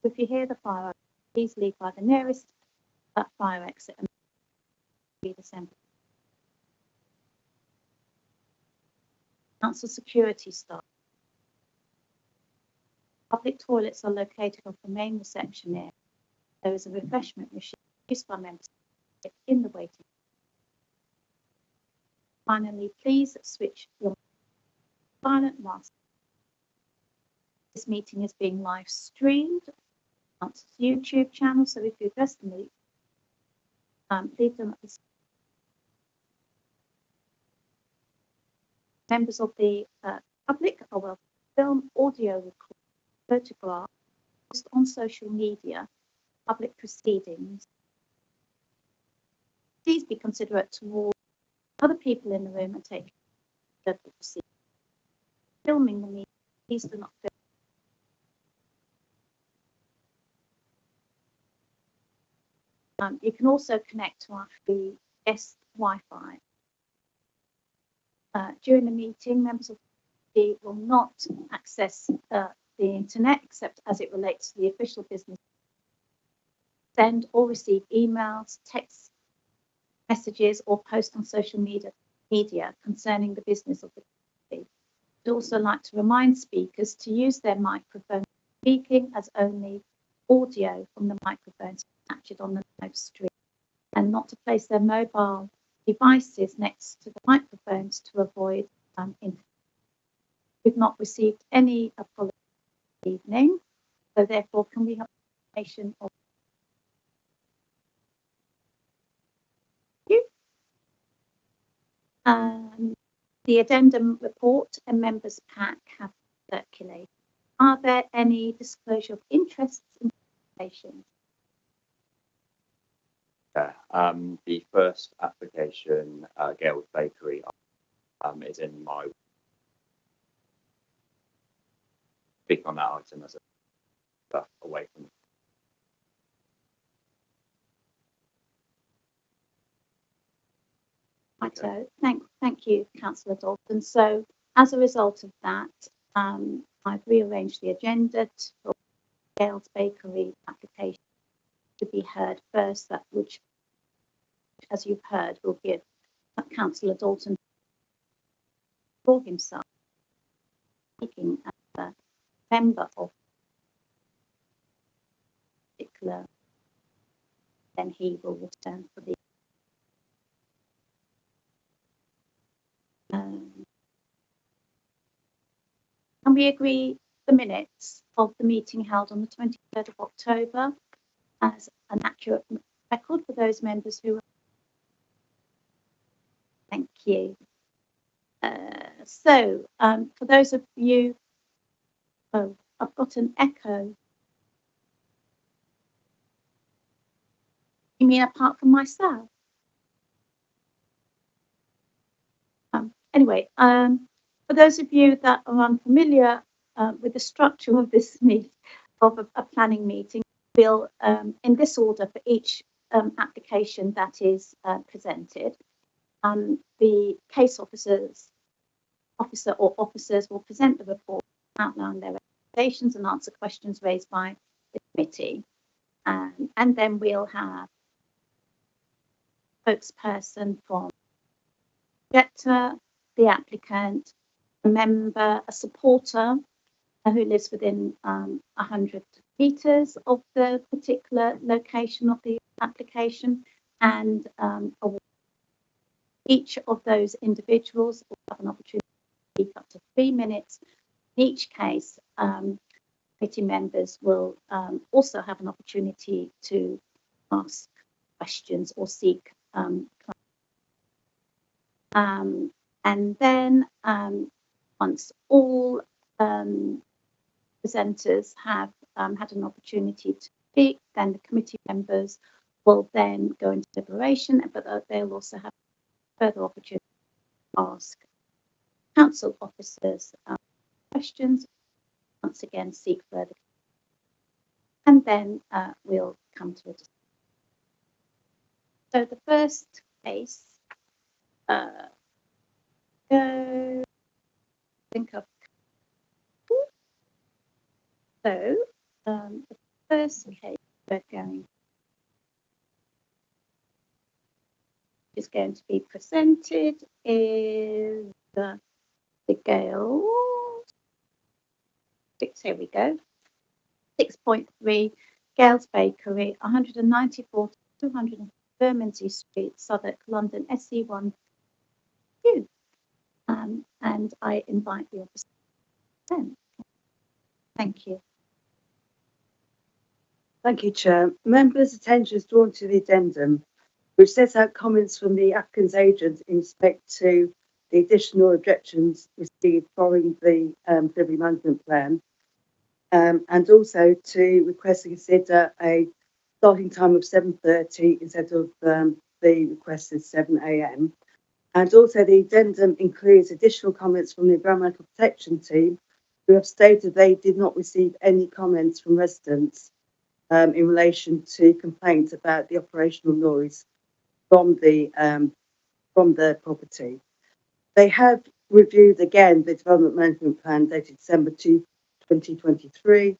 If you hear the fire, please leave by the nearest fire exit and be the centre. Council security staff. Public toilets are located off the main reception area. There is a refreshment machine used by members in the waiting room. Finally, please switch your silent whilst this meeting is being live streamed on the YouTube channel. So if you address the meeting, please do not listen. Members of the public are welcome to film, audio record, photograph, post on social media, public proceedings. Please be considerate towards other people in the room and take the proceedings. Filming the meeting, please do not film. You can also connect to our free guest Wi-Fi. During the meeting, members of the will not access the internet except as it relates to the official business. Send or receive emails, text messages, or post on social media concerning the business of the committee. I'd also like to remind speakers to use their microphone speaking as only audio from the microphones captured on the live stream, and not to place their mobile devices next to the microphones to avoid interference. We've not received any apologies this evening, so therefore can we have information of you? The addendum report and members pack have circulated. Are there any disclosure of interests in applications? The first application, Gales Bakery, is in my speak on that item as a away from. Okay. Thank you, Councillor Dalton. So as a result of that, I've rearranged the agenda for Gales Bakery application to be heard first, that which, as you've heard, will give Councillor Dalton for himself speaking as a member of particular, then he will return for the can we agree the minutes of the meeting held on the 23rd of October as an accurate record for those members who thank you. So for those of you, oh, I've got an echo. You mean apart from myself? Anyway, for those of you that are unfamiliar with the structure of this a planning meeting, we'll in this order for each application that is presented. The case officer or officers will present the report, outline their recommendations and answer questions raised by the committee. And then we'll have a spokesperson from the objector, the applicant, a member, a supporter who lives within 100 metres of the particular location of the application, and each of those individuals will have an opportunity to speak up to 3 minutes. In each case, committee members will also have an opportunity to ask questions or seek and then once all presenters have had an opportunity to speak, then the committee members will then go into deliberation, but they'll also have further opportunity to ask council officers questions, once again seek further, and then we'll come to a decision. So the first case, think of the first case we're going is going to be presented is the Gales. Here we go. 6.3 Gales Bakery, 194 to 200 Bermondsey Street, Southwark, London, SE1. And I invite the officer. Thank you. Thank you, Chair. Members' attention is drawn to the addendum, which sets out comments from the applicant's agent in respect to the additional objections received following the delivery management plan, and also to request to consider a starting time of 7:30 instead of the requested 7 a.m. And also the addendum includes additional comments from the environmental protection team, who have stated they did not receive any comments from residents in relation to complaints about the operational noise from the property. They have reviewed again the development management plan dated December 2023,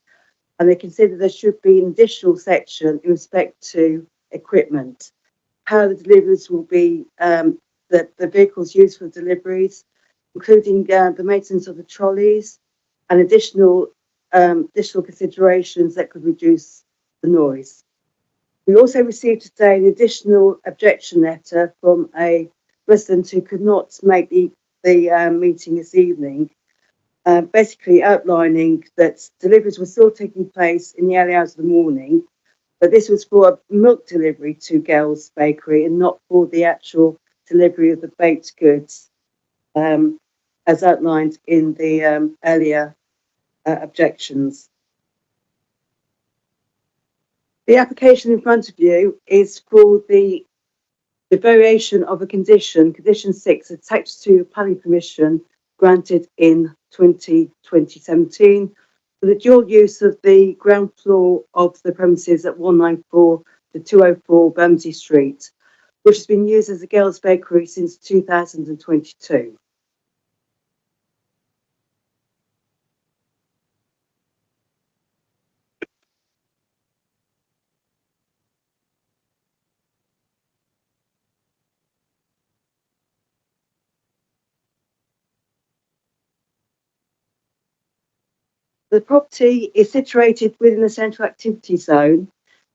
and they consider there should be an additional section in respect to equipment, how the deliveries will be, the vehicles used for deliveries, including the maintenance of the trolleys and additional considerations that could reduce the noise. We also received today an additional objection letter from a resident who could not make the meeting this evening, basically outlining that deliveries were still taking place in the early hours of the morning, but this was for a milk delivery to Gales Bakery and not for the actual delivery of the baked goods, as outlined in the earlier objections. The application in front of you is for the variation of a condition 6, attached to planning permission granted in 2017 for the dual use of the ground floor of the premises at 194 to 204 Bermondsey Street, which has been used as a Gales Bakery since 2022. The property is situated within the central activity zone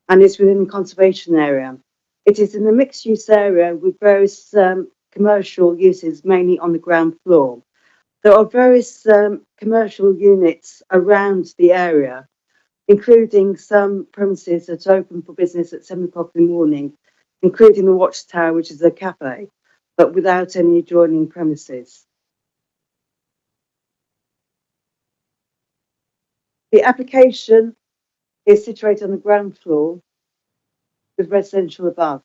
and is within the conservation area. It is in a mixed-use area with various commercial uses, mainly on the ground floor. There are various commercial units around the area, including some premises that are open for business at 7 o'clock in the morning, including the Watchtower, which is a cafe, but without any adjoining premises. The application is situated on the ground floor with residential above.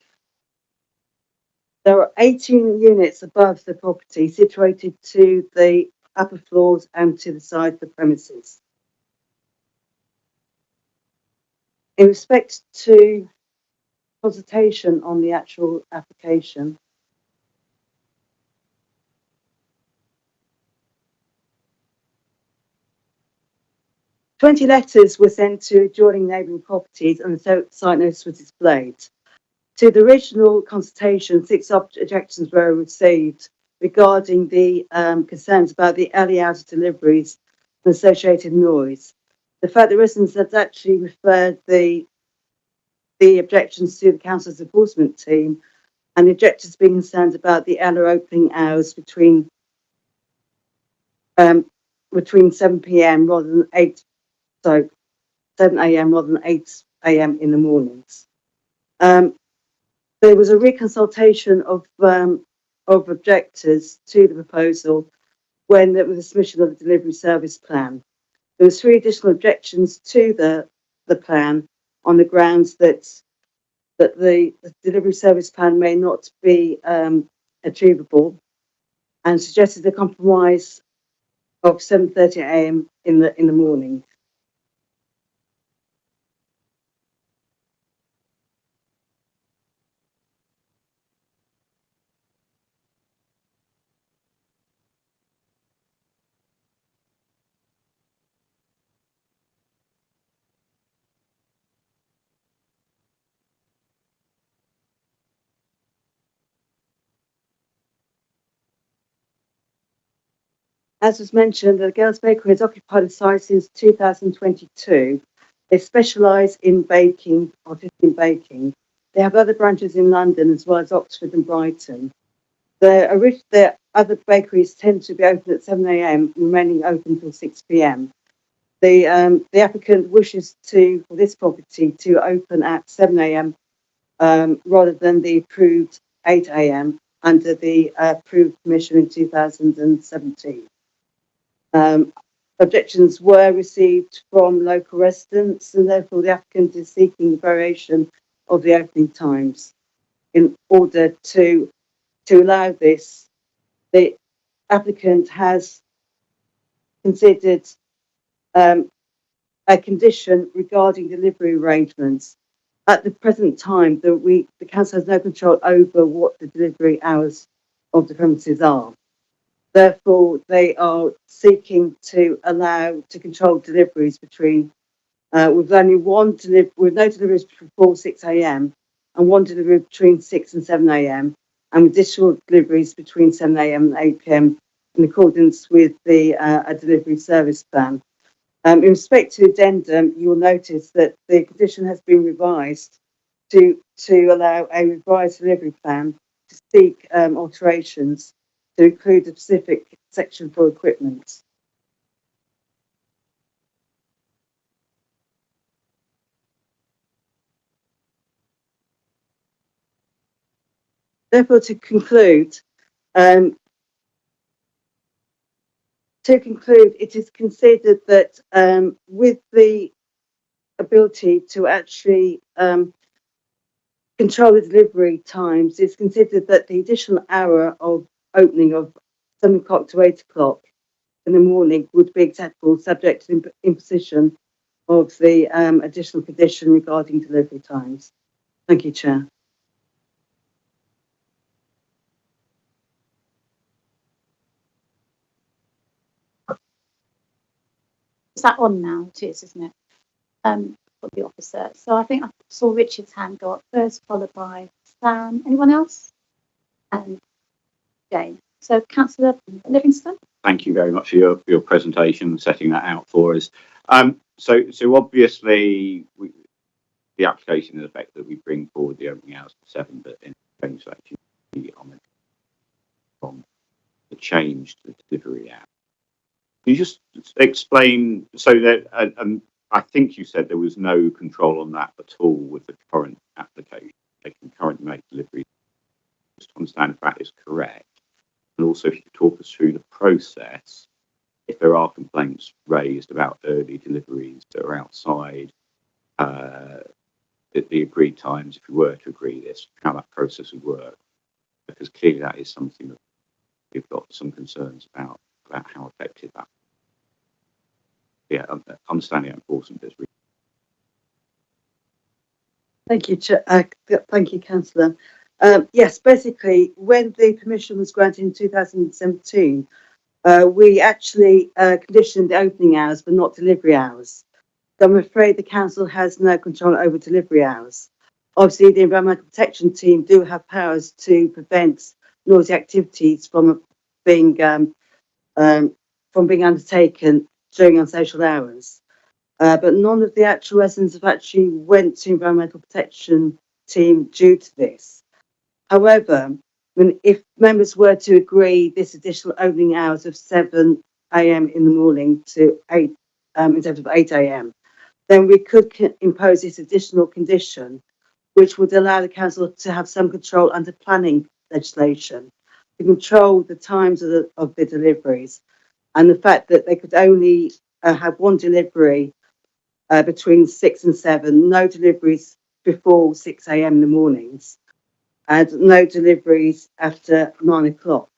There are 18 units above the property situated to the upper floors and to the side of the premises. In respect to consultation on the actual application, "20 letters were sent to adjoining neighbouring properties and the site notice was displayed. To the original consultation, 6 objections were received regarding the concerns about the early hours of deliveries and associated noise. The fact that residents had actually referred the objections to the council's enforcement team, and the objectors being concerned about the earlier opening hours between 7 p.m. rather than 7 a.m. rather than 8 a.m. in the mornings. There was a reconsultation of objectors to the proposal when there was a submission of the delivery service plan. There was 3 additional objections to the plan on the grounds that the delivery service plan may not be achievable, and suggested a compromise of 7:30 a.m. in the morning. As was mentioned, the Girls Bakery has occupied the site since 2022. They specialise in baking, artisan baking. They have other branches in London as well as Oxford and Brighton. The other bakeries tend to be open at 7 a.m, remaining open till 6 p.m. The applicant wishes for this property to open at 7 a.m. Rather than the approved 8 a.m. under the approved permission in 2017. Objections were received from local residents, and therefore the applicant is seeking the variation of the opening times. In order to allow this, the applicant has considered a condition regarding delivery arrangements. At the present time, the council has no control over what the delivery hours of the premises are. Therefore, they are seeking to control deliveries between, with only with no deliveries before 6 a.m. and one delivery between 6 and 7 a.m. and additional deliveries between 7 a.m. and 8 p.m. in accordance with a delivery service plan. In respect to the addendum, you will notice that the condition has been revised to allow a revised delivery plan to seek alterations to include a specific section for equipment. Therefore, to conclude, it is considered that with the ability to actually control the delivery times, it's considered that the additional hour of opening of 7 o'clock to 8 o'clock in the morning would be acceptable, subject to imposition of the additional condition regarding delivery times. Thank you, Chair. Is that on now? It is, isn't it? For the officer. So I think I saw Richard's hand go up first, followed by Sam. Anyone else? And Jane. So Councillor Livingston. Thank you very much for your presentation, setting that out for us. So obviously the application in effect that we bring forward the opening hours to 7, but in change to actually from the change to the delivery hour. Can you just explain, so that I think you said there was no control on that at all with the current application. They can currently make deliveries. Just to understand if that is correct. And also if you could talk us through the process, if there are complaints raised about early deliveries that are outside the agreed times, if we were to agree this, how that process would work. Because clearly that is something that we've got some concerns about how effective that. Yeah, understanding how important it is. Thank you, thank you, Councillor. Yes, basically, when the permission was granted in 2017, we actually conditioned the opening hours, but not delivery hours. So I'm afraid the council has no control over delivery hours. Obviously, the Environmental Protection Team do have powers to prevent noisy activities from being undertaken during unsocial hours. But none of the actual residents have actually went to Environmental Protection Team due to this. However, if members were to agree this additional opening hours of 7 a.m. in the morning to 8 instead of 8 a.m, then we could impose this additional condition, which would allow the council to have some control under planning legislation to control the times of the deliveries, and the fact that they could only have one delivery between 6 and 7, no deliveries before 6 a.m. in the mornings, and no deliveries after 9 o'clock.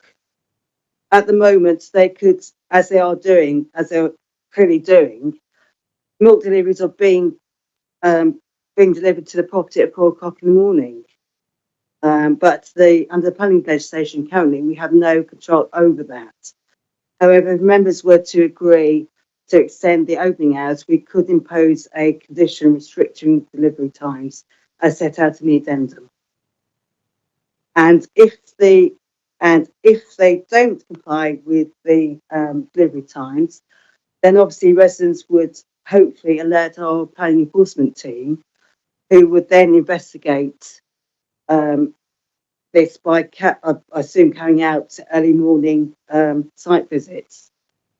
At the moment, they could, as they're clearly doing, milk deliveries are being delivered to the property at 4 o'clock in the morning. But under the planning legislation currently, we have no control over that. However, if members were to agree to extend the opening hours, we could impose a condition restricting delivery times as set out in the addendum. And if the And if they don't comply with the delivery times, then obviously residents would hopefully alert our planning enforcement team, who would then investigate this by, I assume, carrying out early morning site visits.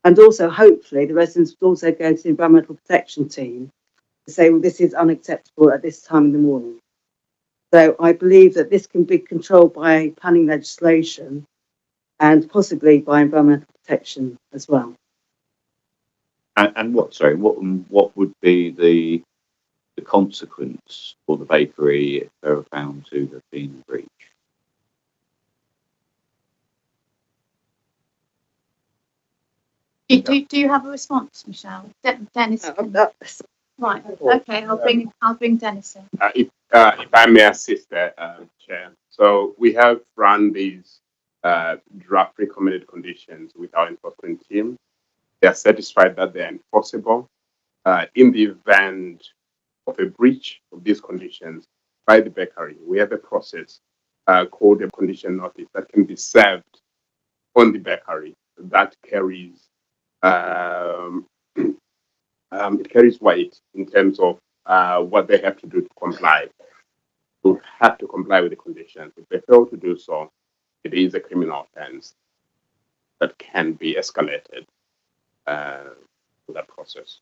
And also, hopefully, the residents would also go to the environmental protection team to say, well, this is unacceptable at this time in the morning. So I believe that this can be controlled by planning legislation and possibly by environmental protection as well. And what would be the consequence for the bakery if they were found to have been breached? Do you have a response, Michelle? Dennis. Right. Okay. I'll bring Dennis in. If I may assist, Chair. So we have run these draft recommended conditions with our enforcement team. They are satisfied that they are enforceable. In the event of a breach of these conditions by the bakery, we have a process called a condition notice that can be served on the bakery that carries it carries weight in terms of what they have to do to comply. To have to comply with the conditions. If they fail to do so, it is a criminal offense that can be escalated to that process.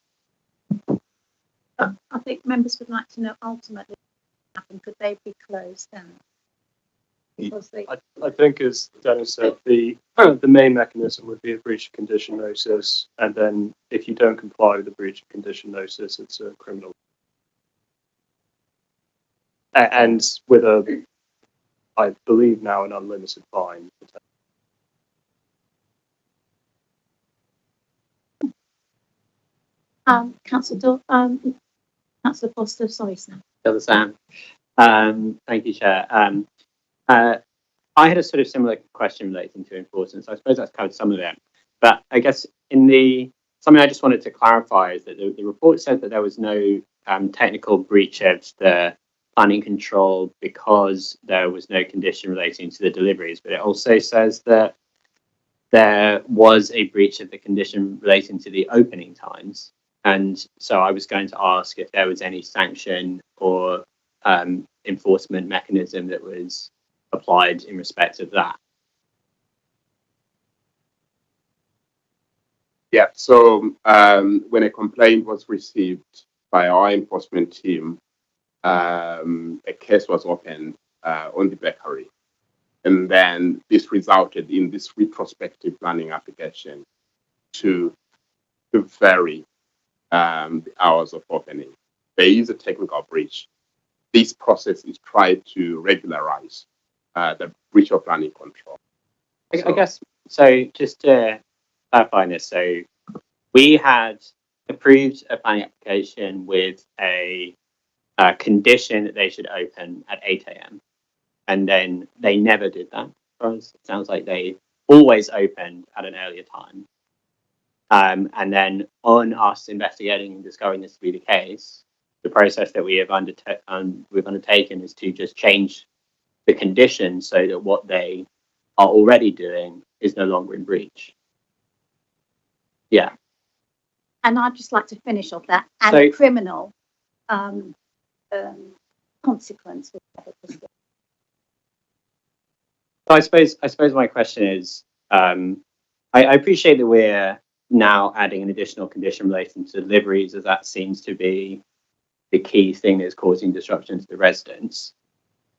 I think members would like to know ultimately what happened. Could they be closed down? I think, as Dennis said, the main mechanism would be a breach of condition notice, and then if you don't comply with the breach of condition notice, it's a criminal. And with I believe now, an unlimited fine. Councillor Foster, sorry, Sam. Sam. Thank you, Chair. I had a sort of similar question relating to enforcement, so I suppose that's covered some of it. But I guess something I just wanted to clarify is that the report said that there was no technical breach of the planning control because there was no condition relating to the deliveries, but it also says that there was a breach of the condition relating to the opening times. And so I was going to ask if there was any sanction or enforcement mechanism that was applied in respect of that. Yeah, so when a complaint was received by our enforcement team, a case was opened on the bakery. And then this resulted in this retrospective planning application to vary the hours of opening. There is a technical breach. This process is tried to regularize the breach of planning control. I guess, so just to clarify this, so we had approved a planning application with a condition that they should open at 8 a.m. and then they never did that. It sounds like they always opened at an earlier time. And then on us investigating and discovering this to be the case, the process that we've undertaken is to just change the conditions so that what they are already doing is no longer in breach. Yeah. And I'd just like to finish off that and So, criminal consequence. I suppose my question is, I appreciate that we're now adding an additional condition relating to deliveries, as that seems to be the key thing that's causing disruption to the residents.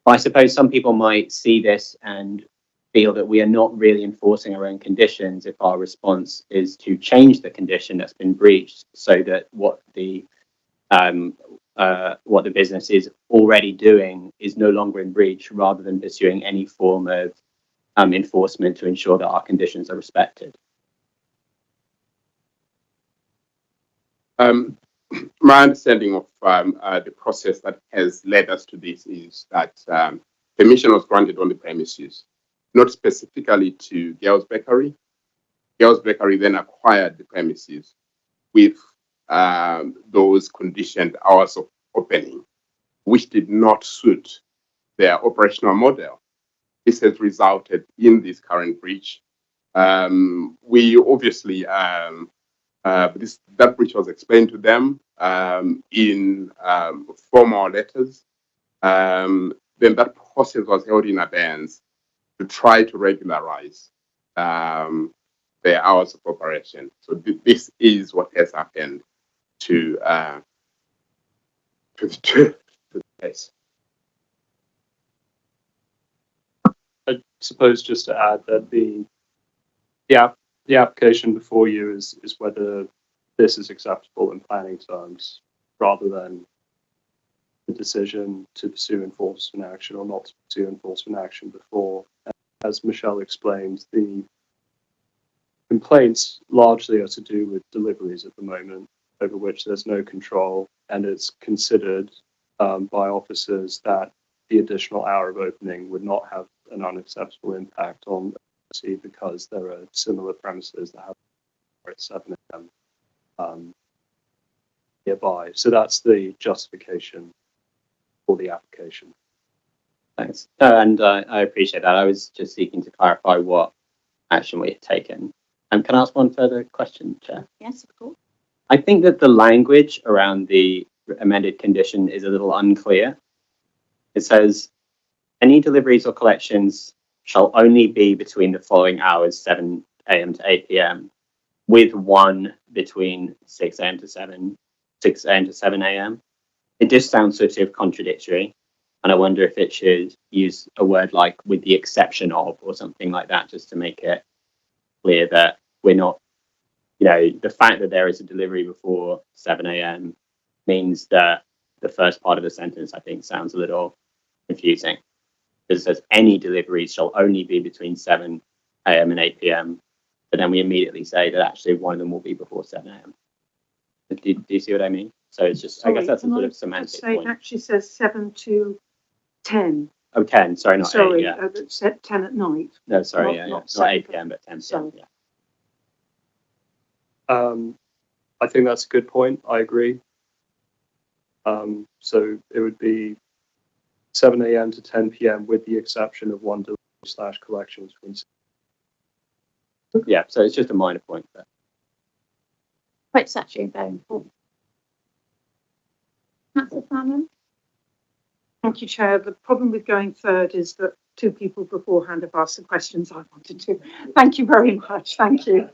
But I suppose some people might see this and feel that we are not really enforcing our own conditions if our response is to change the condition that's been breached so that what the business is already doing is no longer in breach, rather than pursuing any form of enforcement to ensure that our conditions are respected. My understanding of the process that has led us to this is that permission was granted on the premises, not specifically to Girls Bakery. Girls Bakery then acquired the premises with those conditioned hours of opening, which did not suit their operational model. this has resulted in this current breach. We obviously, that breach was explained to them in formal letters. Then that process was held in abeyance to try to regularize their hours of operation. So this is what has happened to the case. I suppose just to add that the application before you is whether this is acceptable in planning terms, rather than the decision to pursue enforcement action or not to pursue enforcement action before. As Michelle explained, the complaints largely are to do with deliveries at the moment, over which there's no control, and it's considered by officers that the additional hour of opening would not have an unacceptable impact on efficiency because there are similar premises that have at 7 a.m. Nearby. So that's the justification for the application. Thanks. And I appreciate that. I was just seeking to clarify what action we had taken. Can I ask one further question, Chair? Yes, of course. I think that the language around the amended condition is a little unclear. It says, any deliveries or collections shall only be between the following hours, 7 a.m. to 8 p.m., with one between 6 a.m. to 7 a.m. It just sounds sort of contradictory. And I wonder if it should use a word like with the exception of or something like that, just to make it clear that we're not, the fact that there is a delivery before 7 a.m. means that the first part of the sentence, I think, sounds a little confusing. Because it says any deliveries shall only be between 7 a.m. and 8 p.m. But then we immediately say that actually one of them will be before 7 a.m. Do you see what I mean? So it's just, I guess that's a sort of semantic point. It actually says 7 to 10. Oh, 10, sorry, not 8, yeah. It's at 10 at night. No, sorry, not not 8 p.m., but 10 p.m, Sorry. yeah. I think that's a good point. I agree. So it would be 7 a.m. to 10 p.m. with the exception of one delivery / collections. Yeah, so it's just a minor point there. But it's actually very important. Councillor Salmon? Thank you, Chair. The problem with going third is that 2 people beforehand have asked the questions I wanted to. Thank you very much. Thank you.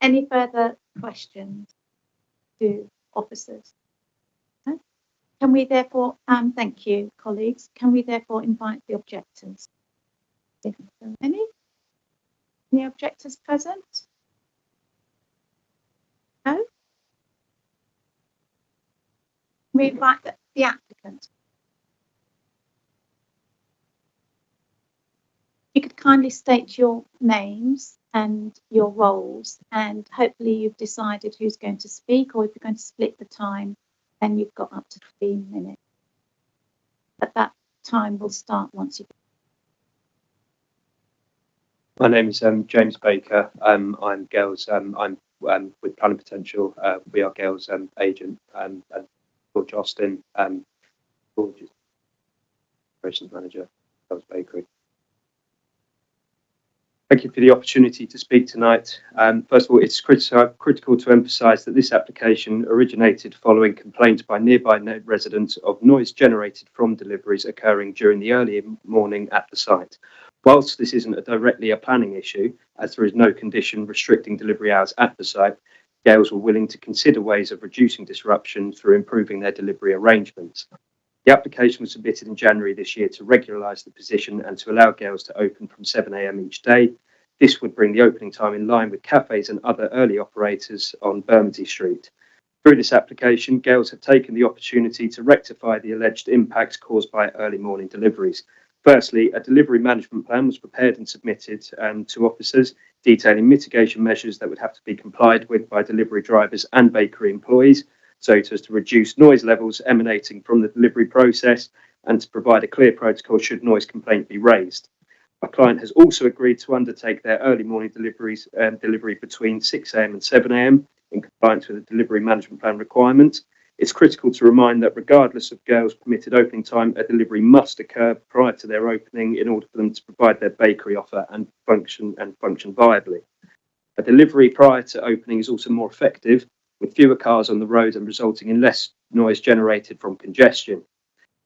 Any further questions to officers? No? Can we therefore, thank you, colleagues, can we therefore invite the objectors? If there are any objectors present? No? We invite the applicant. You could kindly state your names and your roles, and hopefully you've decided who's going to speak, or if you're going to split the time, then you've got up to 15 minutes. But that time will start once you. My name is James Baker. I'm Gales. I'm with Planning Potential. We are Gales' agent, and George Austin, George is operations manager, Gales Bakery. Thank you for the opportunity to speak tonight. First of all, it's critical to emphasise that this application originated following complaints by nearby residents of noise generated from deliveries occurring during the early morning at the site. Whilst this isn't directly a planning issue, as there is no condition restricting delivery hours at the site, Gales were willing to consider ways of reducing disruption through improving their delivery arrangements. The application was submitted in January this year to regularise the position and to allow Gales to open from 7 a.m. each day. This would bring the opening time in line with cafes and other early operators on Bermondsey Street. Through this application, Gales have taken the opportunity to rectify the alleged impacts caused by early morning deliveries. Firstly, a delivery management plan was prepared and submitted to officers, detailing mitigation measures that would have to be complied with by delivery drivers and bakery employees, so as to reduce noise levels emanating from the delivery process and to provide a clear protocol should noise complaint be raised. Our client has also agreed to undertake their early morning delivery between 6 a.m. and 7 a.m. in compliance with the delivery management plan requirements. It's critical to remind that regardless of Gale's permitted opening time, a delivery must occur prior to their opening in order for them to provide their bakery offer and function viably. A delivery prior to opening is also more effective, with fewer cars on the road and resulting in less noise generated from congestion.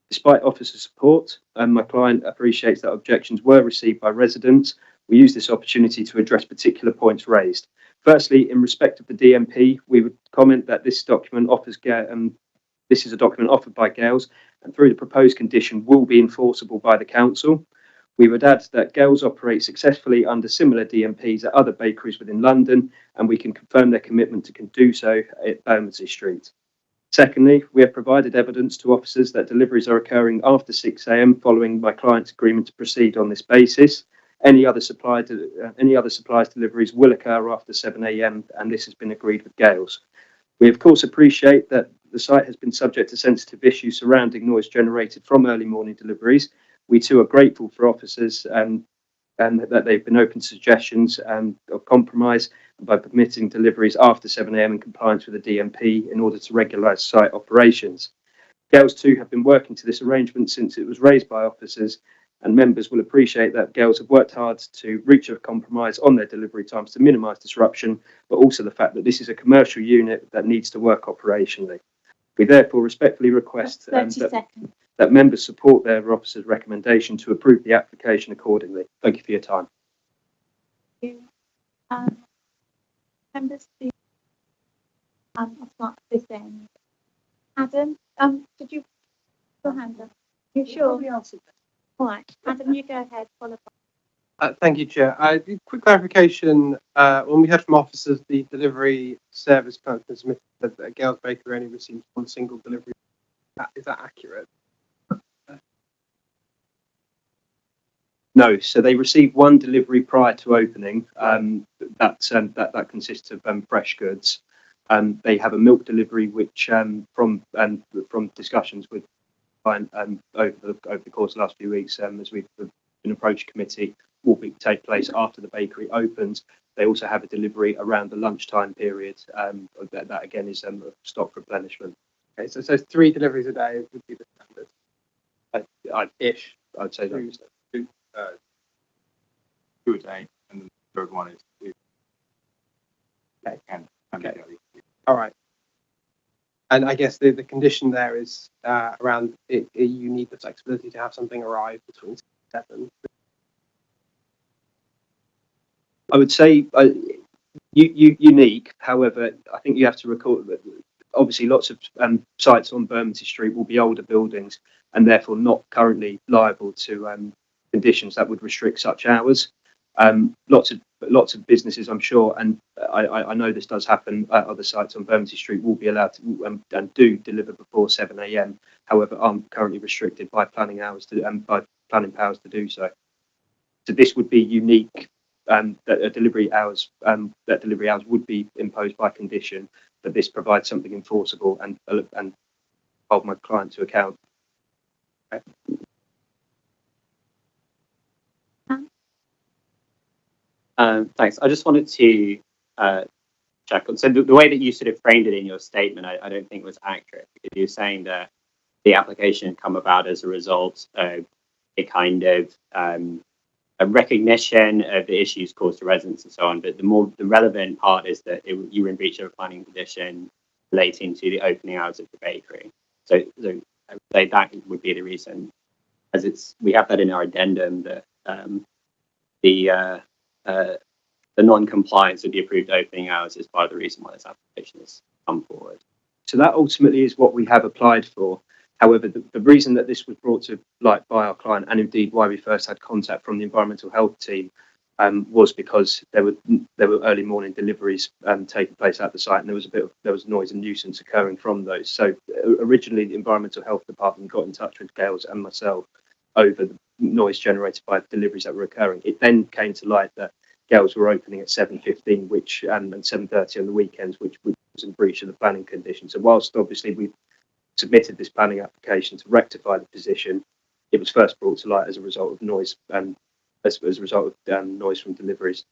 Despite officer support, my client appreciates that objections were received by residents. We use this opportunity to address particular points raised. Firstly, in respect of the DMP, we would comment that this document offers this is a document offered by Gales, and through the proposed condition will be enforceable by the council. We would add that Gales operate successfully under similar DMPs at other bakeries within London, and we can confirm their commitment to do so at Bermondsey Street. Secondly, we have provided evidence to officers that deliveries are occurring after 6 a.m. following my client's agreement to proceed on this basis. Any other suppliers' deliveries will occur after 7 a.m. and this has been agreed with Gales. We of course appreciate that the site has been subject to sensitive issues surrounding noise generated from early morning deliveries. We too are grateful for officers and that they've been open to suggestions of compromise by permitting deliveries after 7 a.m. in compliance with the DMP in order to regularise site operations. Gales too have been working to this arrangement since it was raised by officers, and members will appreciate that Gales have worked hard to reach a compromise on their delivery times to minimise disruption, but also the fact that this is a commercial unit that needs to work operationally. We therefore respectfully request that members support their officer's recommendation to approve the application accordingly. Thank you for your time. Members, I'll start at this end. Adam, did you put your hand up? You sure? All right, Adam, you go ahead, followed by. Thank you, Chair. Quick clarification. When we heard from officers, the delivery service plan submitted that Gales Bakery only received one single delivery. Is that accurate? No, so they received one delivery prior to opening. That consists of fresh goods. They have a milk delivery, which from discussions with over the course of the last few weeks, as we've been approached committee, will take place after the bakery opens. They also have a delivery around the lunchtime period. That again is stock replenishment. Okay, so 3 deliveries a day would be the standard. I'd say that. 2 a day, and the third one is okay. Okay. All right. And I guess the condition there is around it. You need the flexibility to have something arrive between 7. I would say unique. However, I think you have to recall that obviously lots of sites on Bermondsey Street will be older buildings and therefore not currently liable to conditions that would restrict such hours. Lots of businesses, I'm sure, and I know this does happen at other sites on Bermondsey Street, will be allowed to and do deliver before 7 a.m. However, I'm currently restricted by planning powers to do so. So this would be unique. That delivery hours would be imposed by condition, but this provides something enforceable and hold my client to account. Okay. Thanks. I just wanted to check on. So the way that you sort of framed it in your statement, I don't think was accurate, because you're saying that the application had come about as a result of a kind of a recognition of the issues caused to residents and so on. But the relevant part is that you were in breach of a planning condition relating to the opening hours of the bakery. So I would say that would be the reason, as we have that in our addendum, that the non-compliance with the approved opening hours is part of the reason why this application has come forward. So that ultimately is what we have applied for. However, the reason that this was brought to light by our client, and indeed why we first had contact from the environmental health team, was because there were early morning deliveries taking place at the site, and there was noise and nuisance occurring from those. So originally, the environmental health department got in touch with Gales and myself over the noise generated by the deliveries that were occurring. It then came to light that Gales were opening at 7:15, which and 7:30 on the weekends, which was in breach of the planning conditions. So whilst obviously we submitted this planning application to rectify the position, it was first brought to light as a result of noise and as a result of noise from deliveries.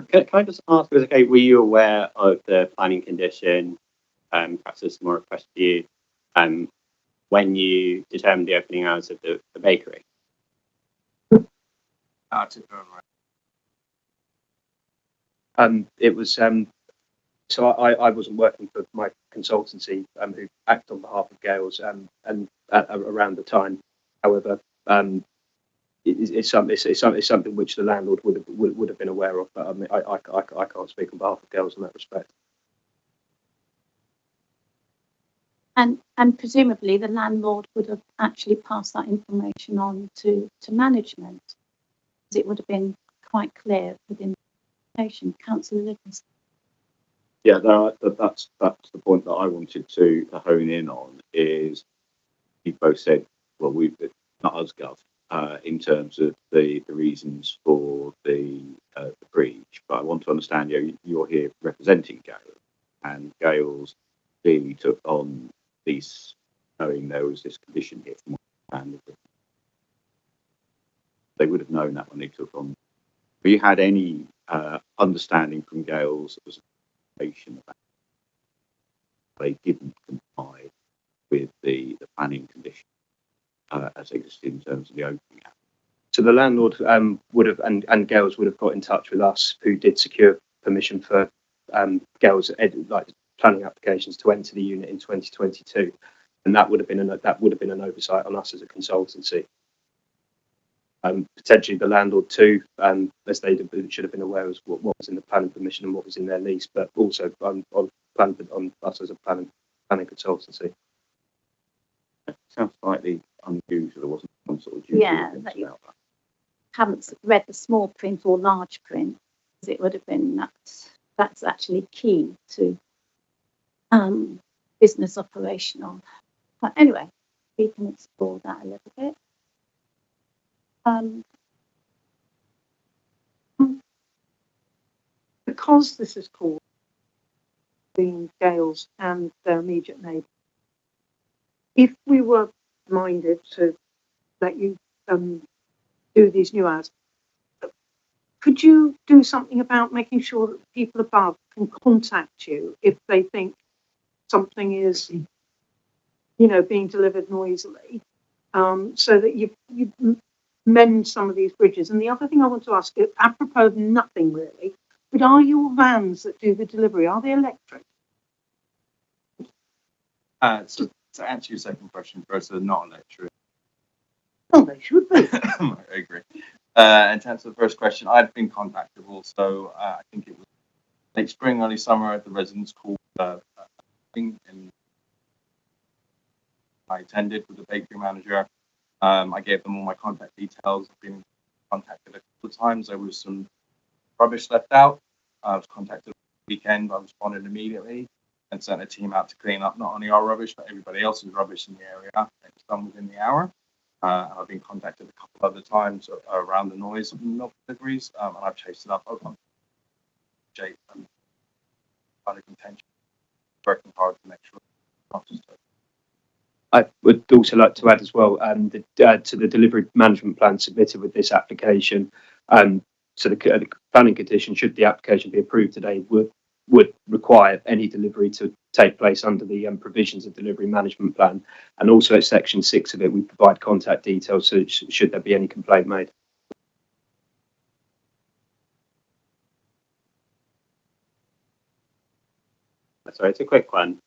Can I just ask, okay, were you aware of the planning condition? Perhaps this is more a question for you. When you determined the opening hours of the bakery? It was so I wasn't working for my consultancy who act on behalf of Gales and around the time. However, it's something which the landlord would have been aware of, but I mean, I can't speak on behalf of Gales in that respect. And presumably the landlord would have actually passed that information on to management, because it would have been quite clear within the application. Councillor Livingston. Yeah, that's the point that I wanted to hone in on. Is you both said, well, not us, Gov, in terms of the reasons for the breach, but I want to understand, you're here representing Gales, and Gales clearly took on this, knowing there was this condition here from and they would have known that when they took on. Have you had any understanding from Gales as a patient about they didn't comply with the planning condition as existed in terms of the opening hours? So the landlord would have, and Gales would have got in touch with us, who did secure permission for Gales planning applications to enter the unit in 2022, and that would have been an oversight on us as a consultancy. Potentially the landlord too, as they should have been aware of what was in the planning permission and what was in their lease, but also on us as a planning consultancy. It sounds slightly unusual. There wasn't some sort of due diligence about that. Haven't read the small print or large print, because it would have been that's actually key to business operational. But anyway, we can explore that a little bit. Because this is called between Gales and their immediate neighbour, if we were minded to let you do these new hours, could you do something about making sure that people above can contact you if they think something is, being delivered noisily, so that you mend some of these bridges? And the other thing I want to ask you, apropos of nothing really, but are your vans that do the delivery, are they electric? So to answer your second question first, they're not electric. Well, they should be. I agree. In terms of the first question, I'd been contactable, so I think it was late spring, early summer. The residents called and I attended with the bakery manager. I gave them all my contact details. I've been contacted a couple of times. There was some rubbish left out. I was contacted the weekend. I responded immediately and sent a team out to clean up not only our rubbish but everybody else's rubbish in the area. It was done within the hour. I've been contacted a couple other times around the noise of milk deliveries, and I've chased it up. Jake and under contention, working hard to make sure it's not just. I would also like to add as well to the delivery management plan submitted with this application. So the planning condition, should the application be approved today, would require any delivery to take place under the provisions of delivery management plan, and also at section 6 of it we provide contact details so should there be any complaint made. Sorry, it's a quick one.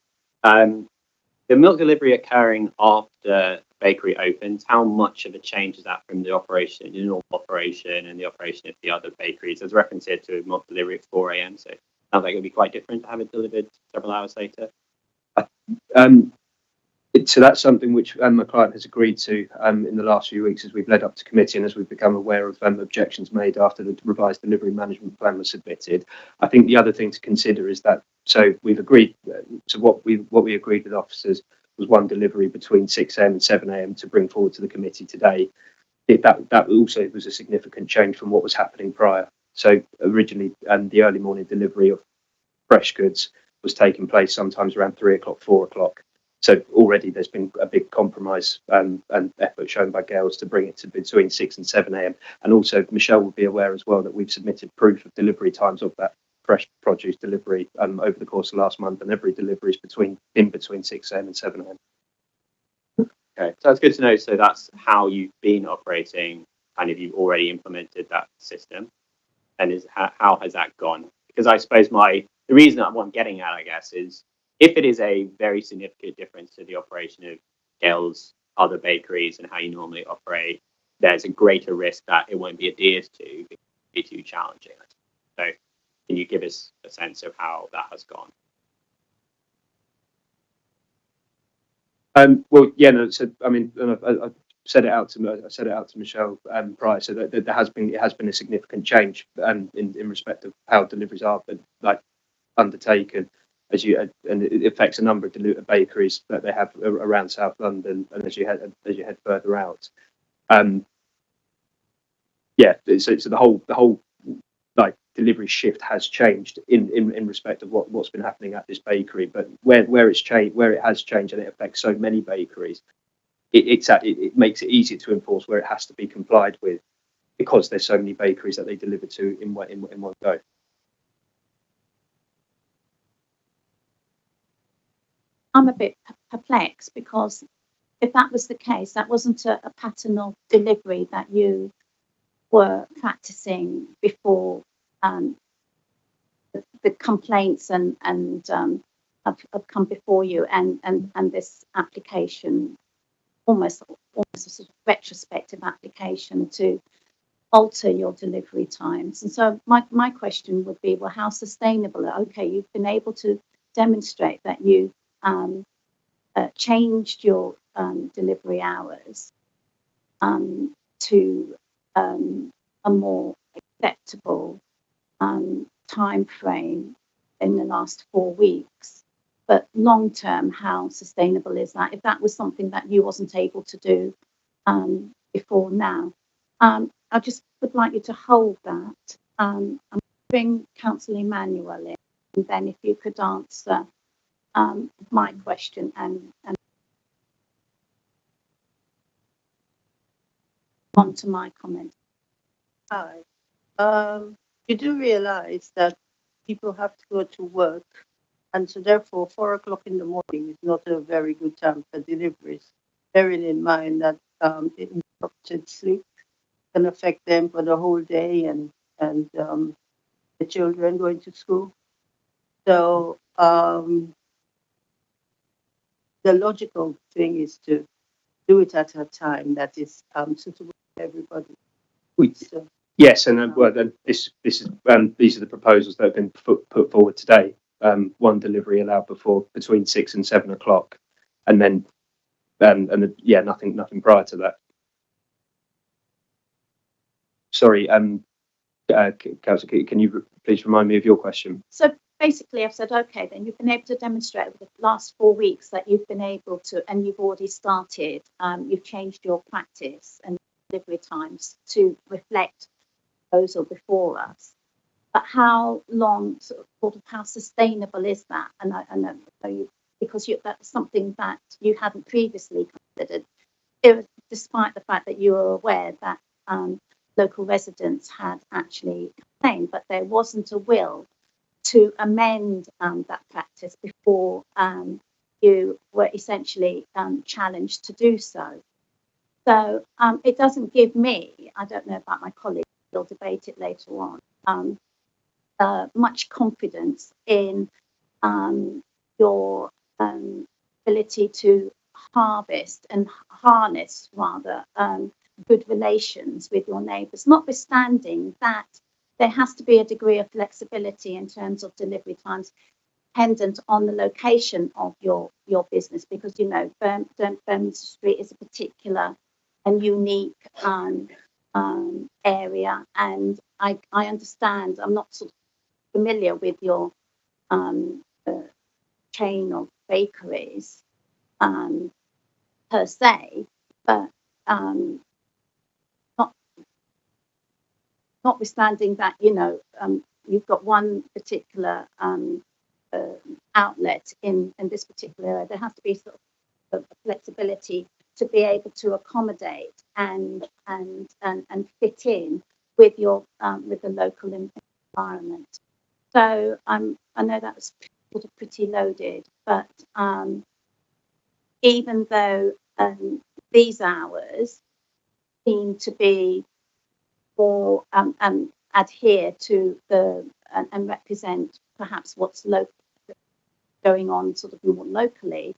The milk delivery occurring after the bakery opens, how much of a change is that from the operation, the normal operation and the operation of the other bakeries? There's reference here to milk delivery at 4 a.m, so it sounds like it would be quite different to have it delivered several hours later. So that's something which my client has agreed to in the last few weeks as we've led up to committee and as we've become aware of objections made after the revised delivery management plan was submitted. I think the other thing to consider is that, so we've agreed, so what we agreed with officers was one delivery between 6 a.m. and 7 a.m. to bring forward to the committee today. That also was a significant change from what was happening prior. So originally the early morning delivery of fresh goods was taking place sometimes around 3 o'clock, 4 o'clock. So already there's been a big compromise and effort shown by Gales to bring it to between 6 and 7 a.m. And also Michelle will be aware as well that we've submitted proof of delivery times of that fresh produce delivery over the course of last month, and every delivery is between 6 a.m. and 7 a.m. Okay, so that's good to know. So that's how you've been operating, kind of you've already implemented that system. And how has that gone? Because I suppose the reason that what I'm getting at, I guess, is if it is a very significant difference to the operation of Gales, other bakeries, and how you normally operate, there's a greater risk that it won't be adhered to because it will be too challenging. So can you give us a sense of how that has gone? Well, yeah, no. So I mean, I said it out to Michelle prior, so that it has been a significant change in respect of how deliveries are undertaken, and it affects a number of bakeries that they have around South London, and as you head further out, yeah. So the whole delivery shift has changed in respect of what's been happening at this bakery, but where it has changed and it affects so many bakeries, it makes it easier to enforce where it has to be complied with because there's so many bakeries that they deliver to in one go. I'm a bit perplexed because if that was the case, that wasn't a pattern of delivery that you were practicing before the complaints and have come before you, and this application, almost a sort of retrospective application to alter your delivery times. And so my question would be, well, how sustainable? Okay, you've been able to demonstrate that you changed your delivery hours to a more acceptable time frame in the last 4 weeks. But long term, how sustainable is that? If that was something that you wasn't able to do before now, I just would like you to hold that. I'm going to bring Councillor Emmanuel in, and then if you could answer my question and on to my comment. Hi. You do realise that people have to go to work, and so therefore 4 o'clock in the morning is not a very good time for deliveries, bearing in mind that the interrupted sleep can affect them for the whole day and the children going to school. So the logical thing is to do it at a time that is suitable for everybody. So, Yes, and well, then these are the proposals that have been put forward today. One delivery allowed between 6 and 7 o'clock, and then nothing prior to that. Sorry, Councillor, can you please remind me of your question? So basically, I've said, okay, then you've been able to demonstrate over the last 4 weeks that you've been able to, and you've already started, you've changed your practice and delivery times to reflect those before us. But how long, sort of how sustainable is that? And I know because that's something that you hadn't previously considered, despite the fact that you were aware that local residents had actually complained, but there wasn't a will to amend that practice before you were essentially challenged to do so. So it doesn't give me, I don't know about my colleagues, we'll debate it later on, much confidence in your ability to harvest and harness rather good relations with your neighbours, notwithstanding that there has to be a degree of flexibility in terms of delivery times dependent on the location of your business, because you know Bermondsey Street is a particular and unique area, and I understand, I'm not sort of familiar with your chain of bakeries per se, but notwithstanding that, you know, you've got one particular outlet in this particular area, there has to be sort of flexibility to be able to accommodate and fit in with your with the local environment. So I know that was sort of pretty loaded, but even though these hours seem to be more adhere to the and represent perhaps what's going on sort of more locally,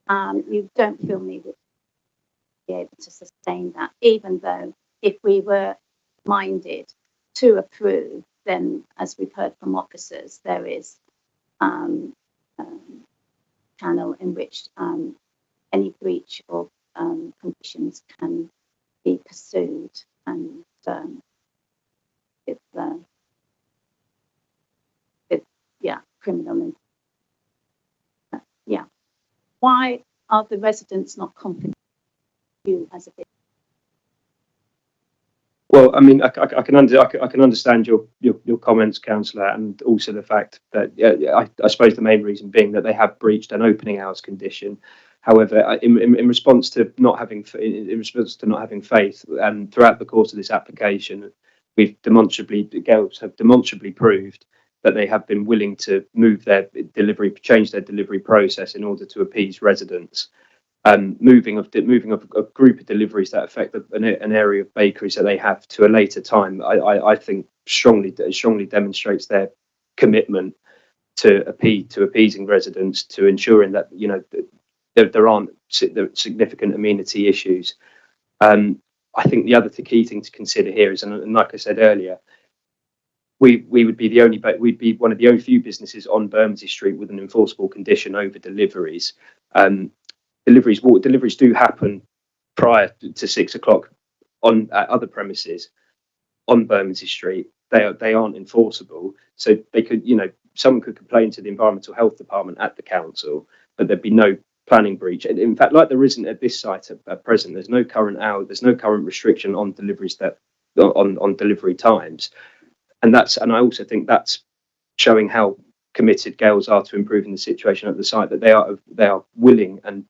you don't feel me would be able to sustain that, even though if we were minded to approve, then as we've heard from officers, there is channel in which any breach of conditions can be pursued and with criminal. Why are the residents not confident in you as a business? Well, I mean, I can understand your comments, councillor, and also the fact that I suppose the main reason being that they have breached an opening hours condition. However, in response to not having faith, and throughout the course of this application, Gales have demonstrably proved that they have been willing to change their delivery process in order to appease residents. Moving a group of deliveries that affect an area of bakeries that they have to a later time, I think strongly demonstrates their commitment to appeasing residents, to ensuring that there aren't significant amenity issues. I think the other key thing to consider here is, and like I said earlier, we'd be one of the only few businesses on Bermondsey Street with an enforceable condition over deliveries. Deliveries do happen prior to 6 o'clock on other premises on Bermondsey Street. They aren't enforceable, so they could, someone could complain to the Environmental Health Department at the council, but there'd be no planning breach. In fact, like there isn't at this site at present, there's no current restriction on deliveries on delivery times, and I also think that's showing how committed Gales are to improving the situation at the site, that they are willing and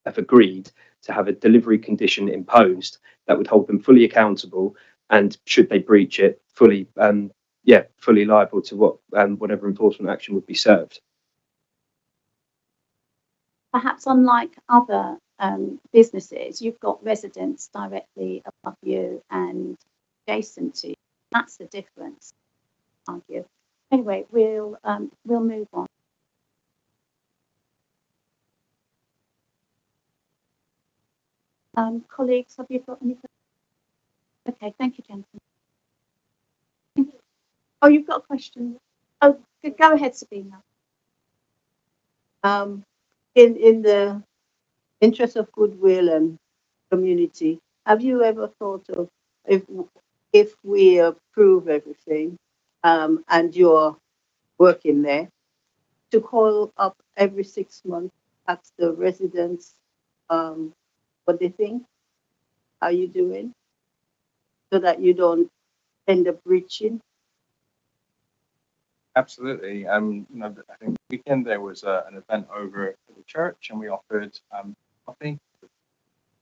have agreed to have a delivery condition imposed that would hold them fully accountable, and should they breach it, fully liable to whatever enforcement action would be served. Perhaps unlike other businesses, you've got residents directly above you and adjacent to you. That's the difference, I argue. Anyway, we'll move on. Colleagues, have you got anything? Okay, thank you, gentlemen. Thank you. Oh, you've got a question. Oh, go ahead, Sabina. In the interest of goodwill and community, have you ever thought of, if we approve everything, and you're working there, to call up every 6 months, ask the residents what they think, how you doing, so that you don't end up breaching? Absolutely. I think the weekend there was an event over at the church, and we offered coffee.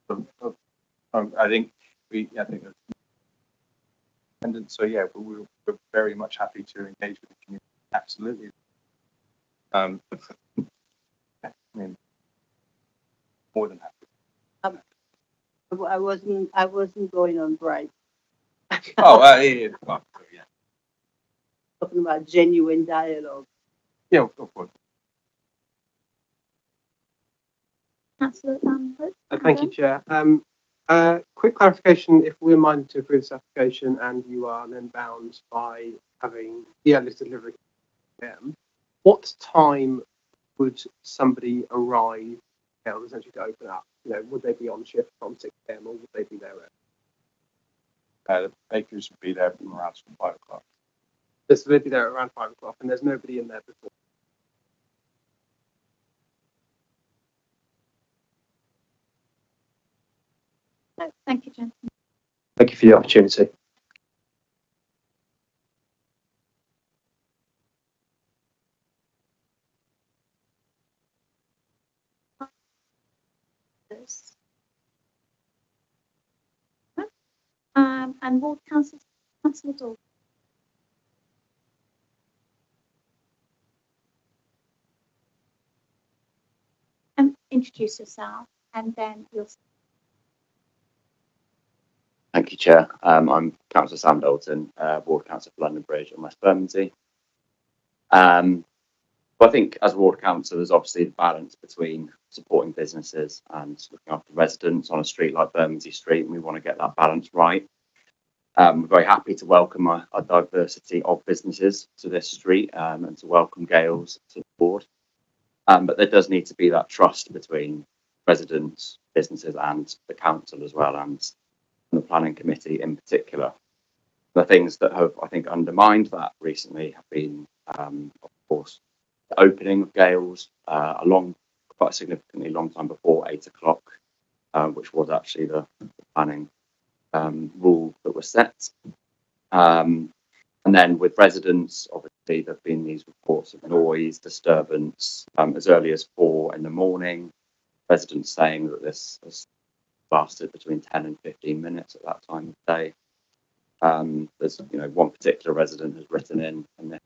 I think there's attendance. So yeah, we're very much happy to engage with the community. Absolutely. I mean, more than happy. I wasn't going on bright. Yeah. Well, yeah. Talking about genuine dialogue. Yeah, of course. Absolutely. Thank you, Chair. Quick clarification: if we're minded to approve this application and you are then bound by having the earliest delivery, what time would somebody arrive essentially to open up? Would they be on shift from 6 a.m. or would they be there early? The bakers would be there from around 5 o'clock. So they'd be there around 5 o'clock, and there's nobody in there before. No, thank you, gentlemen. Thank you for the opportunity. those? And Ward Councillor Dalton. Introduce yourself and then you'll. Thank you, Chair. I'm Councillor Sam Dalton, Ward Councillor for London Bridge and West Bermondsey. But I think as Ward Council, there's obviously the balance between supporting businesses and looking after residents on a street like Bermondsey Street, and we want to get that balance right. We're very happy to welcome a diversity of businesses to this street and to welcome Gales to the board. But there does need to be that trust between residents, businesses and the council as well, and the planning committee in particular. The things that have, I think, undermined that recently have been, of course, the opening of Gales quite significantly long time before 8 o'clock, which was actually the planning rule that was set. And then with residents, obviously, there have been these reports of noise, disturbance as early as 4 in the morning. Residents saying that this has lasted between 10 and 15 minutes at that time of day. There's, one particular resident has written in the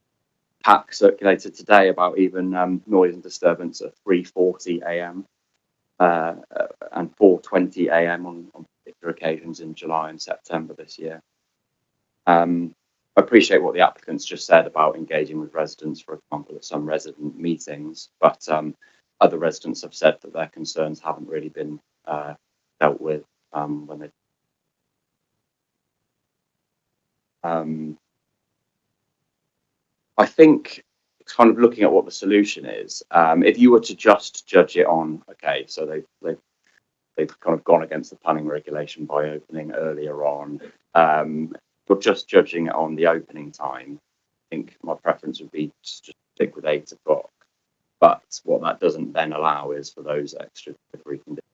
pack circulated today about even noise and disturbance at 3:40 a.m. And 4:20 a.m. on particular occasions in July and September this year. I appreciate what the applicants just said about engaging with residents, for example, at some resident meetings, but other residents have said that their concerns haven't really been dealt with when they. I think kind of looking at what the solution is, if you were to just judge it on, okay, so they've kind of gone against the planning regulation by opening earlier on. But just judging it on the opening time, I think my preference would be just stick with 8 o'clock. But what that doesn't then allow is for those extra delivery conditions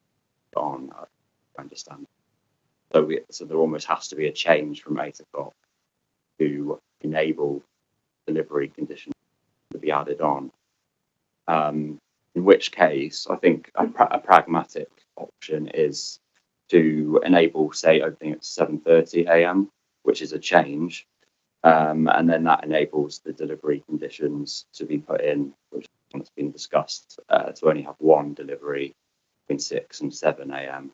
on, I understand. So there almost has to be a change from 8 o'clock to enable delivery conditions to be added on. In which case, I think a pragmatic option is to enable, say, opening at 7:30 a.m., which is a change, and then that enables the delivery conditions to be put in, which has been discussed, to only have one delivery between 6 and 7 a.m.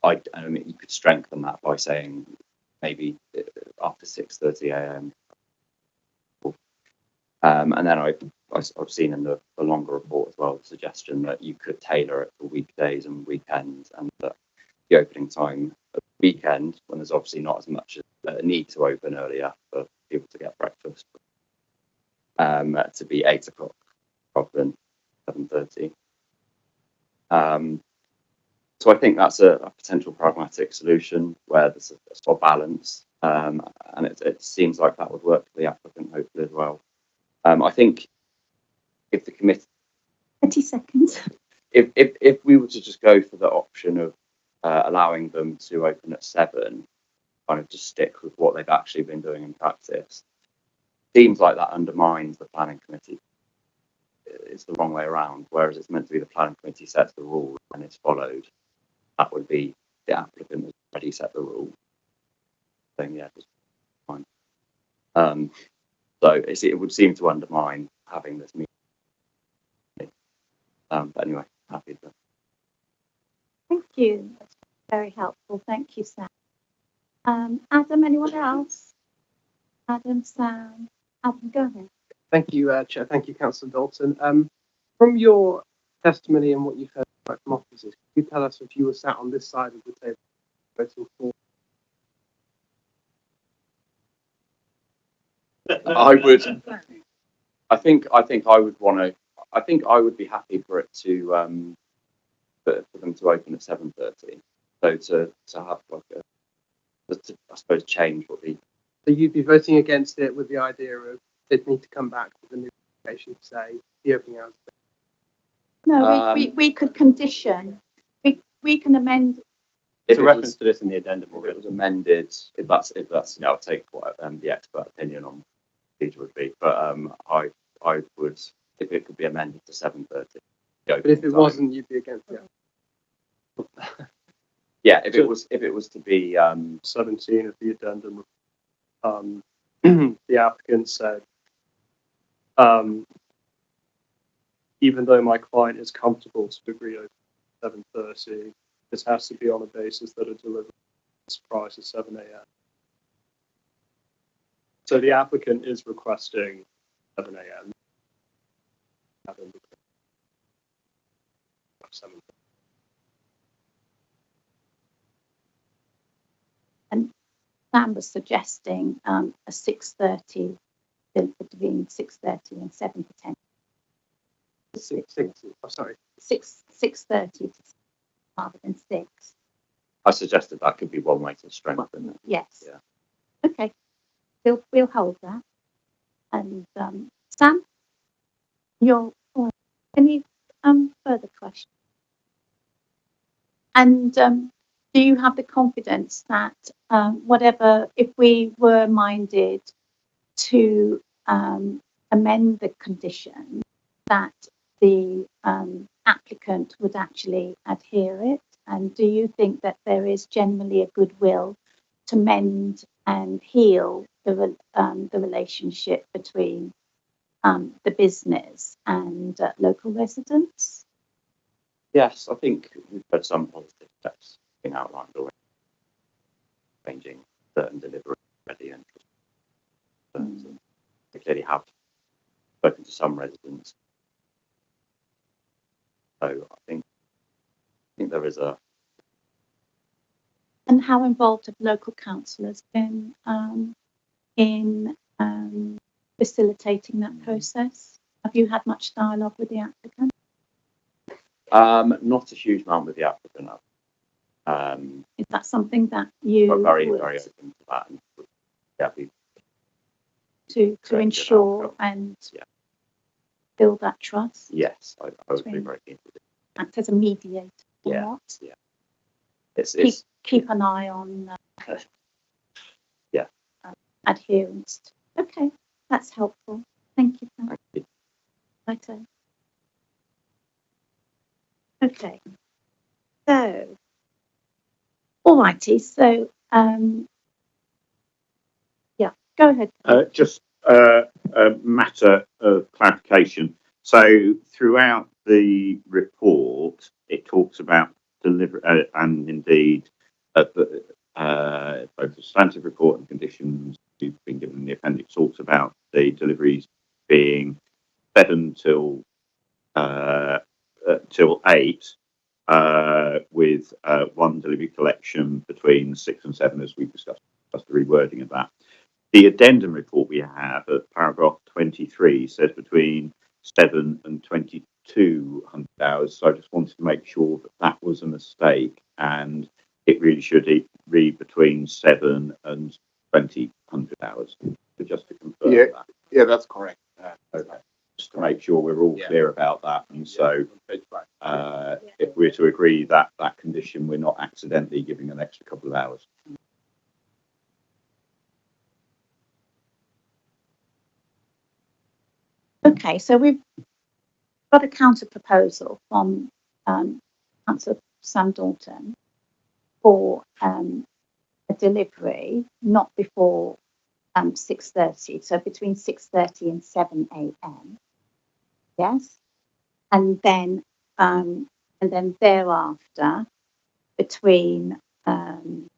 I mean, you could strengthen that by saying maybe after 6:30 a.m. And then I've seen in the longer report as well the suggestion that you could tailor it for weekdays and weekends, and that the opening time of the weekend, when there's obviously not as much need to open earlier for people to get breakfast, to be 8 o'clock rather than 7:30. So I think that's a potential pragmatic solution where there's a sort of balance, and it seems like that would work for the applicant hopefully as well. I think if the committee 30 seconds. If we were to just go for the option of allowing them to open at 7, kind of just stick with what they've actually been doing in practice, seems like that undermines the planning committee. It's the wrong way around, whereas it's meant to be the planning committee sets the rules and it's followed. That would be the applicant has already set the rule. Saying, yeah, it's fine. So it would seem to undermine having this meeting. But anyway, happy to. Thank you. That's very helpful. Thank you, Sam. Adam, anyone else? Adam, Sam. Adam, go ahead. Thank you, Chair. Thank you, Councillor Dalton. From your testimony and what you've heard from officers, can you tell us if you were sat on this side of the table voting for? I would. I think I would want to. I think I would be happy for it to for them to open at 7:30. So to have like I suppose change what the. So you'd be voting against it with the idea of they'd need to come back with a new application to say the opening hours. No, we could condition. We can amend. It's a reference to this in the addendum. If it was amended, if that's I'll take what the expert opinion on procedure would be. But I would, if it could be amended to 7:30. But if it wasn't, you'd be against it. Yeah, if it was to be 17 of the addendum, the applicant said, even though my client is comfortable to agree over 7:30, this has to be on a basis that a delivery is prior to 7 a.m. So the applicant is requesting 7 a.m. And Sam was suggesting a 6:30, between 6:30 and 7 to 10. 6:30 rather than 6. I suggested that could be one way to strengthen it. Yes. Yeah. Okay. We'll hold that. And Sam, any further questions? And do you have the confidence that whatever, if we were minded to amend the condition, that the applicant would actually adhere it? And do you think that there is generally a goodwill to mend and heal the relationship between the business and local residents? Yes, I think we've had some positive steps being outlined already, changing certain delivery ready and they clearly have spoken to some residents. So I think there is a. And how involved have local councillors been in facilitating that process? Have you had much dialogue with the applicant? Not a huge amount with the applicant. Is that something that you but very would open to that, and yeah, to ensure and build that trust? Yes, I would be very keen to do. Act as a mediator. Yeah, what? yeah. It's keep an eye on adherence. Okay, that's helpful. Thank you. Thank you. Righto. Okay. So, all righty. So, go ahead. Just a matter of clarification. So throughout the report, it talks about delivery, and indeed both the substantive report and conditions you've been given in the appendix talks about the deliveries being 7 till 8, with one delivery collection between 6 and 7, as we discussed the rewording of that. The addendum report we have at paragraph 23 says between 7 and 2200 hours. So I just wanted to make sure that was a mistake, and it really should read between 7 and 2000 hours. So just to confirm that. Yeah, that's correct. Okay. Just to make sure we're all clear about that. And so if we're to agree that condition, we're not accidentally giving an extra couple of hours. Okay, so we've got a counter proposal from Councillor Sam Dalton for a delivery not before 6:30, so between 6:30 and 7 a.m. Yes, and then thereafter between so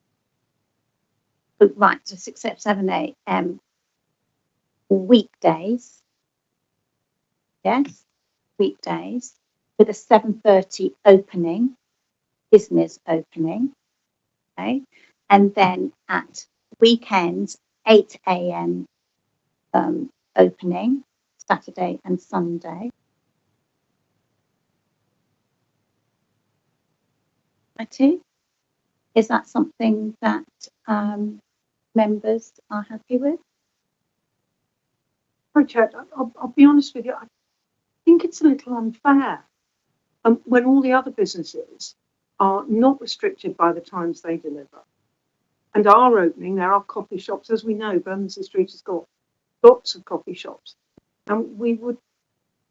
6 to 7 a.m. weekdays. Yes, weekdays with a 7:30 opening, business opening. Okay, and then at weekends 8 a.m. Opening, Saturday and Sunday. Righty. Is that something that members are happy with? Hi, Chair. I'll be honest with you. I think it's a little unfair when all the other businesses are not restricted by the times they deliver and are opening. There are coffee shops, as we know. Bermondsey Street has got lots of coffee shops, and we would.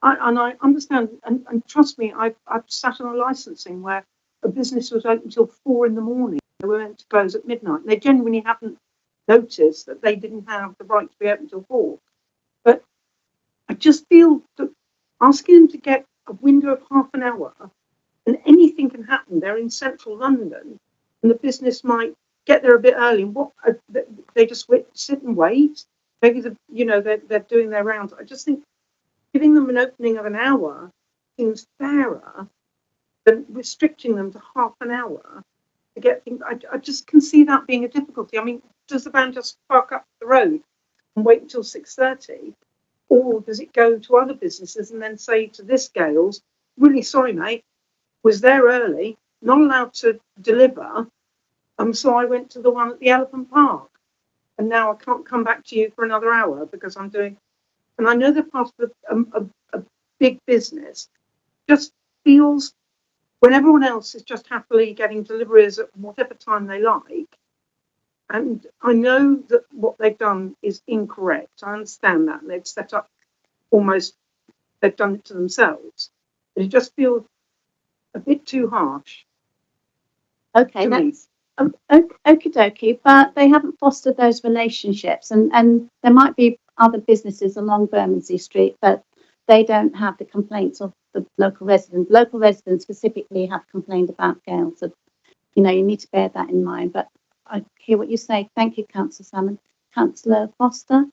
I understand, and trust me, I've sat on a licensing where a business was open till 4 a.m. They were meant to close at midnight. They genuinely haven't noticed that they didn't have the right to be open till 4. But I just feel that asking them to get a window of half an hour, and anything can happen. They're in central London, and the business might get there a bit early. And what they just sit and wait. Maybe they're doing their rounds. I just think giving them an opening of an hour seems fairer than restricting them to half an hour to get things. I just can see that being a difficulty. I mean, does the van just park up the road and wait until 6:30, or does it go to other businesses and then say to this Gales, "Really sorry, mate, was there early, not allowed to deliver, so I went to the one at the Elephant Park, and now I can't come back to you for another hour because I'm doing." And I know they're part of a big business. Just feels when everyone else is just happily getting deliveries at whatever time they like. And I know that what they've done is incorrect. I understand that. They've set up they've done it to themselves. But it just feels a bit too harsh. Okay, that's okie dokie, but they haven't fostered those relationships, and there might be other businesses along Bermondsey Street, but they don't have the complaints of the local residents. Local residents specifically have complained about Gales, so you need to bear that in mind. But I hear what you say. Thank you, Councillor Salmon. Councillor Foster.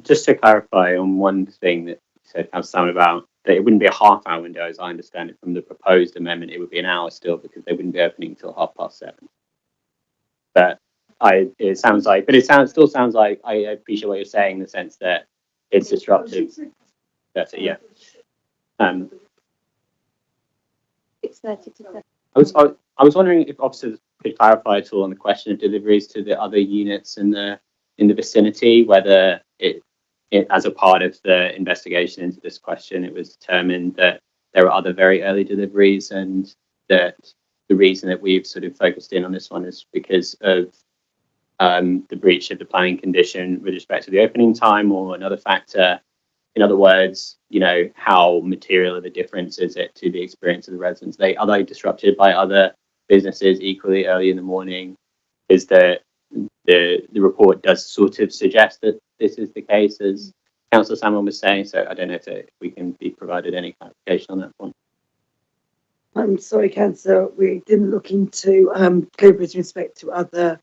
Just to clarify on one thing that you said, Councillor Salmon, about that it wouldn't be a half-hour window, as I understand it from the proposed amendment. It would be an hour still, because they wouldn't be opening until 7:30. But it sounds like I appreciate what you're saying in the sense that it's disruptive. That's it, yeah. 6:30 to 7. I was wondering if officers could clarify at all on the question of deliveries to the other units in the vicinity, whether it as a part of the investigation into this question, it was determined that there are other very early deliveries, and that the reason that we've sort of focused in on this one is because of the breach of the planning condition with respect to the opening time, or another factor. In other words, how material of a difference is it to the experience of the residents? Are they disrupted by other businesses equally early in the morning? Is the report does sort of suggest that this is the case, as Councillor Salmon was saying. So I don't know if we can be provided any clarification on that one. I'm sorry, Councillor, we didn't look into deliveries with respect to other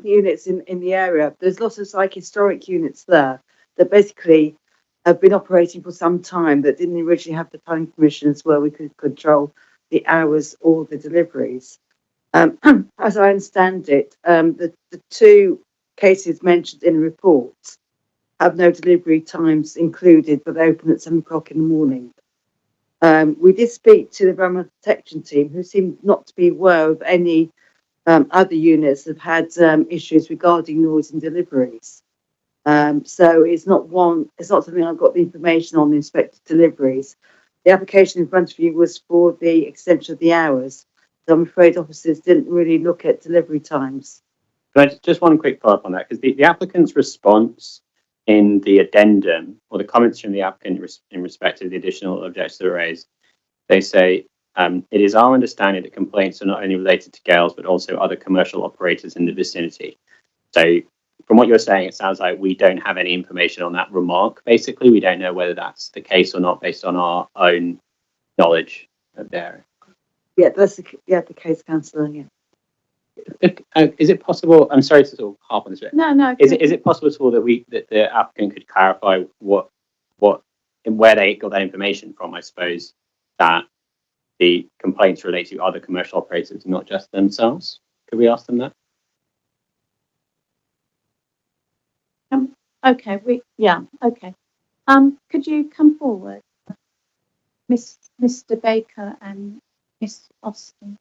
units in the area. There's lots of historic units there that basically have been operating for some time, that didn't originally have the planning permissions where we could control the hours or the deliveries. As I understand it, the two cases mentioned in the report have no delivery times included, but they open at 7 o'clock in the morning. We did speak to the environmental protection team, who seemed not to be aware of any other units that have had issues regarding noise and deliveries. So it's not something I've got the information on the inspected deliveries. The application in front of you was for the extension of the hours. So I'm afraid officers didn't really look at delivery times. But just one quick follow-up on that, because the applicant's response in the addendum, or the comments from the applicant in respect to the additional objections that are raised, they say, it is our understanding that complaints are not only related to Gales, but also other commercial operators in the vicinity. So from what you're saying, it sounds like we don't have any information on that remark. Basically, we don't know whether that's the case or not based on our own knowledge of the area. Yeah, that's the case, Councillor. Yeah. Is it possible? I'm sorry to sort of harp on this bit. No. Is it possible at all that the applicant could clarify what and where they got that information from? I suppose that the complaints relate to other commercial operators, not just themselves. Could we ask them that? Okay. Okay. Could you come forward, Mr. Baker and Miss Austin?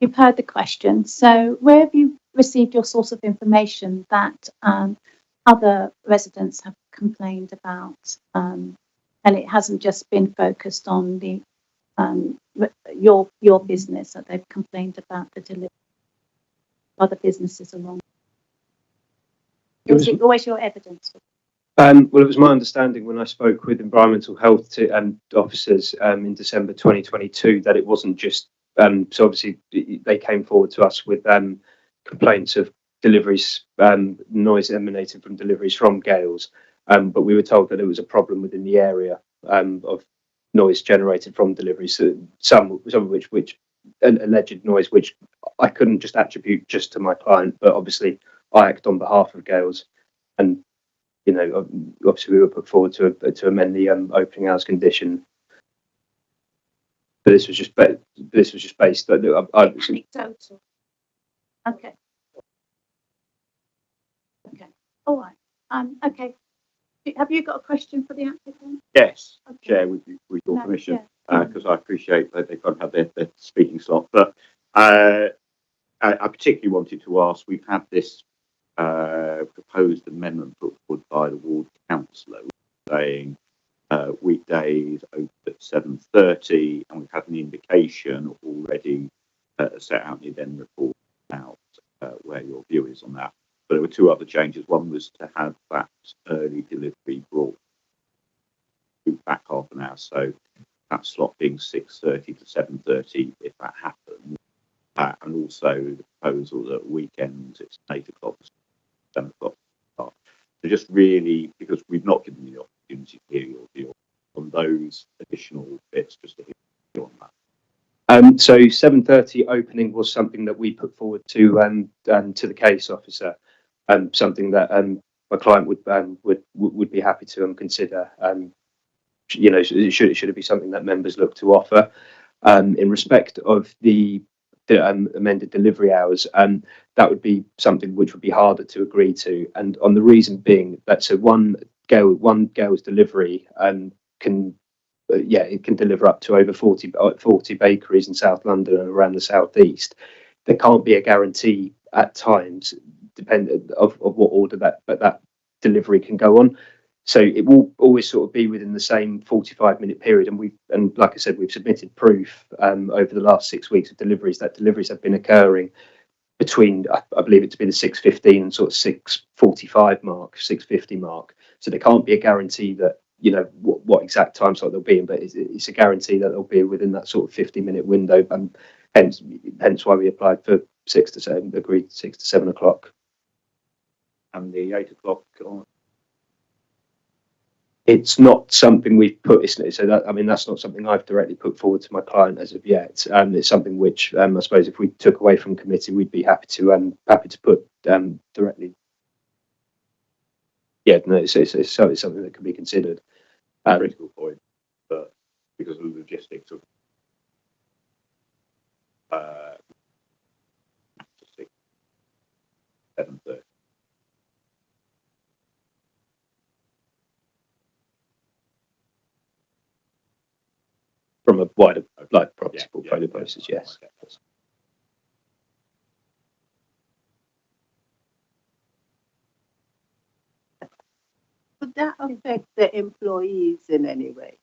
You've heard the question. So where have you received your source of information that other residents have complained about, and it hasn't just been focused on the your business, that they've complained about the delivery of other businesses along? Where's your evidence? Well, it was my understanding when I spoke with environmental health officers in December 2022 that it wasn't just, so obviously they came forward to us with complaints of deliveries, noise emanating from deliveries from Gales, but we were told that there was a problem within the area of noise generated from deliveries, so some of which an alleged noise which I couldn't just attribute just to my client, but obviously I act on behalf of Gales, and you know, obviously we were put forward to amend the opening hours condition, but this was just based. Anecdotal. Okay. Okay. All right. Okay. Have you got a question for the applicant? Yes, Okay. Chair, with your No, permission, yeah. because I appreciate that they've got to have their speaking slot. But I particularly wanted to ask, we've had this proposed amendment put forward by the ward councillor saying weekdays open at 7:30, and we've had an indication already set out in the addendum report about where your view is on that. But there were two other changes. One was to have that early delivery brought back half an hour, so that slot being 6:30 to 7:30 if that happens, and also the proposal that weekends it's 8 o'clock to 7 o'clock start. So just really, because we've not given you the opportunity to hear your view on those additional bits, just to hear your view on that. So 7:30 opening was something that we put forward to the case officer, something that my client would be happy to consider. You know, should it be something that members look to offer in respect of the amended delivery hours, that would be something which would be harder to agree to, and on the reason being that so one Gales delivery can it can deliver up to over 40 bakeries in South London and around the southeast. There can't be a guarantee at times, dependent of what order that delivery can go on. So it will always sort of be within the same 45-minute period, and like I said, we've submitted proof over the last 6 weeks of deliveries that deliveries have been occurring between I believe it to be the 6:15 and sort of 6:45 mark, 6:50 mark. So there can't be a guarantee that you know what exact time slot they'll be in, but it's a guarantee that they'll be within that sort of 50-minute window, and hence why we applied for 6 to 7, agreed 6 to 7 o'clock. And the 8 o'clock on. It's not something we've put. So that, I mean, that's not something I've directly put forward to my client as of yet. It's something which I suppose if we took away from committee, we'd be happy to put directly. Yeah, no, it's something that can be considered. Critical point, but because of the logistics of 7:30. From a wider like property portfolio basis, yes. Would that affect the employees in any way?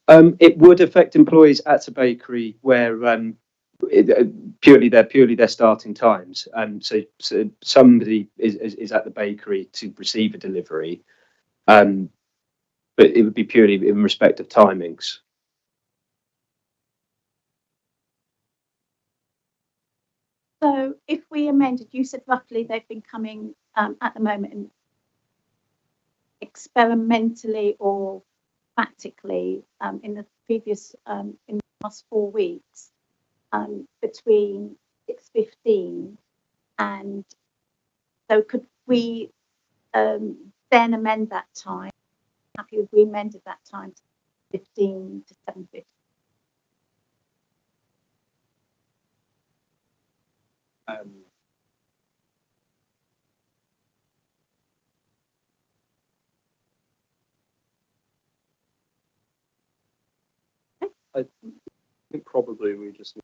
It would affect employees at a bakery where purely their starting times. So somebody is at the bakery to receive a delivery, but it would be purely in respect of timings. So if we amended, you said roughly they've been coming at the moment experimentally or practically in the previous in the last 4 weeks between 6:15 and so could we then amend that time? Happy if we amended that time to 15 to 7:50. I think probably we just.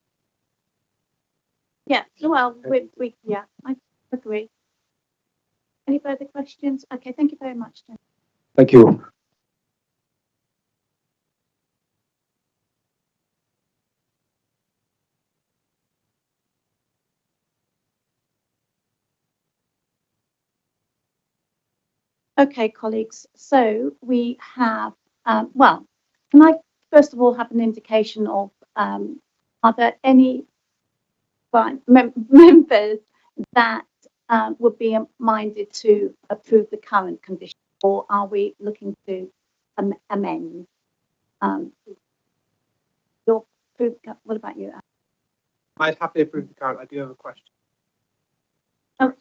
Yeah, well, yeah, I agree. Any further questions? Okay, thank you very much, Jen. Thank you. Okay, colleagues. So we have, well, can I first of all have an indication of are there any members that would be minded to approve the current condition, or are we looking to amend? What about you? I'd happily approve the current. I do have a question. Oh.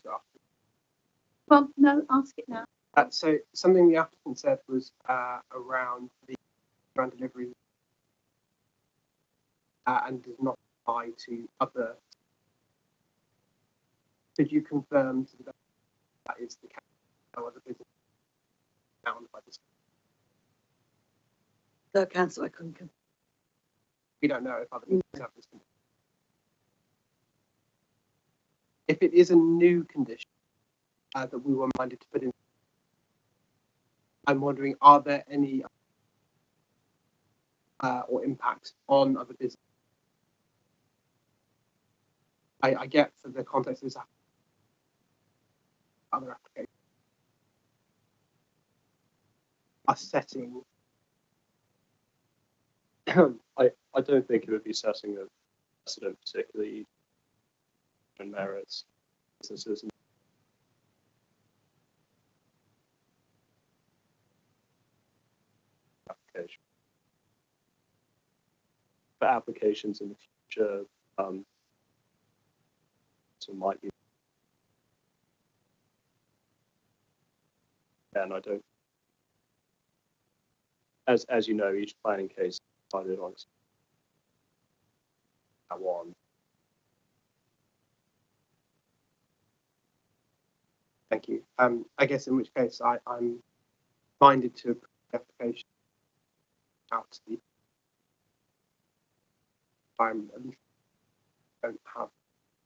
Well, no, ask it now. So something the applicant said was around the ground delivery and does not apply to other. Could you confirm to the best that is the case? No other business bound by this. So, Councillor, I couldn't confirm. We don't know if other businesses have this condition. If it is a new condition that we were minded to put in, I'm wondering, are there any or impacts on other businesses? I get for the context of this other applications are setting. I don't think it would be setting a precedent, particularly in merits businesses. Application. For applications in the future, so might be. And I don't. As you know, each planning case is decided on that one. Thank you. I guess in which case I'm minded to approve the application out to the. I'm at least don't have.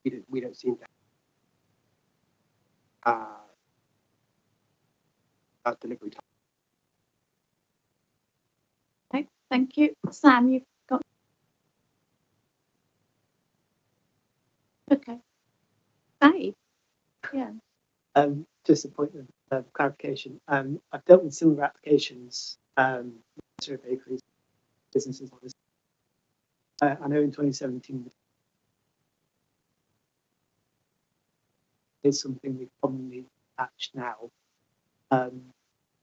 We don't seem to have that delivery time. Okay, thank you. Sam, you've got. Okay. Dave. Yeah. Just a point of clarification. I've dealt with similar applications, bakeries, businesses like this. I know in 2017 is something we commonly attach now. So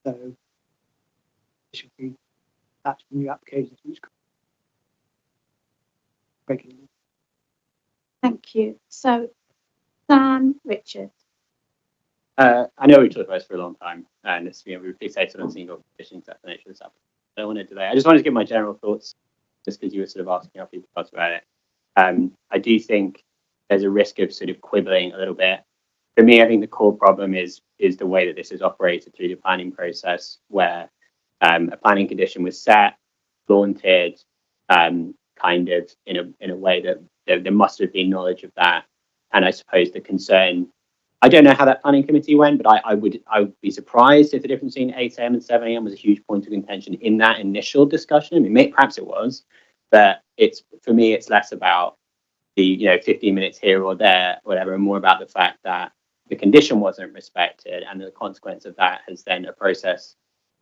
it should be attached to new applications which regularly. Thank you. So, Sam, Richard. I know we've talked about this for a long time, and it's, we've fixated on single conditions. That's the nature of this application. I don't want to delay. I just wanted to give my general thoughts, just because you were sort of asking how people thought about it. I do think there's a risk of sort of quibbling a little bit. For me, I think the core problem is the way that this is operated through the planning process, where a planning condition was set, flaunted, kind of in a way that there must have been knowledge of that. And I suppose the concern, I don't know how that planning committee went, but I would be surprised if the difference between 8 a.m. and 7 a.m. was a huge point of contention in that initial discussion. I mean, perhaps it was, but it's, for me, it's less about the 15 minutes here or there, whatever, and more about the fact that the condition wasn't respected, and the consequence of that has then a process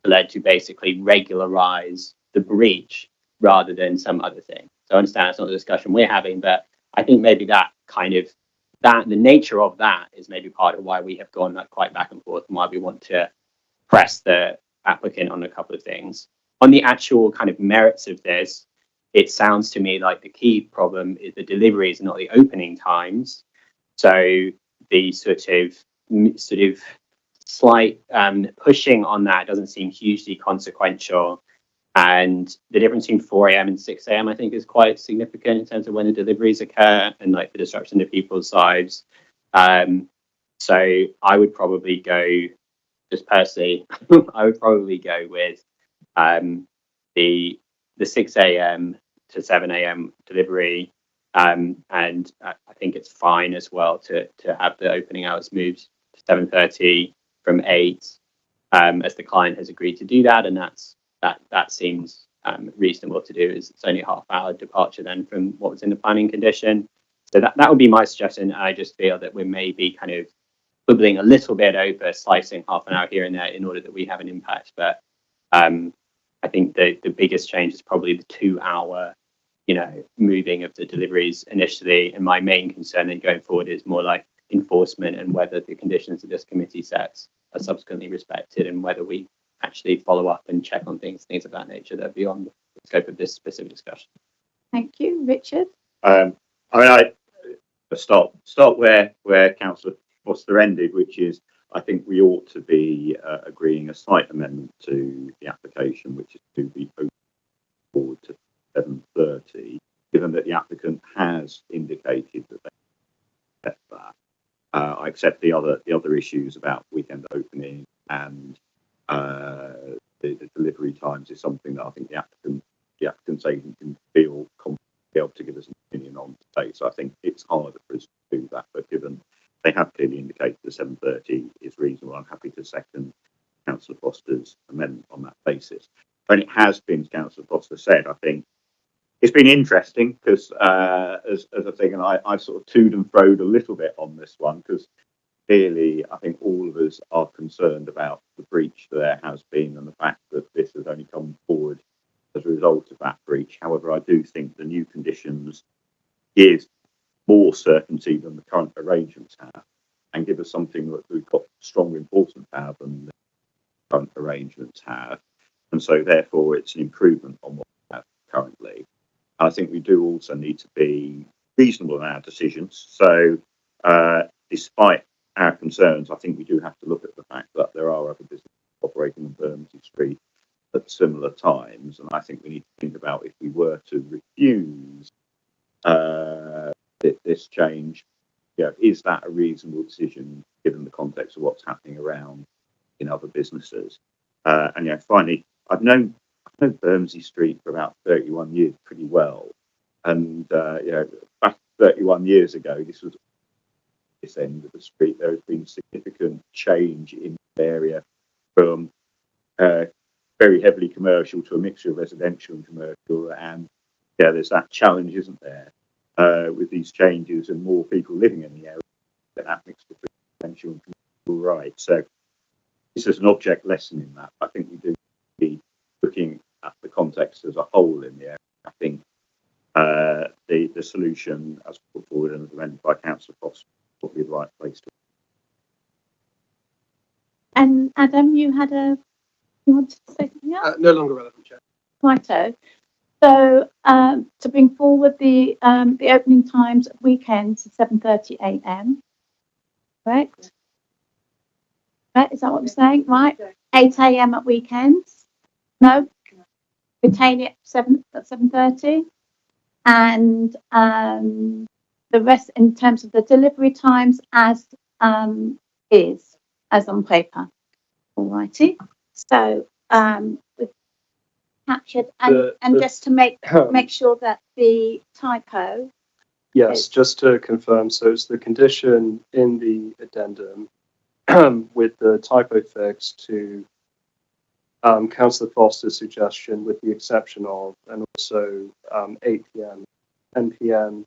led to basically regularize the breach rather than some other thing. So I understand that's not the discussion we're having, but I think maybe that kind of, that the nature of that is maybe part of why we have gone quite back and forth, and why we want to press the applicant on a couple of things. On the actual kind of merits of this, it sounds to me like the key problem is the deliveries, not the opening times. So the sort of slight pushing on that doesn't seem hugely consequential. And the difference between 4 a.m. and 6 a.m. I think is quite significant in terms of when the deliveries occur and like the disruption to people's lives. So I would probably go, just personally, I would probably go with the 6 a.m. to 7 a.m. delivery. And I think it's fine as well to have the opening hours moved to 7:30 from 8, as the client has agreed to do that, and that seems reasonable to do. It's only a half-hour departure then from what was in the planning condition. So that would be my suggestion. I just feel that we may be kind of quibbling a little bit over slicing half an hour here and there in order that we have an impact. But I think the biggest change is probably the 2 hour, moving of the deliveries initially. And my main concern then going forward is more like enforcement and whether the conditions that this committee sets are subsequently respected and whether we actually follow up and check on things of that nature that are beyond the scope of this specific discussion. Thank you, Richard. I start where Councillor Foster ended, which is I think we ought to be agreeing a slight amendment to the application, which is to be open forward to 7:30, given that the applicant has indicated that they accept that. I accept the other issues about weekend opening and the delivery times is something that I think the applicant's agent can feel confident to be able to give us an opinion on today. So I think it's harder for us to do that, but given they have clearly indicated the 7:30 is reasonable, I'm happy to second Councillor Foster's amendment on that basis. And it has been, as Councillor Foster said, I think it's been interesting because as I think, and I've sort of toed and froed a little bit on this one because clearly I think all of us are concerned about the breach there has been and the fact that this has only come forward as a result of that breach. However, I do think the new conditions give more certainty than the current arrangements have and give us something that we've got stronger enforcement power than the current arrangements have. And so therefore it's an improvement on what we have currently. I think we do also need to be reasonable in our decisions. So despite our concerns, I think we do have to look at the fact that there are other businesses operating on Bermondsey Street at similar times. And I think we need to think about if we were to refuse this change, is that a reasonable decision given the context of what's happening around in other businesses? And finally, I've known Bermondsey Street for about 31 years pretty well, and back 31 years ago, this was this end of the street. There has been significant change in the area from very heavily commercial to a mixture of residential and commercial, and there's that challenge, isn't there, with these changes and more people living in the area, that mix between residential and commercial, right? So this is an object lesson in that. I think we do be looking at the context as a whole in the area. I think the solution as put forward and amended by Councillor Foster is probably the right place to. And Adam, you wanted to say something else? No longer relevant, Chair. Righto. So to bring forward the opening times at weekends at 7:30 a.m. Correct? Right, is that what we're saying? Right. 8 a.m. at weekends. No. Retain it at 7:30. And the rest in terms of the delivery times as on paper. All righty. So we've captured and just to make sure that the typo. Yes, just to confirm, so it's the condition in the addendum with the typo fix to Councillor Foster's suggestion with the exception of, and also 8 p.m, 10 p.m,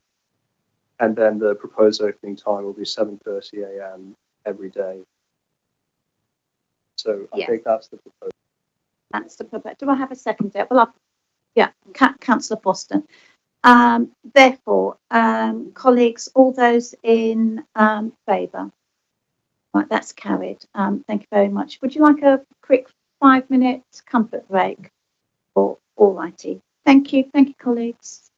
and then the proposed opening time will be 7:30 a.m. every day. So I think that's the proposal. That's the proposal. Do I have a second there? Well, Councillor Foster. Therefore, colleagues, all those in favour? Right, that's carried. Thank you very much. Would you like a quick 5-minute comfort break? All righty. Thank you, colleagues.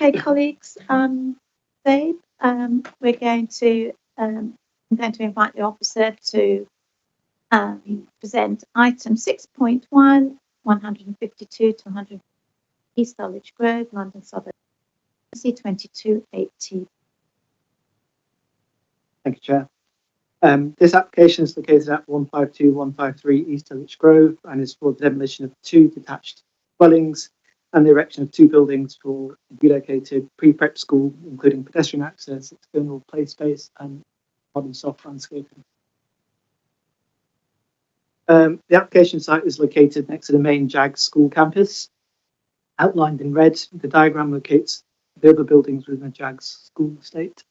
Okay, colleagues, Babe, we're going to, I'm going to invite the officer to present item 6.1, 152 to 100 East Dulwich Grove, London Suburb, C2280. Thank you, Chair. This application is located at 152-153 East Dulwich Grove and is for the demolition of 2 detached dwellings and the erection of 2 buildings for a relocated pre-prep school, including pedestrian access, external play space, and modern soft landscaping. The application site is located next to the main JAGS school campus. Outlined in red, the diagram locates the other buildings within the JAGS school estate.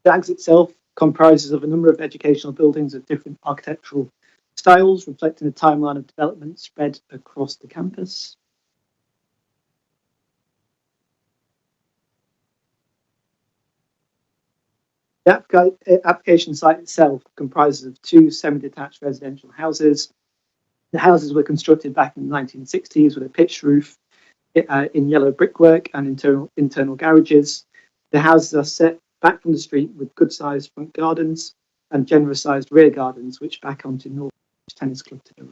JAGS itself comprises of a number of educational buildings of different architectural styles, reflecting a timeline of development spread across the campus. The application site itself comprises of 2 semi-detached residential houses. The houses were constructed back in the 1960s with a pitched roof in yellow brickwork and internal garages. The houses are set back from the street with good-sized front gardens and generous-sized rear gardens, which back onto North Tennis Club to the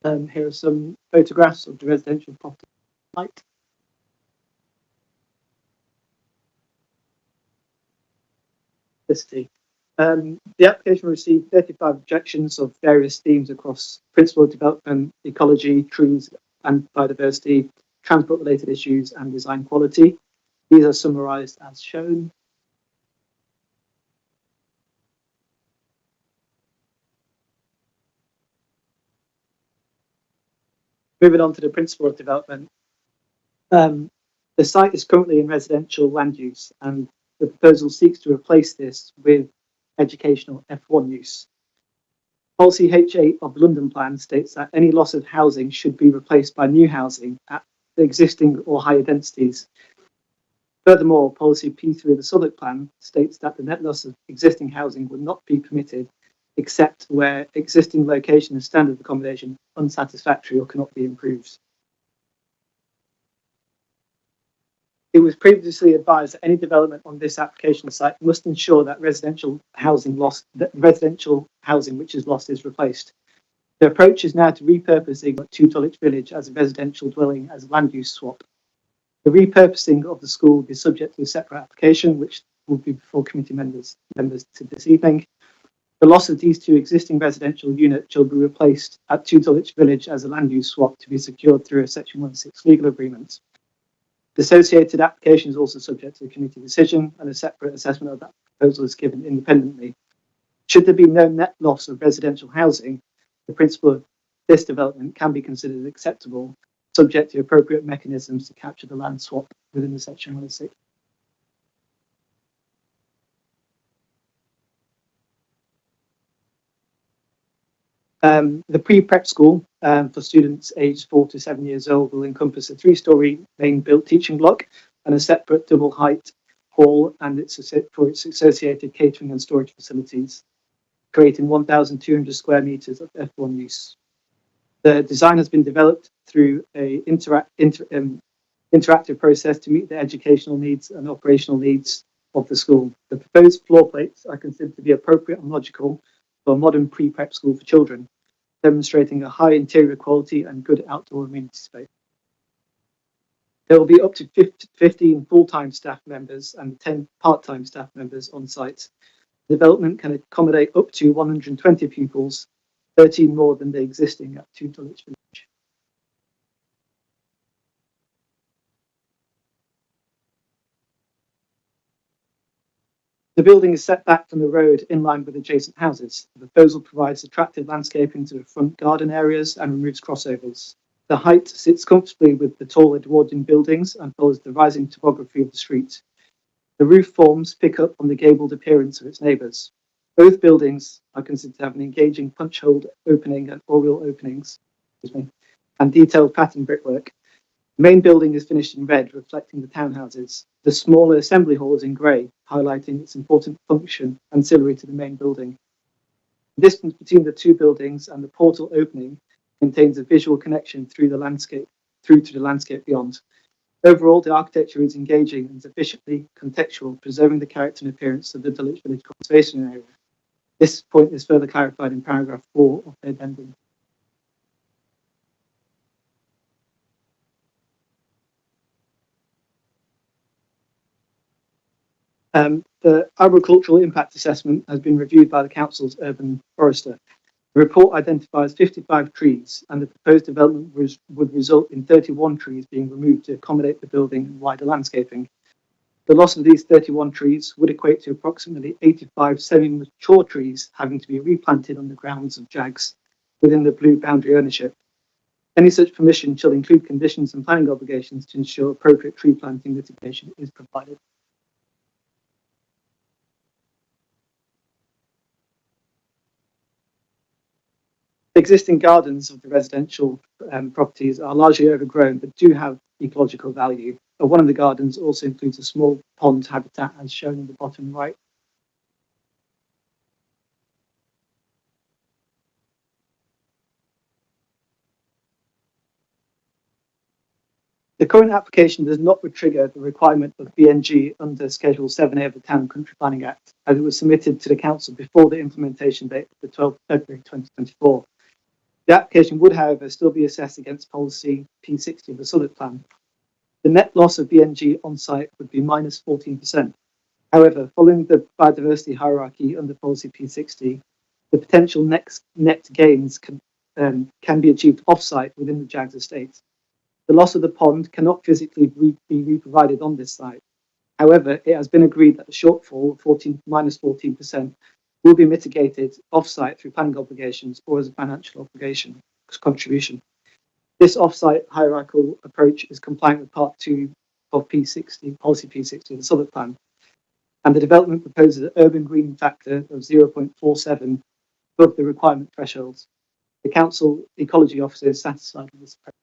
right. Here are some photographs of the residential property site. The application received 35 objections of various themes across principal development, ecology, trees and biodiversity, transport-related issues, and design quality. These are summarised as shown. Moving on to the principle of development. The site is currently in residential land use, and the proposal seeks to replace this with educational F1 use. Policy H8 of the London Plan states that any loss of housing should be replaced by new housing at the existing or higher densities. Furthermore, Policy P3 of the Southwark Plan states that the net loss of existing housing would not be permitted except where existing location and standard of accommodation unsatisfactory or cannot be improved. It was previously advised that any development on this application site must ensure that residential housing which is lost is replaced. The approach is now to repurpose 2 Dulwich Village as a residential dwelling as a land use swap. The repurposing of the school will be subject to a separate application, which will be before committee members to this evening. The loss of these 2 existing residential units shall be replaced at 2 Dulwich Village as a land use swap to be secured through a Section 116 legal agreement. The associated application is also subject to a committee decision, and a separate assessment of that proposal is given independently. Should there be no net loss of residential housing, the principle of this development can be considered acceptable, subject to appropriate mechanisms to capture the land swap within the Section 106. The pre-prep school for students aged 4 to 7 years old will encompass a 3-storey main built teaching block and a separate double height hall and its associated catering and storage facilities, creating 1,200 square metres of F1 use. The design has been developed through an interactive process to meet the educational needs and operational needs of the school. The proposed floor plates are considered to be appropriate and logical for a modern pre-prep school for children, demonstrating a high interior quality and good outdoor amenity space. There will be up to 15 full-time staff members and 10 part-time staff members on site. The development can accommodate up to 120 pupils, 13 more than the existing at 2 Dulwich Village. The building is set back from the road in line with adjacent houses. The proposal provides attractive landscaping to the front garden areas and removes crossovers. The height sits comfortably with the tall Edwardian buildings and follows the rising topography of the street. The roof forms pick up on the gabled appearance of its neighbours. Both buildings are considered to have an engaging punch hole opening and oriel openings, and detailed pattern brickwork. The main building is finished in red, reflecting the townhouses. The smaller assembly hall is in grey, highlighting its important function ancillary to the main building. The distance between the two buildings and the portal opening maintains a visual connection through to the landscape beyond. Overall, the architecture is engaging and sufficiently contextual, preserving the character and appearance of the Dulwich Village Conservation Area. This point is further clarified in paragraph 4 of the addendum. The arboricultural impact assessment has been reviewed by the Council's urban forester. The report identifies 55 trees, and the proposed development would result in 31 trees being removed to accommodate the building and wider landscaping. The loss of these 31 trees would equate to approximately 85 semi-mature trees having to be replanted on the grounds of JAGS within the blue boundary ownership. Any such permission shall include conditions and planning obligations to ensure appropriate tree planting mitigation is provided. Existing gardens of the residential properties are largely overgrown but do have ecological value. One of the gardens also includes a small pond habitat as shown in the bottom right. The current application does not trigger the requirement of BNG under Schedule 7A of the Town and Country Planning Act, as it was submitted to the Council before the implementation date of the 12th of February 2024. The application would, however, still be assessed against policy P60 of the Southwark Plan. The net loss of BNG on site would be minus 14%. However, following the biodiversity hierarchy under policy P60, the potential net gains can be achieved off-site within the JAGS estate. The loss of the pond cannot physically be re-provided on this site. However, it has been agreed that the shortfall of minus 14% will be mitigated off-site through planning obligations or as a financial contribution. This off-site hierarchical approach is compliant with Part 2 of P60, Policy P60 of the Southwark Plan, and the development proposes an urban green factor of 0.47 above the requirement thresholds. The Council Ecology Officer is satisfied with this approach.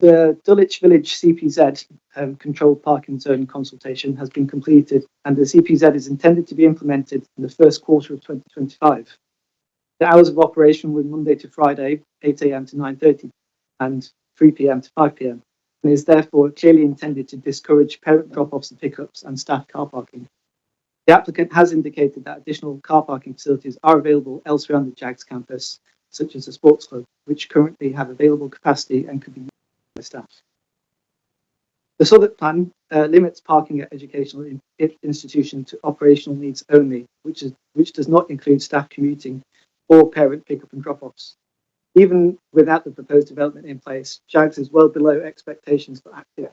The Dulwich Village CPZ controlled parking zone consultation has been completed, and the CPZ is intended to be implemented in the first quarter of 2025. The hours of operation were Monday to Friday, 8 a.m. to 9:30 and 3 p.m. to 5 p.m, and is therefore clearly intended to discourage parent drop-offs and pickups and staff car parking. The applicant has indicated that additional car parking facilities are available elsewhere on the JAGS campus, such as the sports club, which currently have available capacity and could be used by staff. The Southwark Plan limits parking at educational institutions to operational needs only, which does not include staff commuting or parent pick-up and drop-offs. Even without the proposed development in place, JAGS is well below expectations for active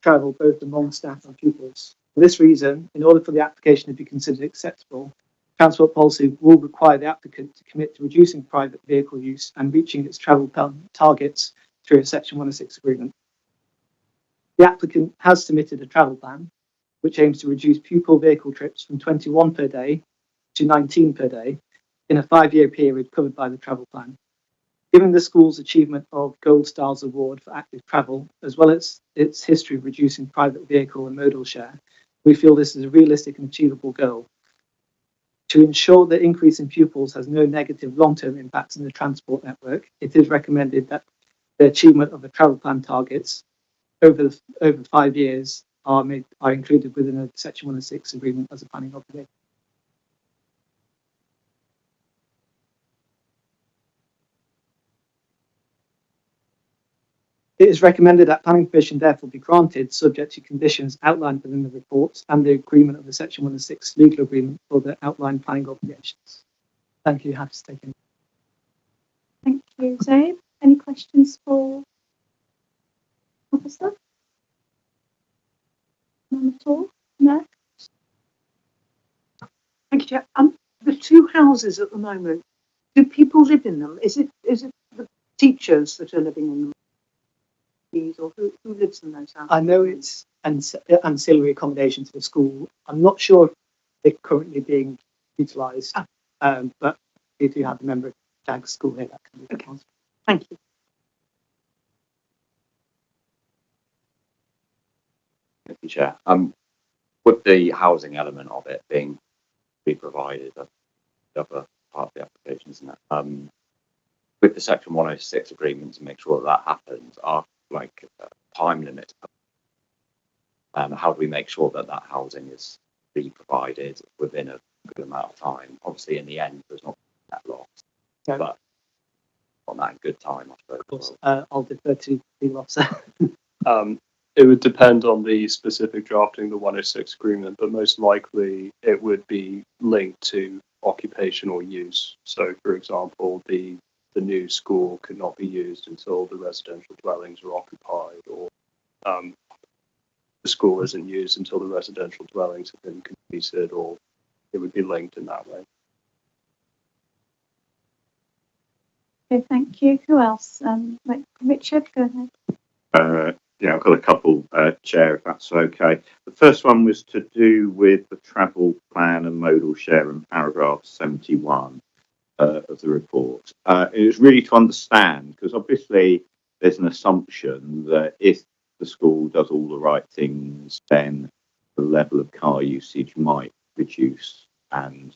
travel both among staff and pupils. For this reason, in order for the application to be considered acceptable, transport policy will require the applicant to commit to reducing private vehicle use and reaching its travel targets through a Section 106 agreement. The applicant has submitted a travel plan, which aims to reduce pupil vehicle trips from 21 per day to 19 per day in a 5-year period covered by the travel plan. Given the school's achievement of Gold Stars Award for active travel, as well as its history of reducing private vehicle and modal share, we feel this is a realistic and achievable goal. To ensure the increase in pupils has no negative long-term impacts on the transport network, it is recommended that the achievement of the travel plan targets over 5 years are included within a Section 106 agreement as a planning obligation. It is recommended that planning permission therefore be granted subject to conditions outlined within the report and the agreement of the Section 106 legal agreement for the outlined planning obligations. Thank you. Happy to take any. Thank you, Zaid. Any questions for Officer? None at all? No? Thank you, Chair. The two houses at the moment, do people live in them? Is it the teachers that are living in them? these, or who lives in those houses? I know it's ancillary accommodation to the school. I'm not sure if they're currently being utilised, but if you have a member of JAG's school here, that can be okay. Thank you. Thank you, Chair. With the housing element of it being provided, the other part of the application, isn't it? With the Section 106 agreement to make sure that happens, are like time limits. How do we make sure that that housing is provided within a good amount of time? Obviously, in the end, there's not that loss, but on that good time, I suppose. Of course, I'll defer to the officer. It would depend on the specific drafting of the 106 agreement, but most likely it would be linked to occupation or use. So, for example, the new school could not be used until the residential dwellings are occupied, or the school isn't used until the residential dwellings have been completed, or it would be linked in that way. Okay, thank you. Who else? Richard, go ahead. Yeah, I've got a couple, Chair, if that's okay. The first one was to do with the travel plan and modal share in paragraph 71 of the report. It was really to understand, because obviously there's an assumption that if the school does all the right things, then the level of car usage might reduce. And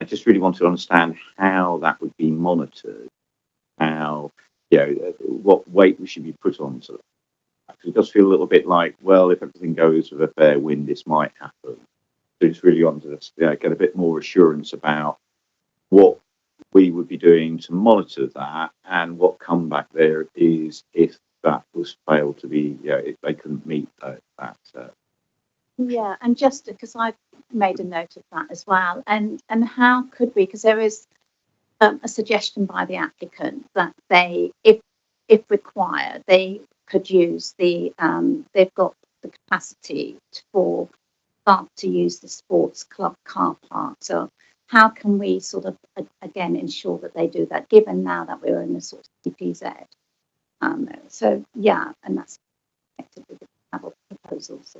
I just really want to understand how that would be monitored, how, what weight we should be put onto that. It does feel a little bit like, well, if everything goes with a fair wind, this might happen. So just really want to get a bit more assurance about what we would be doing to monitor that, and what comeback there is if that was failed to be, if they couldn't meet that. Yeah, and just because I've made a note of that as well, and how could we? Because there is a suggestion by the applicant that they, if required, they could use they've got the capacity for staff to use the sports club car park. So how can we sort of again ensure that they do that, given now that we're in the sort of CPZ? So yeah, and that's connected with the travel proposals.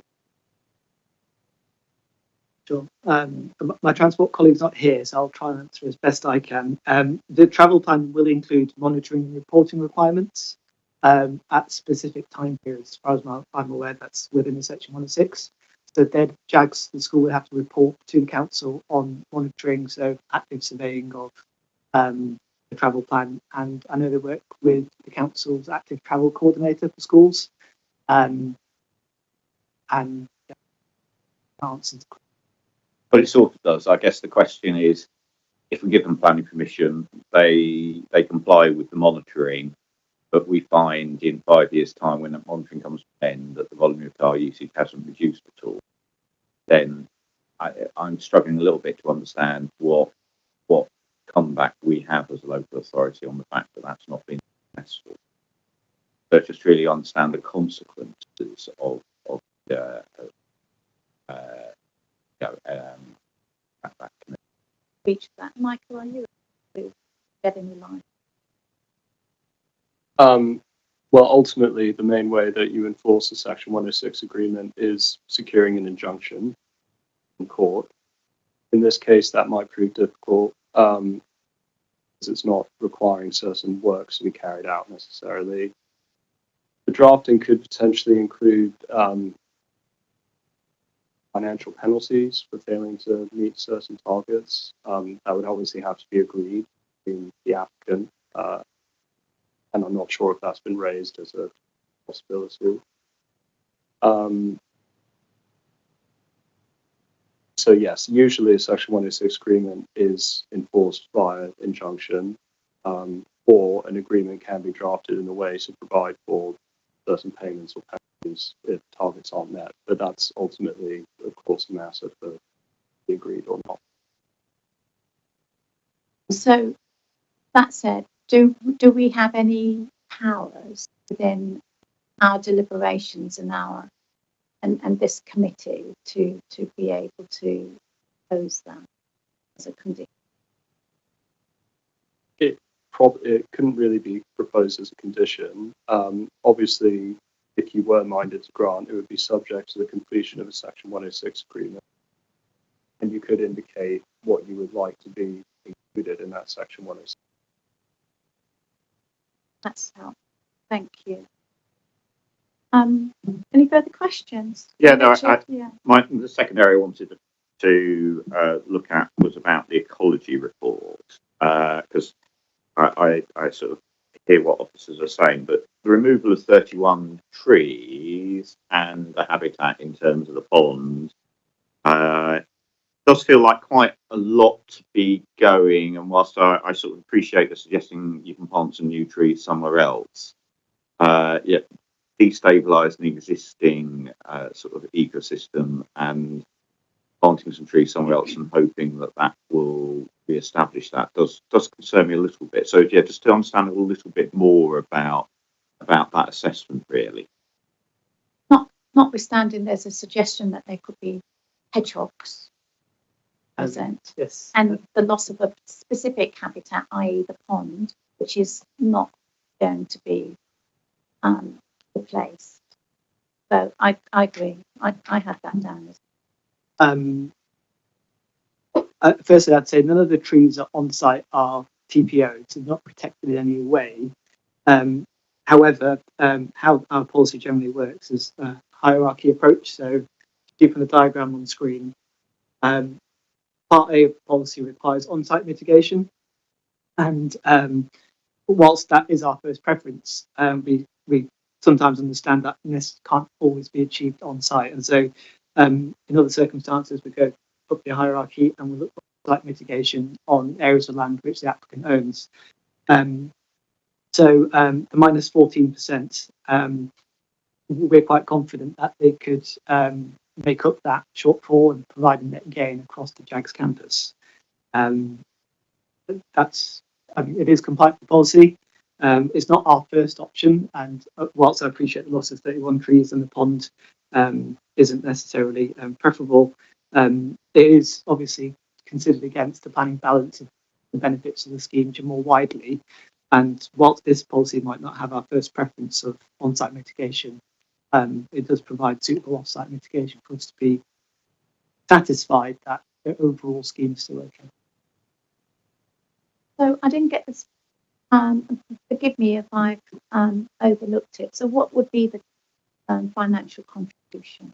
Sure. My transport colleague's not here, so I'll try and answer as best I can. The travel plan will include monitoring and reporting requirements at specific time periods. As far as I'm aware, that's within the Section 106. So then JAGS, the school, will have to report to the council on monitoring, so active surveying of the travel plan. And I know they work with the council's active travel coordinator for schools. And answers. But it sort of does. I guess the question is, if we give them planning permission, they comply with the monitoring, but we find in 5 years' time, when that monitoring comes to an end, that the volume of car usage hasn't reduced at all, then I'm struggling a little bit to understand what comeback we have as a local authority on the fact that that's not been successful. But just really understand the consequences of that. Reach that. Michael, are you getting in line? Well, ultimately, the main way that you enforce the Section 106 agreement is securing an injunction in court. In this case, that might prove difficult because it's not requiring certain works to be carried out necessarily. The drafting could potentially include financial penalties for failing to meet certain targets. That would obviously have to be agreed between the applicant, and I'm not sure if that's been raised as a possibility. So yes, usually a Section 106 agreement is enforced via injunction, or an agreement can be drafted in a way to provide for certain payments or penalties if targets aren't met. But that's ultimately, of course, a matter for be agreed or not. So that said, do we have any powers within our deliberations and and this committee to be able to pose that as a condition? It couldn't really be proposed as a condition. Obviously, if you were minded to grant, it would be subject to the completion of a Section 106 agreement. And you could indicate what you would like to be included in that Section 106. That's helpful. Thank you. Any further questions? Yeah, no, Yeah. the second area I wanted to look at was about the ecology report, because I sort of hear what officers are saying, but the removal of 31 trees and the habitat in terms of the pond does feel like quite a lot to be going. And whilst I sort of appreciate the suggesting you can plant some new trees somewhere else, yeah, destabilise an existing sort of ecosystem and planting some trees somewhere else and hoping that that will re-establish that does concern me a little bit. So yeah, just to understand a little bit more about that assessment, really. Notwithstanding, there's a suggestion that there could be hedgehogs present, Yes. and the loss of a specific habitat, i.e. the pond, which is not going to be replaced. So I agree. I have that down as Firstly, I'd say none of the trees on site are TPOs, so not protected in any way. However, how our policy generally works is a hierarchy approach. So, see from the diagram on the screen, Part A of the policy requires on-site mitigation, and whilst that is our first preference, we sometimes understand that this can't always be achieved on site, and so in other circumstances we go up the hierarchy and we look for site mitigation on areas of land which the applicant owns. So the minus 14%, we're quite confident that they could make up that shortfall and provide a net gain across the JAGS campus. It is compliant with policy. It's not our first option, and whilst I appreciate the loss of 31 trees and the pond isn't necessarily preferable, it is obviously considered against the planning balance of the benefits of the scheme more widely. And whilst this policy might not have our first preference of on-site mitigation, it does provide suitable off-site mitigation for us to be satisfied that the overall scheme is still okay. So I didn't get this. Forgive me if I've overlooked it. So what would be the financial contribution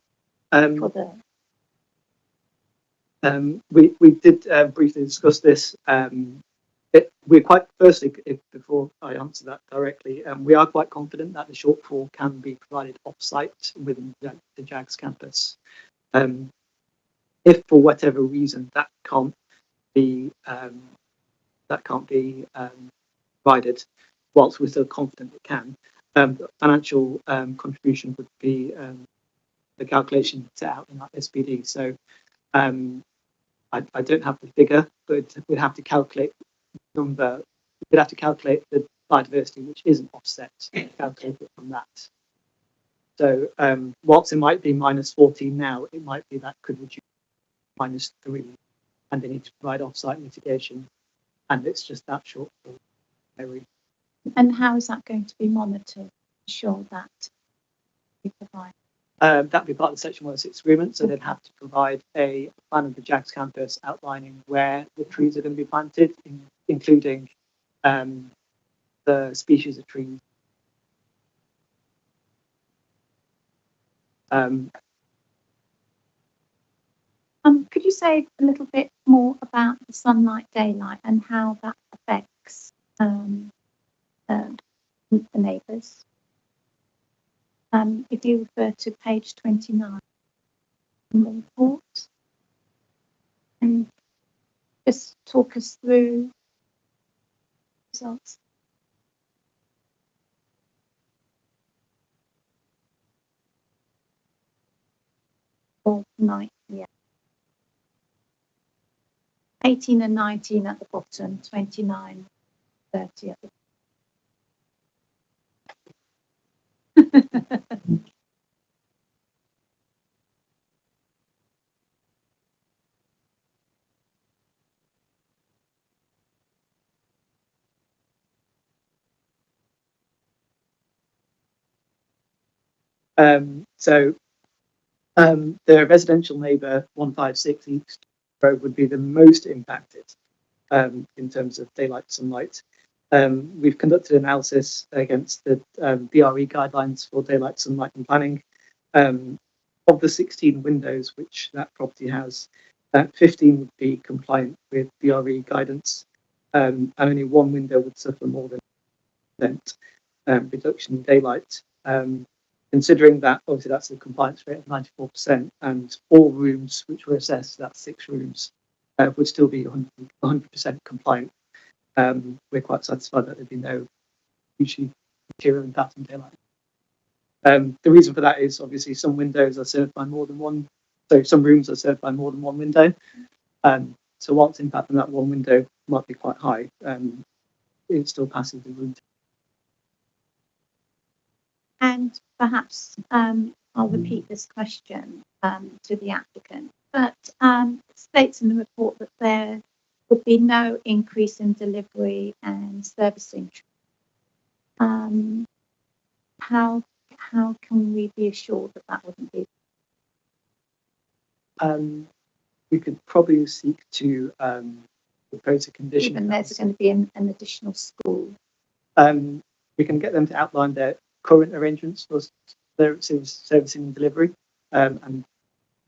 for the? We did briefly discuss this. We're quite, firstly, before I answer that directly, we are quite confident that the shortfall can be provided off-site within the JAGS campus. If for whatever reason that can't be provided, whilst we're still confident it can, financial contribution would be the calculation set out in that SPD. So I don't have the figure, but we'd have to calculate number. We'd have to calculate the biodiversity, which isn't offset, and calculate it from that. So whilst it might be minus 14 now, it might be that could reduce minus 3, and they need to provide off-site mitigation, and it's just that shortfall. And how is that going to be monitored to ensure that we provide? That'd be part of the Section 106 agreement, so they'd have to provide a plan of the JAGS campus outlining where the trees are going to be planted, including the species of trees. Could you say a little bit more about the sunlight daylight and how that affects the neighbours? If you refer to page 29 in the report, and just talk us through results. Or night, yeah. 18 and 19 at the bottom, 29, 30 at the The residential neighbour 156 East Road would be the most impacted in terms of daylight sunlight. We've conducted analysis against the BRE guidelines for daylight sunlight and planning. Of the 16 windows which that property has, 15 would be compliant with BRE guidance, and only one window would suffer more than 1% reduction in daylight. Considering that, obviously, that's a compliance rate of 94%, and all rooms which were assessed, that's 6 rooms, would still be 100% compliant. We're quite satisfied that there'd be no hugely material impact on daylight. The reason for that is obviously some windows are served by more than one, so some rooms are served by more than one window. So whilst impact on that one window might be quite high, it still passes the room. And perhaps I'll repeat this question to the applicant, but it states in the report that there would be no increase in delivery and servicing. How can we be assured that that wouldn't be? We could probably seek to propose a condition. Even there's going to be an additional school. We can get them to outline their current arrangements for servicing and delivery, and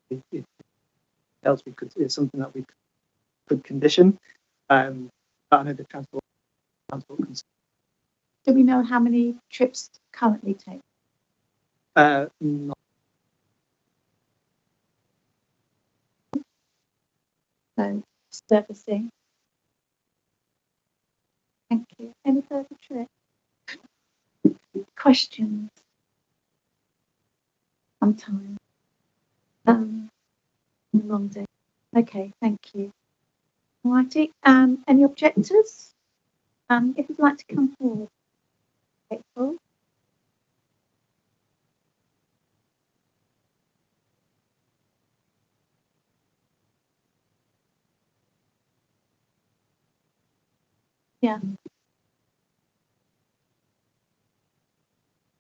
if else it's something that we could condition. I know the transport. Do we know how many trips currently take? Not. So servicing. Thank you. Any further trips? Questions? I'm tired. Long day. Okay, thank you. Alrighty. Any objectors? If you'd like to come forward, April. Yeah.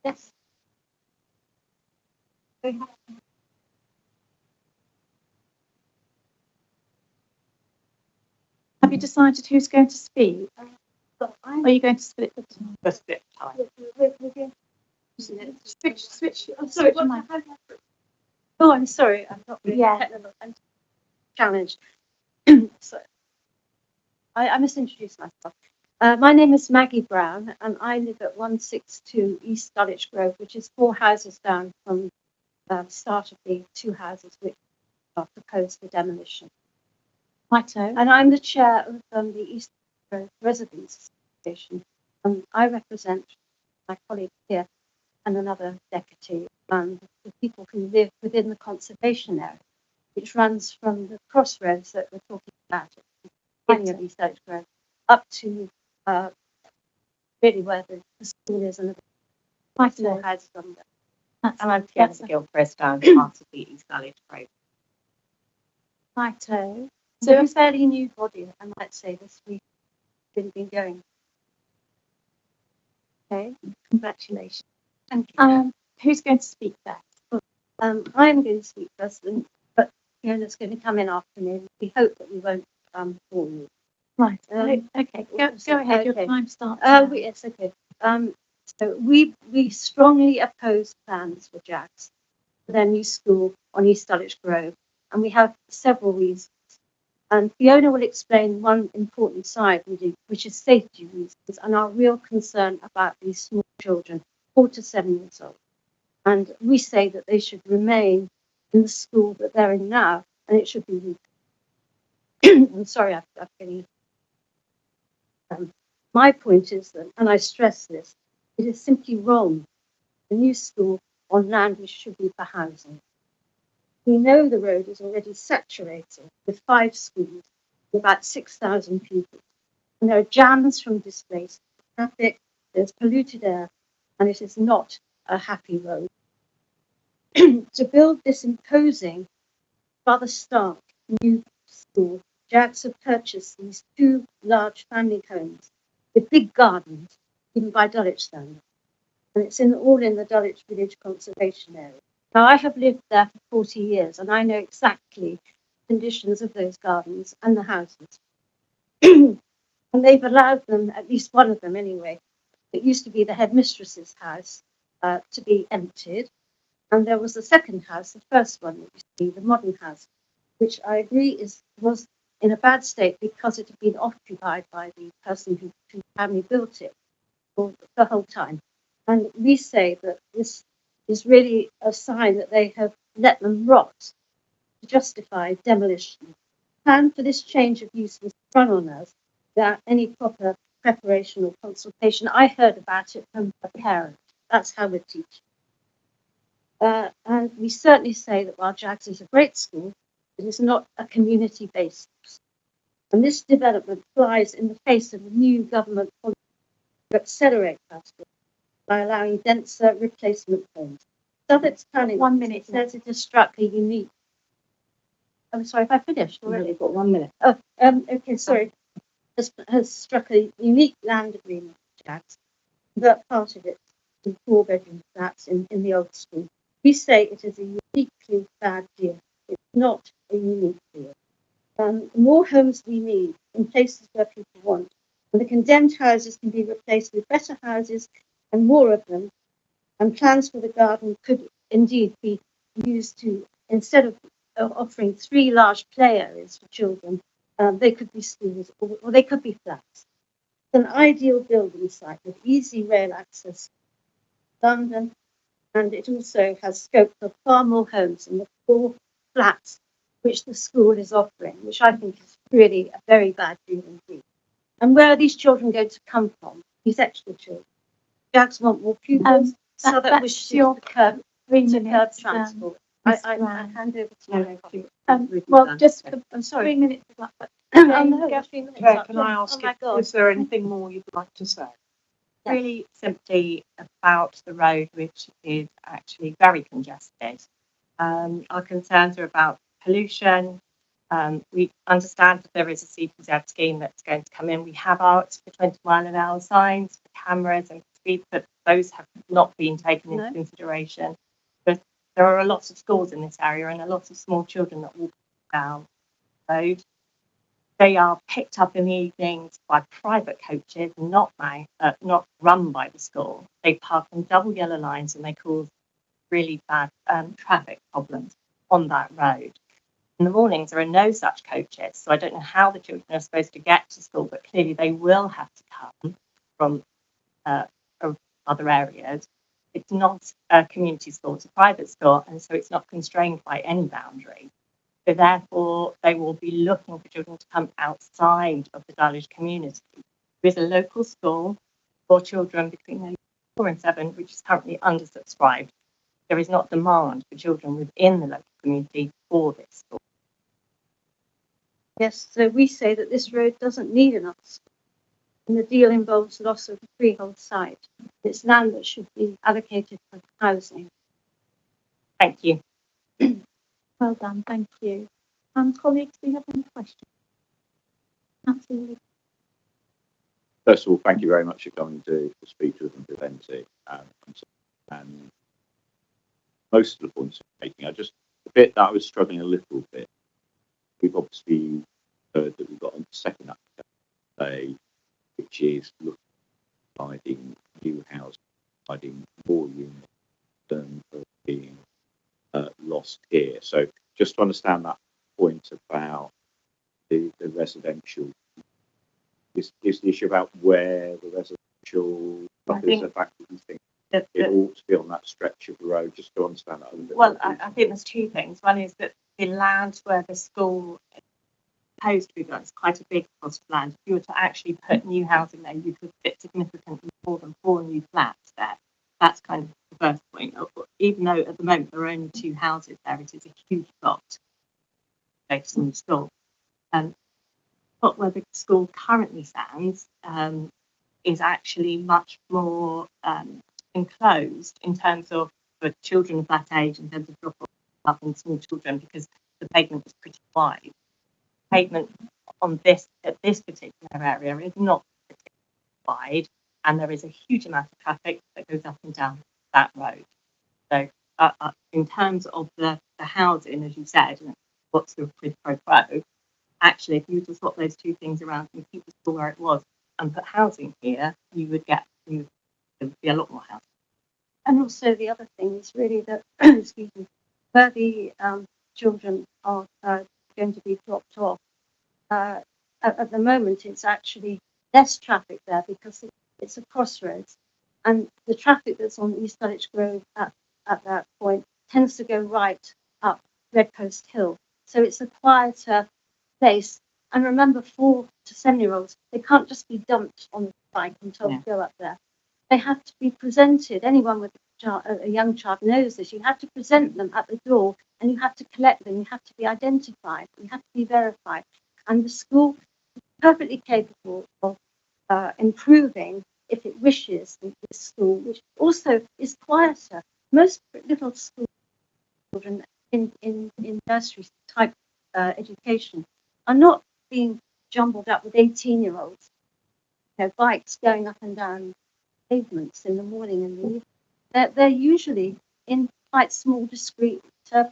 Yes. Have you decided who's going to speak? Are you going to split the time? Let's split time. Switch. I'm sorry. Oh, I'm sorry. I'm not really technical. I'm challenged. So, I must introduce myself. My name is Maggie Brown, and I live at 162 East Dulwich Grove, which is 4 houses down from the start of the 2 houses which are proposed for demolition. Righto. And I'm the chair of the East Grove Residents Association. I represent my colleague here and another deputy, and the people who live within the conservation area, which runs from the crossroads that we're talking about at the beginning of East Dulwich Grove up to really where the school is and quite a lot houses on there. And I'm Fiona Gilchrist, I'm part of the East Dulwich Grove. Righto. So a fairly new body, I might say, this week. Been going. Okay, congratulations. Thank you. Who's going to speak first? I'm going to speak first, but Fiona's going to come in after me. We hope that we won't bore you. Right. Okay. Go ahead. Okay. Your time starts. Yes. Okay. So we strongly oppose plans for JAGS for their new school on East Dulwich Grove, and we have several reasons. And Fiona will explain one important side, which is safety reasons and our real concern about these small children, 4 to 7 years old. And we say that they should remain in the school that they're in now, and it should be. I'm sorry, I'm getting. My point is that, and I stress this, it is simply wrong. The new school on land which should be for housing. We know the road is already saturated with 5 schools, with about 6,000 people. And there are jams from displaced traffic, there's polluted air, and it is not a happy road. To build this imposing, rather stark new school, JAGS have purchased these 2 large family homes with big gardens, even by Dulwich standards. and it's all in the Dulwich Village Conservation Area. Now, I have lived there for 40 years, and I know exactly the conditions of those gardens and the houses. And they've allowed them, at least one of them anyway, it used to be the headmistress's house, to be emptied. And there was a second house, the first one that used to be the modern house, which I agree was in a bad state because it had been occupied by the person whose family built it for the whole time. And we say that this is really a sign that they have let them rot to justify demolition. Plan for this change of use was run on us without any proper preparation or consultation. I heard about it from a parent. That's how we're teaching. And we certainly say that while Jags is a great school, it is not a community-based school. And this development flies in the face of a new government policy to accelerate housing by allowing denser replacement homes. Southwark's planning 1 minute says it has struck a unique. I'm sorry if I finished already. We've got 1 minute. Oh, okay, sorry. Has struck a unique land agreement with Jags. That part of it in 4-bedroom flats in the old school. We say it is a uniquely bad deal. It's not a unique deal. The more homes we need in places where people want, and the condemned houses can be replaced with better houses and more of them, and plans for the garden could indeed be used to, instead of offering 3 large play areas for children, they could be schools or they could be flats. It's an ideal building site with easy rail access to London, and it also has scope for far more homes than the 4 flats which the school is offering, which I think is really a very bad deal indeed. And where are these children going to come from, these extra children? Jags want more pupils, so that wishes to curb transport. I hand over to you. Well, just I'm sorry. 3 minutes. But Can I ask is there anything more you'd like to say? Really simply about the road, which is actually very congested. Our concerns are about pollution. We understand that there is a CPZ scheme that's going to come in. We have asked for 20-mile-an-hour signs, for cameras and speed, but those have not been taken into consideration. But there are a lot of schools in this area and a lot of small children that walk down the road. They are picked up in the evenings by private coaches, not run by the school. They park on double yellow lines and they cause really bad traffic problems on that road. In the mornings, there are no such coaches, so I don't know how the children are supposed to get to school, but clearly they will have to come from other areas. It's not a community school, it's a private school, and so it's not constrained by any boundary. So therefore, they will be looking for children to come outside of the Dulwich community. There is a local school for children between age 4 and 7, which is currently undersubscribed. There is not demand for children within the local community for this school. Yes, so we say that this road doesn't need another school, and the deal involves loss of the freehold site. It's land that should be allocated for housing. Thank you. Well done, thank you. Colleagues, do you have any questions? Absolutely. First of all, thank you very much for coming to speak to us and present it. And most of the points you're making, the bit that I was struggling a little bit, we've obviously heard that we've got a second application, which is looking at providing new housing, providing more units than are being lost here. So just to understand that point about the residential, is the issue about where the residential stuff is, the fact that you think it ought to be on that stretch of the road, just to understand that a little bit. Well, I think there's 2 things. One is that the land where the school is supposed to be built is quite a big plot of land. If you were to actually put new housing there, you could fit significantly more than 4 new flats there. That's kind of the first point. Even though at the moment there are only 2 houses there, it is a huge plot based on the school. But where the school currently stands is actually much more enclosed in terms of for children of that age, in terms of drop-off and small children, because the pavement is pretty wide. Pavement at this particular area is not particularly wide. and there is a huge amount of traffic that goes up and down that road. So in terms of the housing, as you said, and what's the quid pro quo, actually, if you were to swap those two things around and keep the school where it was and put housing here, there would be a lot more housing. And also the other thing is really that, excuse me, where the children are going to be dropped off, at the moment it's actually less traffic there because it's a crossroads, and the traffic that's on East Dulwich Grove at that point tends to go right up Red Post Hill. So it's a quieter place. And remember, 4 to 7-year-olds, they can't just be dumped on the bike and told to go up there. They have to be presented. Anyone with a young child knows this. You have to present them at the door, and you have to collect them. You have to be identified. You have to be verified. And the school is perfectly capable of improving, if it wishes, this school, which also is quieter. Most little school children in nursery type education are not being jumbled up with 18-year-olds, bikes going up and down pavements in the morning and the evening. They're usually in quite small, discrete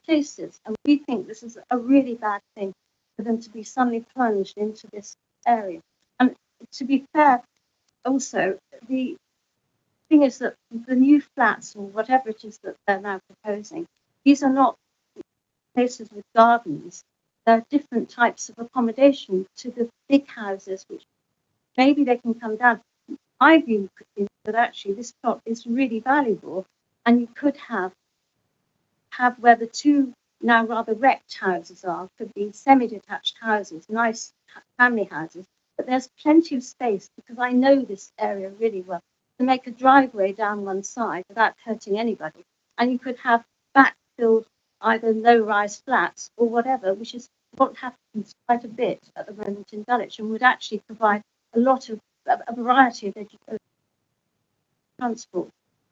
places, and we think this is a really bad thing for them to be suddenly plunged into this area. And to be fair, also, the thing is that the new flats, or whatever it is that they're now proposing, these are not places with gardens. They're different types of accommodation to the big houses, which maybe they can come down. My view is that actually this plot is really valuable, and you could have where the two now rather wrecked houses are, could be semi-detached houses, nice family houses, but there's plenty of space, because I know this area really well, to make a driveway down one side without hurting anybody. And you could have backfilled either low-rise flats or whatever, which is what happens quite a bit at the moment in Dulwich, and would actually provide a variety of education transport.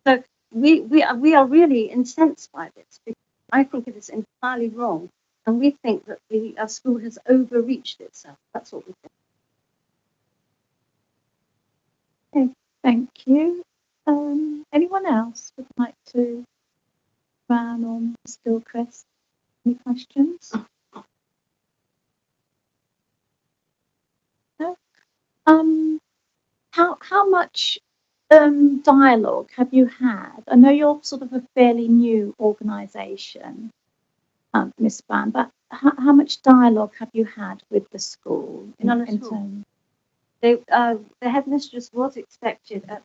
So we are really incensed by this, because I think it is entirely wrong, and we think that our school has overreached itself. That's what we think. Okay, thank you. Anyone else would like to expand on Gilchrist? Any questions? No. How much dialogue have you had? I know you're sort of a fairly new organisation, Miss Ban, but how much dialogue have you had with the school? None at all. The headmistress was expected at,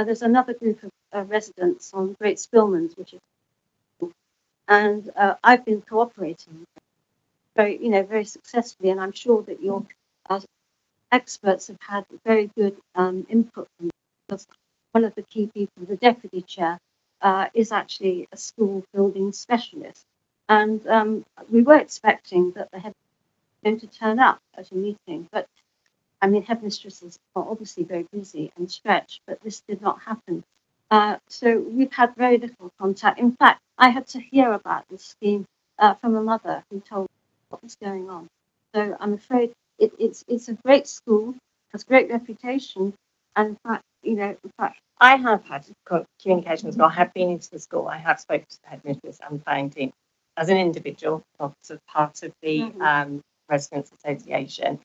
there's another group of residents on Great Spillman's, which is, and I've been cooperating very successfully, and I'm sure that your experts have had very good input from them, because one of the key people, the deputy chair, is actually a school building specialist, and we were expecting that the head was going to turn up at a meeting, but I mean, headmistresses are obviously very busy and stretched, but this did not happen. So we've had very little contact. In fact, I had to hear about this scheme from a mother who told me what was going on. So I'm afraid it's a great school, has great reputation, and in fact, I have had communication with the school. I have been into the school. I have spoken to the headmistress and the planning team as an individual, not as part of the Residents Association.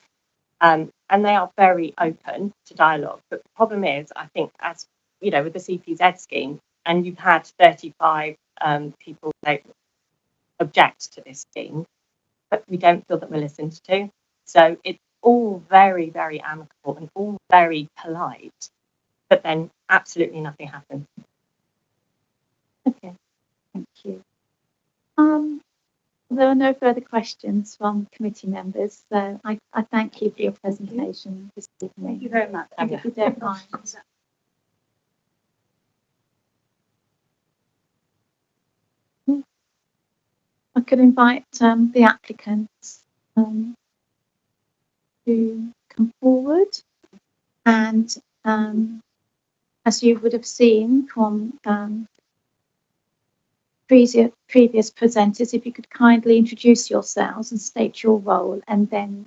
And they are very open to dialogue. But the problem is, I think, as you know, with the CPZ scheme, and you've had 35 people object to this scheme, but we don't feel that we're listened to. So it's all very, very amicable and all very polite, but then absolutely nothing happens. Okay, thank you. There are no further questions from committee members, so I thank you for your presentation this evening. Thank you very much. And if you don't mind. I could invite the applicants to come forward, and as you would have seen from previous presenters, if you could kindly introduce yourselves and state your role, and then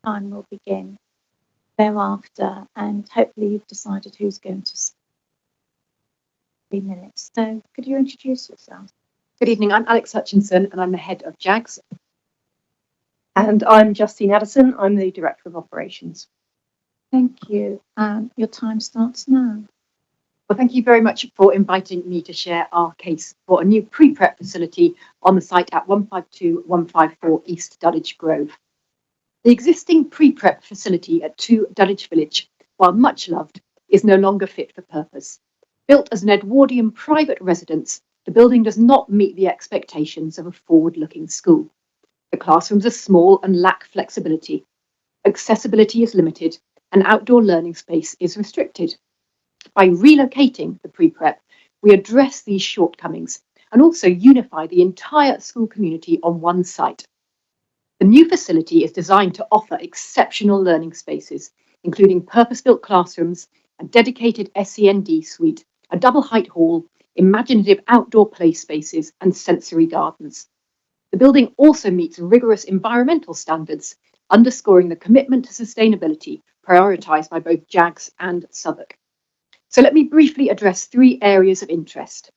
time will begin. thereafter, and hopefully you've decided who's going to speak. 3 minutes. So could you introduce yourself? Good evening, I'm Alex Hutchinson and I'm the head of JAGS. And I'm Justine Addison, I'm the Director of Operations. Thank you. Your time starts now. Well, thank you very much for inviting me to share our case for a new pre-prep facility on the site at 152-154 East Dulwich Grove. The existing pre-prep facility at 2 Dulwich Village, while much loved, is no longer fit for purpose. Built as an Edwardian private residence, the building does not meet the expectations of a forward-looking school. The classrooms are small and lack flexibility. Accessibility is limited and outdoor learning space is restricted. By relocating the pre-prep, we address these shortcomings and also unify the entire school community on one site. The new facility is designed to offer exceptional learning spaces, including purpose-built classrooms, a dedicated SEND suite, a double-height hall, imaginative outdoor play spaces, and sensory gardens. The building also meets rigorous environmental standards, underscoring the commitment to sustainability prioritised by both JAGS and Southwark. So let me briefly address 3 areas of interest.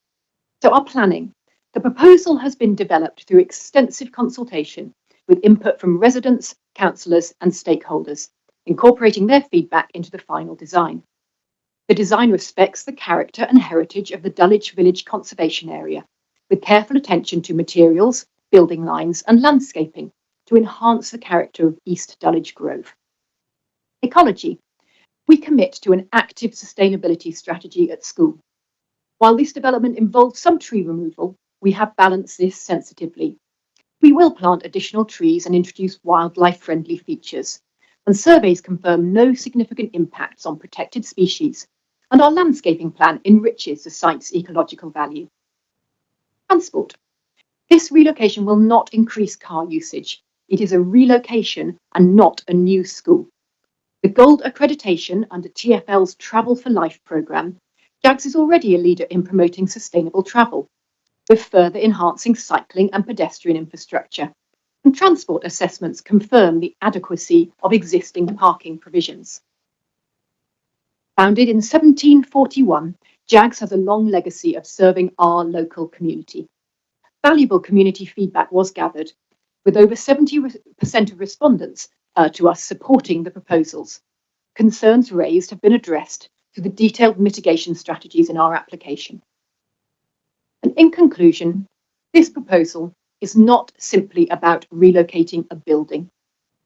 So our planning. The proposal has been developed through extensive consultation with input from residents, councillors and stakeholders, incorporating their feedback into the final design. The design respects the character and heritage of the Dulwich Village Conservation Area, with careful attention to materials, building lines and landscaping to enhance the character of East Dulwich Grove. Ecology. We commit to an active sustainability strategy at school. While this development involves some tree removal, we have balanced this sensitively. We will plant additional trees and introduce wildlife-friendly features, and surveys confirm no significant impacts on protected species, and our landscaping plan enriches the site's ecological value. Transport. This relocation will not increase car usage. It is a relocation and not a new school. The Gold accreditation under TfL's Travel for Life programme, JAGS is already a leader in promoting sustainable travel, with further enhancing cycling and pedestrian infrastructure. And transport assessments confirm the adequacy of existing parking provisions. Founded in 1741, JAGS has a long legacy of serving our local community. Valuable community feedback was gathered, with over 70% of respondents to us supporting the proposals. Concerns raised have been addressed through the detailed mitigation strategies in our application. And in conclusion, this proposal is not simply about relocating a building.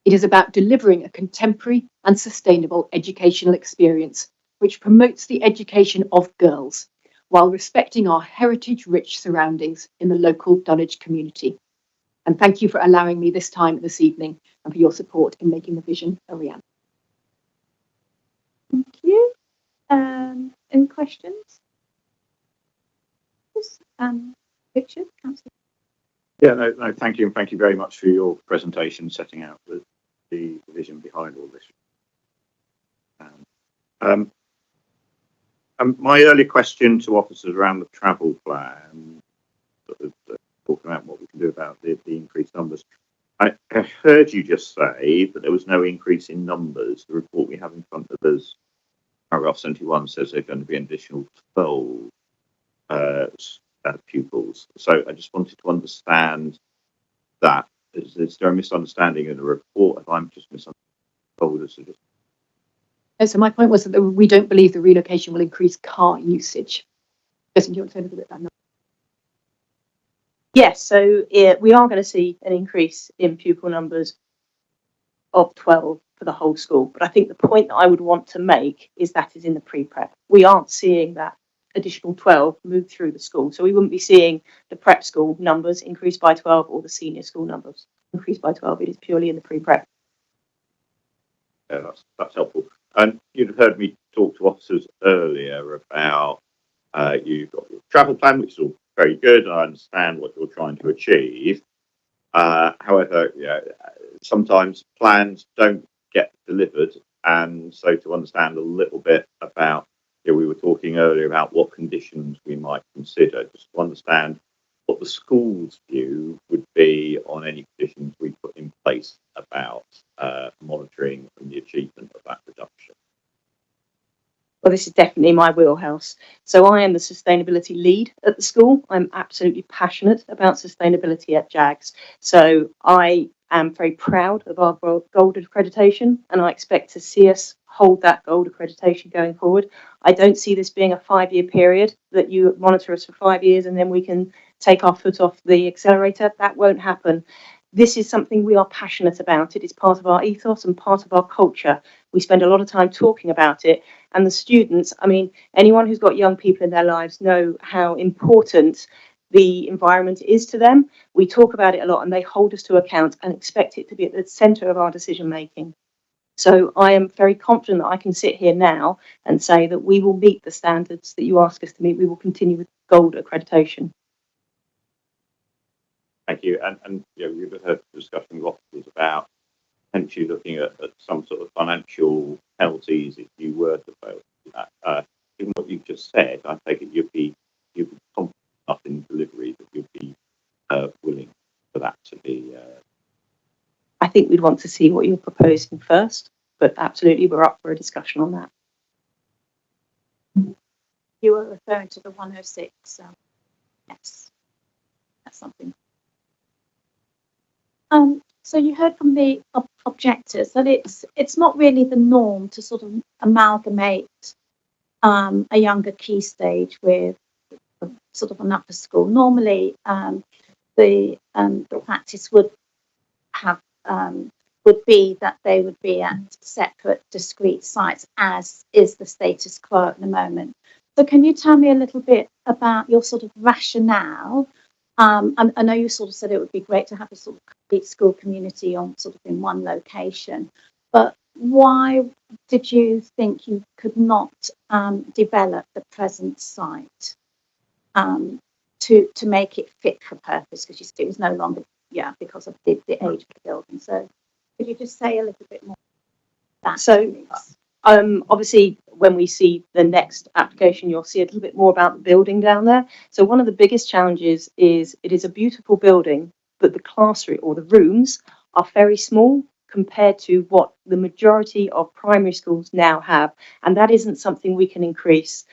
It is about delivering a contemporary and sustainable educational experience which promotes the education of girls while respecting our heritage-rich surroundings in the local Dulwich community. And thank you for allowing me this time this evening and for your support in making the vision a reality. Thank you. Any questions? Yes, Richard, Councillor. Yeah, no, thank you, and thank you very much for your presentation setting out the vision behind all this. My earlier question to officers around the travel plan, talking about what we can do about the increased numbers. I heard you just say that there was no increase in numbers. The report we have in front of us, paragraph 71, says there are going to be an additional 12 pupils. So I just wanted to understand that. Is there a misunderstanding in the report? If I'm just misunderstood. So my point was that we don't believe the relocation will increase car usage. Jason, do you want to say a little bit about that? Yes, so we are going to see an increase in pupil numbers of 12 for the whole school. But I think the point that I would want to make is that is in the pre-prep. We aren't seeing that additional 12 move through the school. So we wouldn't be seeing the prep school numbers increase by 12 or the senior school numbers increase by 12. It is purely in the pre-prep. Yeah, that's helpful. And you'd heard me talk to officers earlier about you've got your travel plan, which is all very good. I understand what you're trying to achieve. However, sometimes plans don't get delivered. And so to understand a little bit about, we were talking earlier about what conditions we might consider, just to understand what the school's view would be on any conditions we put in place about monitoring and the achievement of that reduction. Well, this is definitely my wheelhouse. So I am the sustainability lead at the school. I'm absolutely passionate about sustainability at JAGS. So I am very proud of our gold accreditation, and I expect to see us hold that gold accreditation going forward. I don't see this being a 5-year period that you monitor us for 5 years and then we can take our foot off the accelerator. That won't happen. This is something we are passionate about. It is part of our ethos and part of our culture. We spend a lot of time talking about it. And the students, I mean, anyone who's got young people in their lives know how important the environment is to them. We talk about it a lot and they hold us to account and expect it to be at the centre of our decision making. So I am very confident that I can sit here now and say that we will meet the standards that you ask us to meet. We will continue with gold accreditation. Thank you. And you know, we've had a discussion with officers about potentially looking at some sort of financial penalties if you were to fail to do that. Given what you've just said, I take it you'd be confident enough in delivery that you'd be willing for that to be. I think we'd want to see what you're proposing first, but absolutely we're up for a discussion on that. You were referring to the 106. Yes, that's something. So you heard from the objectors that it's not really the norm to sort of amalgamate a younger key stage with sort of an upper school. Normally, the practice would have would be that they would be at separate, discrete sites, as is the status quo at the moment. So can you tell me a little bit about your sort of rationale? I know you sort of said it would be great to have a sort of complete school community on sort of in one location, but why did you think you could not develop the present site to make it fit for purpose? Because you said it was no longer, because of the age of the building. So could you just say a little bit more about that? So obviously when we see the next application, you'll see a little bit more about the building down there. So one of the biggest challenges is it is a beautiful building, but the classroom or the rooms are very small compared to what the majority of primary schools now have. And that isn't something we can increase.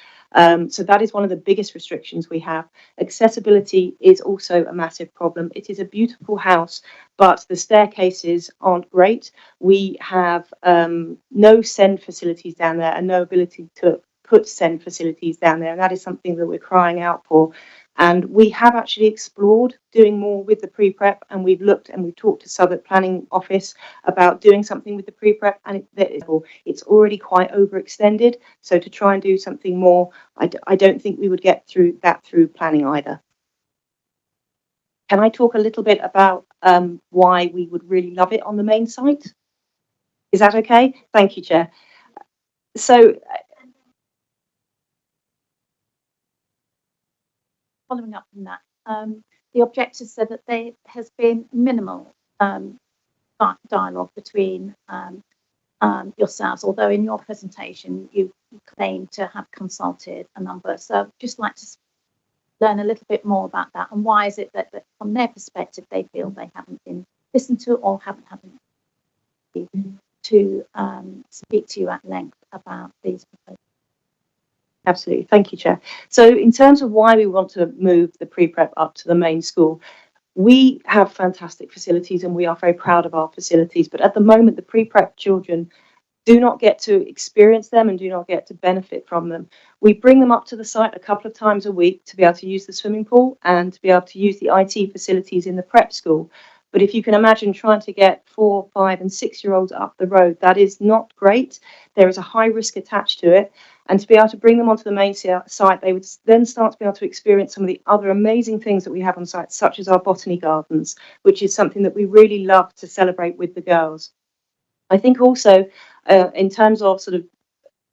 So that is one of the biggest restrictions we have. Accessibility is also a massive problem. It is a beautiful house, but the staircases aren't great. We have no SEND facilities down there and no ability to put SEND facilities down there. And that is something that we're crying out for. And we have actually explored doing more with the pre-prep, and we've looked and we've talked to Southwark Planning Office about doing something with the pre-prep, and it's already quite overextended. So to try and do something more, I don't think we would get through planning either. Can I talk a little bit about why we would really love it on the main site? Is that okay? Thank you, Chair. So following up from that, the objectors said that there has been minimal dialogue between yourselves, although in your presentation you claim to have consulted a number. So I'd just like to learn a little bit more about that, and why is it that from their perspective they feel they haven't been listened to or haven't had to speak to you at length about these proposals. Absolutely. Thank you, Chair. So in terms of why we want to move the pre-prep up to the main school, we have fantastic facilities and we are very proud of our facilities. But at the moment, the pre-prep children do not get to experience them and do not get to benefit from them. We bring them up to the site a couple of times a week to be able to use the swimming pool and to be able to use the IT facilities in the prep school. But if you can imagine trying to get 4, 5 and 6-year-olds up the road, that is not great. There is a high risk attached to it. And to be able to bring them onto the main site, they would then start to be able to experience some of the other amazing things that we have on site, such as our botany gardens, which is something that we really love to celebrate with the girls. I think also in terms of sort of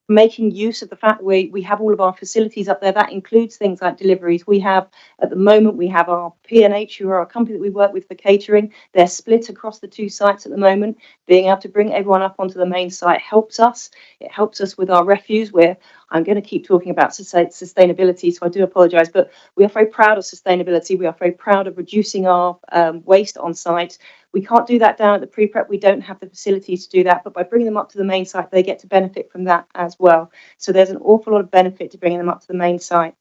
making use of the fact that we have all of our facilities up there, that includes things like deliveries. We have, at the moment, we have our P&H, who are a company that we work with for catering, they're split across the two sites at the moment. Being able to bring everyone up onto the main site helps us. It helps us with our refuse, where I'm going to keep talking about sustainability, so I do apologise, but we are very proud of sustainability. We are very proud of reducing our waste on site. We can't do that down at the pre-prep. We don't have the facilities to do that, but by bringing them up to the main site, they get to benefit from that as well. So there's an awful lot of benefit to bringing them up to the main site.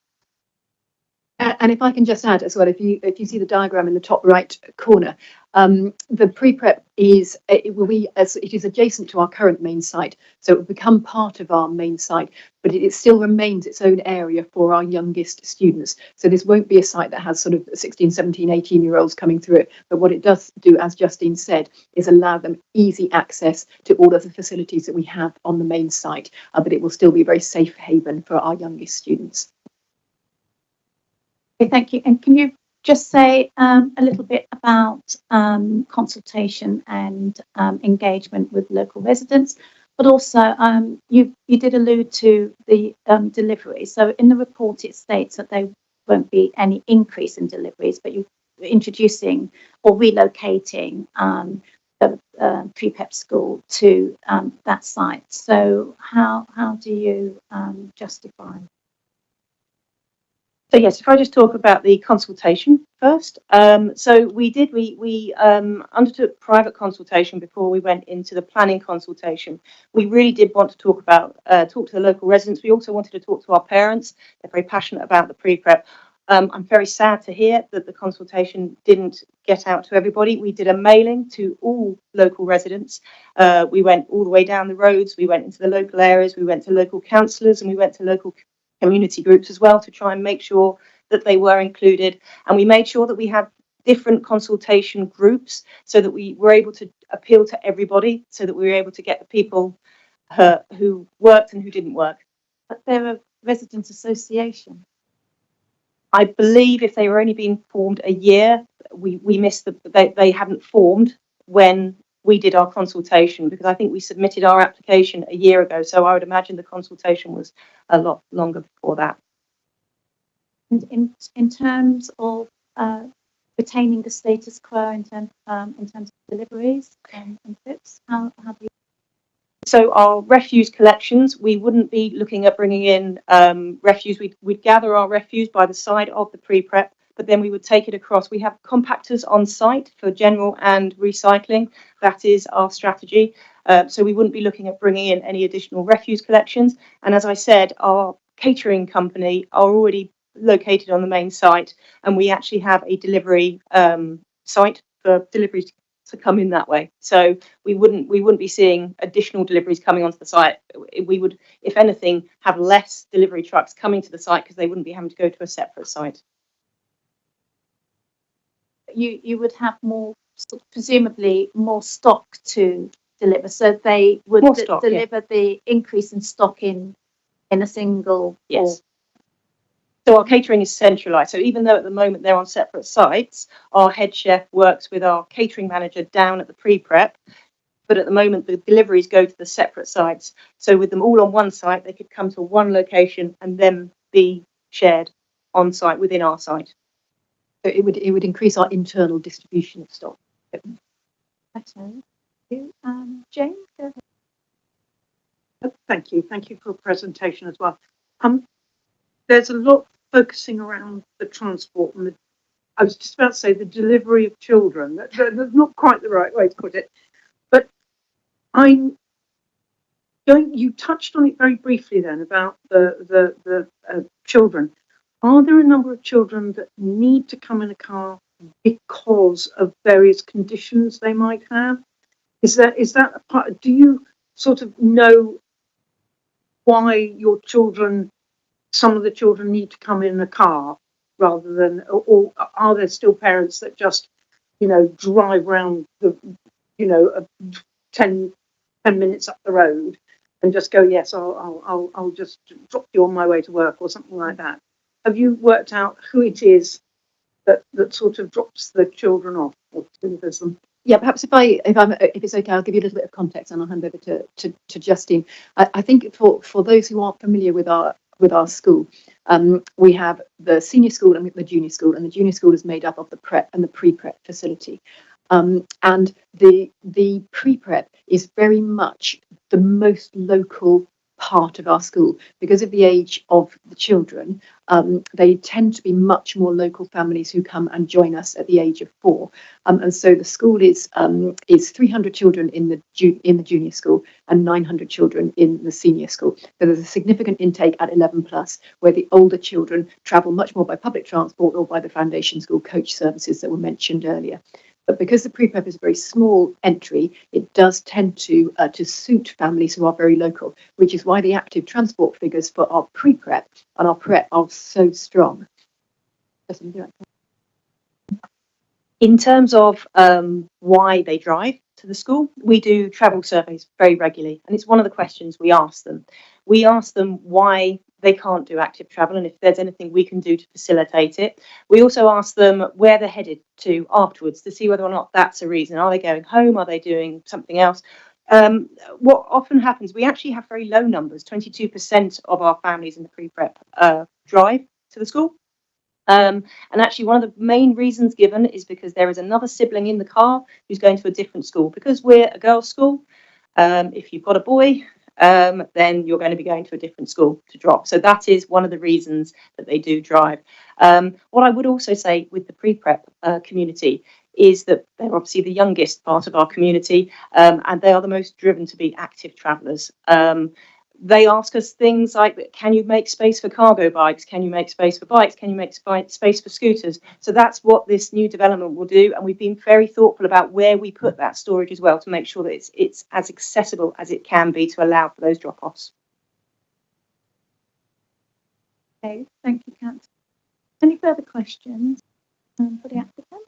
And if I can just add as well, if you see the diagram in the top right corner, the pre-prep is it is adjacent to our current main site, so it will become part of our main site, but it still remains its own area for our youngest students. So this won't be a site that has sort of 16, 17, 18-year-olds coming through it, but what it does do, as Justine said, is allow them easy access to all of the facilities that we have on the main site, but it will still be a very safe haven for our youngest students. Okay, thank you. And can you just say a little bit about consultation and engagement with local residents, but also you did allude to the delivery. So in the report it states that there won't be any increase in deliveries, but you're introducing or relocating the pre-prep school to that site. So how do you justify? So yes, if I just talk about the consultation first. So we undertook private consultation before we went into the planning consultation. We really did want to talk to the local residents. We also wanted to talk to our parents. They're very passionate about the pre-prep. I'm very sad to hear that the consultation didn't get out to everybody. We did a mailing to all local residents. We went all the way down the roads. We went into the local areas. We went to local councillors, and we went to local community groups as well to try and make sure that they were included. And we made sure that we had different consultation groups so that we were able to appeal to everybody, so that we were able to get the people who worked and who didn't work. But they're a residents association. I believe if they were only being formed a year, we missed they hadn't formed when we did our consultation, because I think we submitted our application a year ago. So I would imagine the consultation was a lot longer before that. And in terms of retaining the status quo in terms of deliveries and tips, how do you? So our refuse collections, we wouldn't be looking at bringing in refuse. We'd gather our refuse by the side of the pre-prep, but then we would take it across. We have compactors on site for general and recycling. That is our strategy. So we wouldn't be looking at bringing in any additional refuse collections. And as I said, our catering company are already located on the main site, and we actually have a delivery site for deliveries to come in that way. So we wouldn't be seeing additional deliveries coming onto the site. We would, if anything, have less delivery trucks coming to the site because they wouldn't be having to go to a separate site. You would have more, presumably more stock to deliver, so they would deliver the increase in stock in a single. Yes. So our catering is centralised. So even though at the moment they're on separate sites, our head chef works with our catering manager down at the pre-prep. But at the moment, the deliveries go to the separate sites. So with them all on one site, they could come to one location and then be shared on site within our site. So it would increase our internal distribution of stock. Okay. Jane, go ahead. Thank you for the presentation as well. There's a lot focusing around the transport and I was just about to say the delivery of children. That's not quite the right way to put it, but you touched on it very briefly then about the children. Are there a number of children that need to come in a car because of various conditions they might have? Is that a part? Do you sort of know why your children? Some of the children need to come in a car rather than, or are there still parents that just, drive around 10 minutes up the road and just go, yes, I'll just drop you on my way to work or something like that? Have you worked out who it is that sort of drops the children off or delivers them? Yeah, perhaps if it's okay, I'll give you a little bit of context and I'll hand over to Justine. I think for those who aren't familiar with our with our school. We have the senior school and the junior school, and the junior school is made up of the prep and the pre-prep facility. And the pre-prep is very much the most local part of our school because of the age of the children. They tend to be much more local families who come and join us at the age of 4, and so the school is 300 children in the junior school and 900 children in the senior school. So there's a significant intake at 11 plus, where the older children travel much more by public transport or by the foundation school coach services that were mentioned earlier. But because the pre-prep is a very small entry, it does tend to suit families who are very local, which is why the active transport figures for our pre-prep and our prep are so strong. In terms of why they drive to the school, we do travel surveys very regularly, and it's one of the questions we ask them. We ask them why they can't do active travel and if there's anything we can do to facilitate it. We also ask them where they're headed to afterwards to see whether or not that's a reason. Are they going home? Are they doing something else? What often happens, we actually have very low numbers. 22% of our families in the pre-prep drive to the school. And actually one of the main reasons given is because there is another sibling in the car who's going to a different school. Because we're a girls' school, if you've got a boy, then you're going to be going to a different school to drop. So that is one of the reasons that they do drive. What I would also say with the pre-prep community is that they're obviously the youngest part of our community, and they are the most driven to be active travellers. They ask us things like, can you make space for cargo bikes? Can you make space for bikes? Can you make space for scooters? So that's what this new development will do. And we've been very thoughtful about where we put that storage as well to make sure that it's as accessible as it can be to allow for those drop-offs. Okay, thank you, Councillor. Any further questions for the applicant?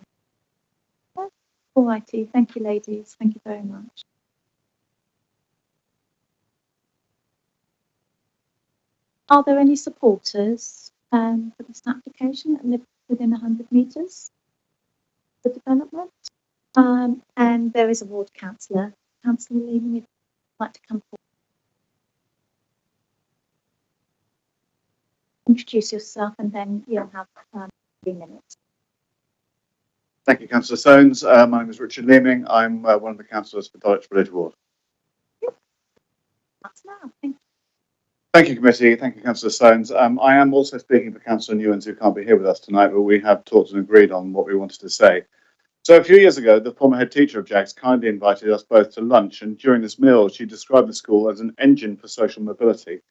All righty, thank you, ladies. Thank you very much. Are there any supporters for this application that live within 100 metres of the development? And there is a ward councillor. Councillor Leaman, if you'd like to come forward. Introduce yourself and then you'll have 3 minutes. Thank you, Councillor Soanes. My name is Richard Leeming. I'm one of the councillors for Dulwich Village Ward. That's now. Thank you. Thank you, committee. Thank you, Councillor Soanes. I am also speaking for Councillor Newens, who can't be here with us tonight, but we have talked and agreed on what we wanted to say. So a few years ago, the former head teacher of JAGS kindly invited us both to lunch, and during this meal, she described the school as an engine for social mobility.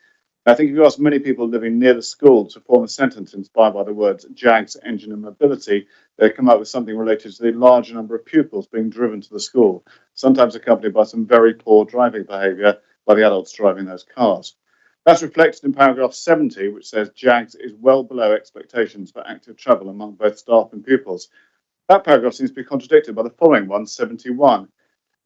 I think if you ask many people living near the school to form a sentence inspired by the words JAGS, engine and mobility, they come up with something related to the large number of pupils being driven to the school, sometimes accompanied by some very poor driving behaviour by the adults driving those cars. That's reflected in paragraph 70, which says JAGS is well below expectations for active travel among both staff and pupils. That paragraph seems to be contradicted by the following one, 71.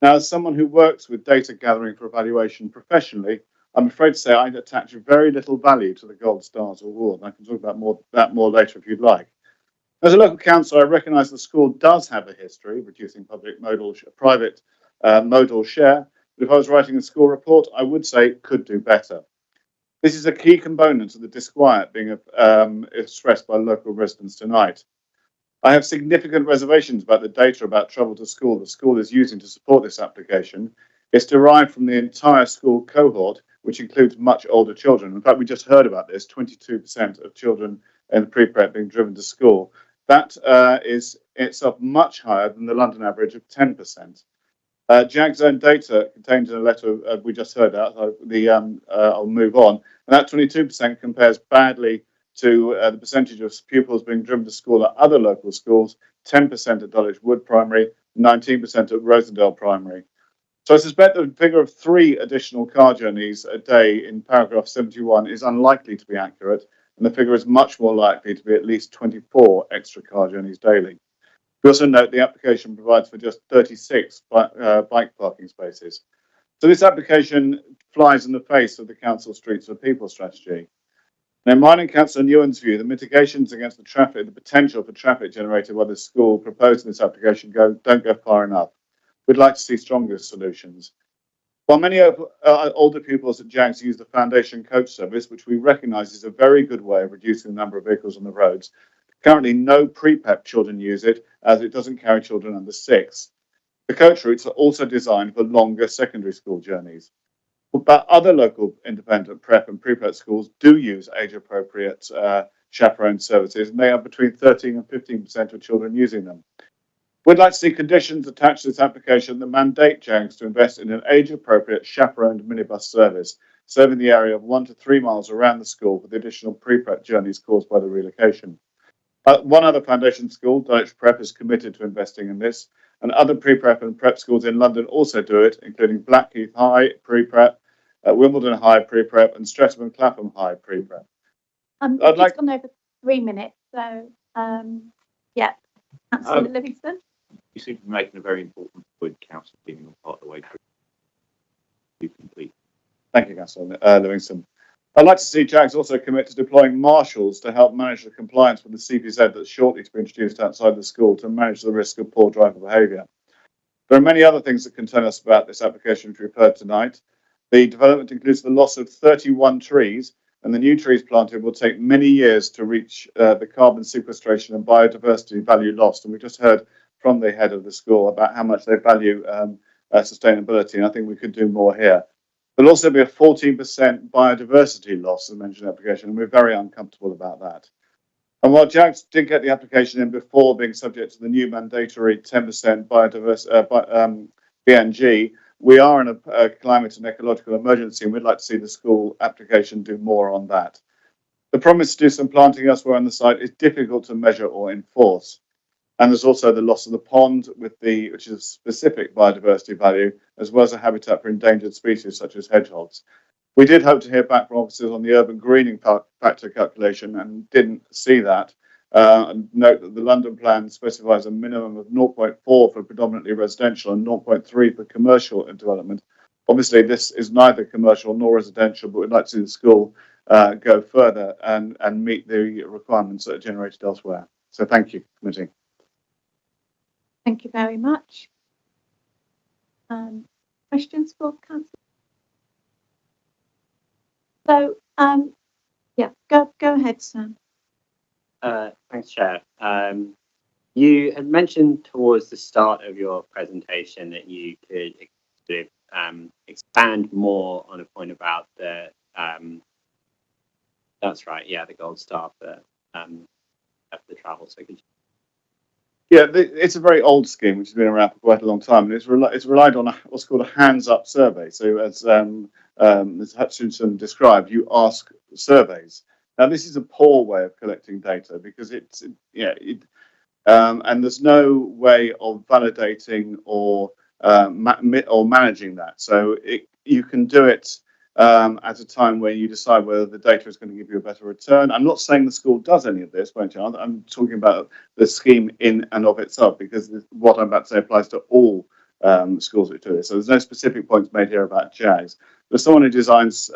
Now, as someone who works with data gathering for evaluation professionally, I'm afraid to say I attach very little value to the Gold Stars award. I can talk about that more later if you'd like. As a local councillor, I recognise the school does have a history of reducing private modal share, but if I was writing a school report, I would say it could do better. This is a key component of the disquiet being expressed by local residents tonight. I have significant reservations about the data about travel to school the school is using to support this application. It's derived from the entire school cohort, which includes much older children. In fact, we just heard about this, 22% of children in the pre-prep being driven to school. That is itself much higher than the London average of 10%. JAG's own data contained in a letter we just heard out, I'll move on, and that 22% compares badly to the percentage of pupils being driven to school at other local schools, 10% at Dulwich Wood Primary, 19% at Rosendale Primary. So I suspect the figure of 3 additional car journeys a day in paragraph 71 is unlikely to be accurate, and the figure is much more likely to be at least 24 extra car journeys daily. We also note the application provides for just 36 bike parking spaces. So this application flies in the face of the Council Streets for People strategy. Now, in mine and Councillor Newens' view, the mitigations against the potential for traffic generated by the school proposed in this application don't go far enough. We'd like to see stronger solutions. While many older pupils at JAGS use the Foundation Coach service, which we recognise is a very good way of reducing the number of vehicles on the roads, currently no pre-prep children use it, as it doesn't carry children under 6. The coach routes are also designed for longer secondary school journeys. But other local independent prep and pre-prep schools do use age-appropriate chaperone services, and they are between 13 and 15% of children using them. We'd like to see conditions attached to this application that mandate JAGS to invest in an age-appropriate chaperoned minibus service, serving the area of 1 to 3 miles around the school for the additional pre-prep journeys caused by the relocation. One other foundation school, Dulwich Prep, is committed to investing in this, and other pre-prep and prep schools in London also do it, including Blackheath High pre-prep, Wimbledon High pre-prep, and Streatham and Clapham High pre-prep. I'd like gone over 3 minutes, so yeah, Councillor Livingston. You seem to be making a very important point, Councillor, being part of the way through. You complete. Thank you, Councillor Livingston. I'd like to see JAGS also commit to deploying marshals to help manage the compliance with the CPZ that's shortly to be introduced outside the school to manage the risk of poor driver behaviour. There are many other things that concern us about this application which we've heard tonight. The development includes the loss of 31 trees, and the new trees planted will take many years to reach the carbon sequestration and biodiversity value lost. And we just heard from the head of the school about how much they value sustainability, and I think we could do more here. There'll also be a 14% biodiversity loss, as mentioned in the application, and we're very uncomfortable about that. And while JAGS did get the application in before being subject to the new mandatory 10% BNG, we are in a climate and ecological emergency, and we'd like to see the school application do more on that. The promise to do some planting elsewhere on the site is difficult to measure or enforce. And there's also the loss of the pond, which is a specific biodiversity value, as well as a habitat for endangered species such as hedgehogs. We did hope to hear back from officers on the urban greening factor calculation and didn't see that. And note that the London plan specifies a minimum of 0.4 for predominantly residential and 0.3 for commercial development. Obviously, this is neither commercial nor residential, but we'd like to see the school go further and meet the requirements that are generated elsewhere. So thank you, committee. Thank you very much. Questions for Councillor? So, yeah, go ahead, Sam. Thanks, Chair. You had mentioned towards the start of your presentation that you could sort of expand more on a point about the that's right, yeah, the gold star for the travel. So could you... Yeah, it's a very old scheme which has been around for quite a long time, and it's relied on what's called a hands-up survey. So as Hutchinson described, you ask surveys. Now this is a poor way of collecting data because and there's no way of validating or managing that. So you can do it at a time where you decide whether the data is going to give you a better return. I'm not saying the school does any of this, won't you? I'm talking about the scheme in and of itself, because what I'm about to say applies to all schools that do this. So there's no specific points made here about JAGS. But someone who designs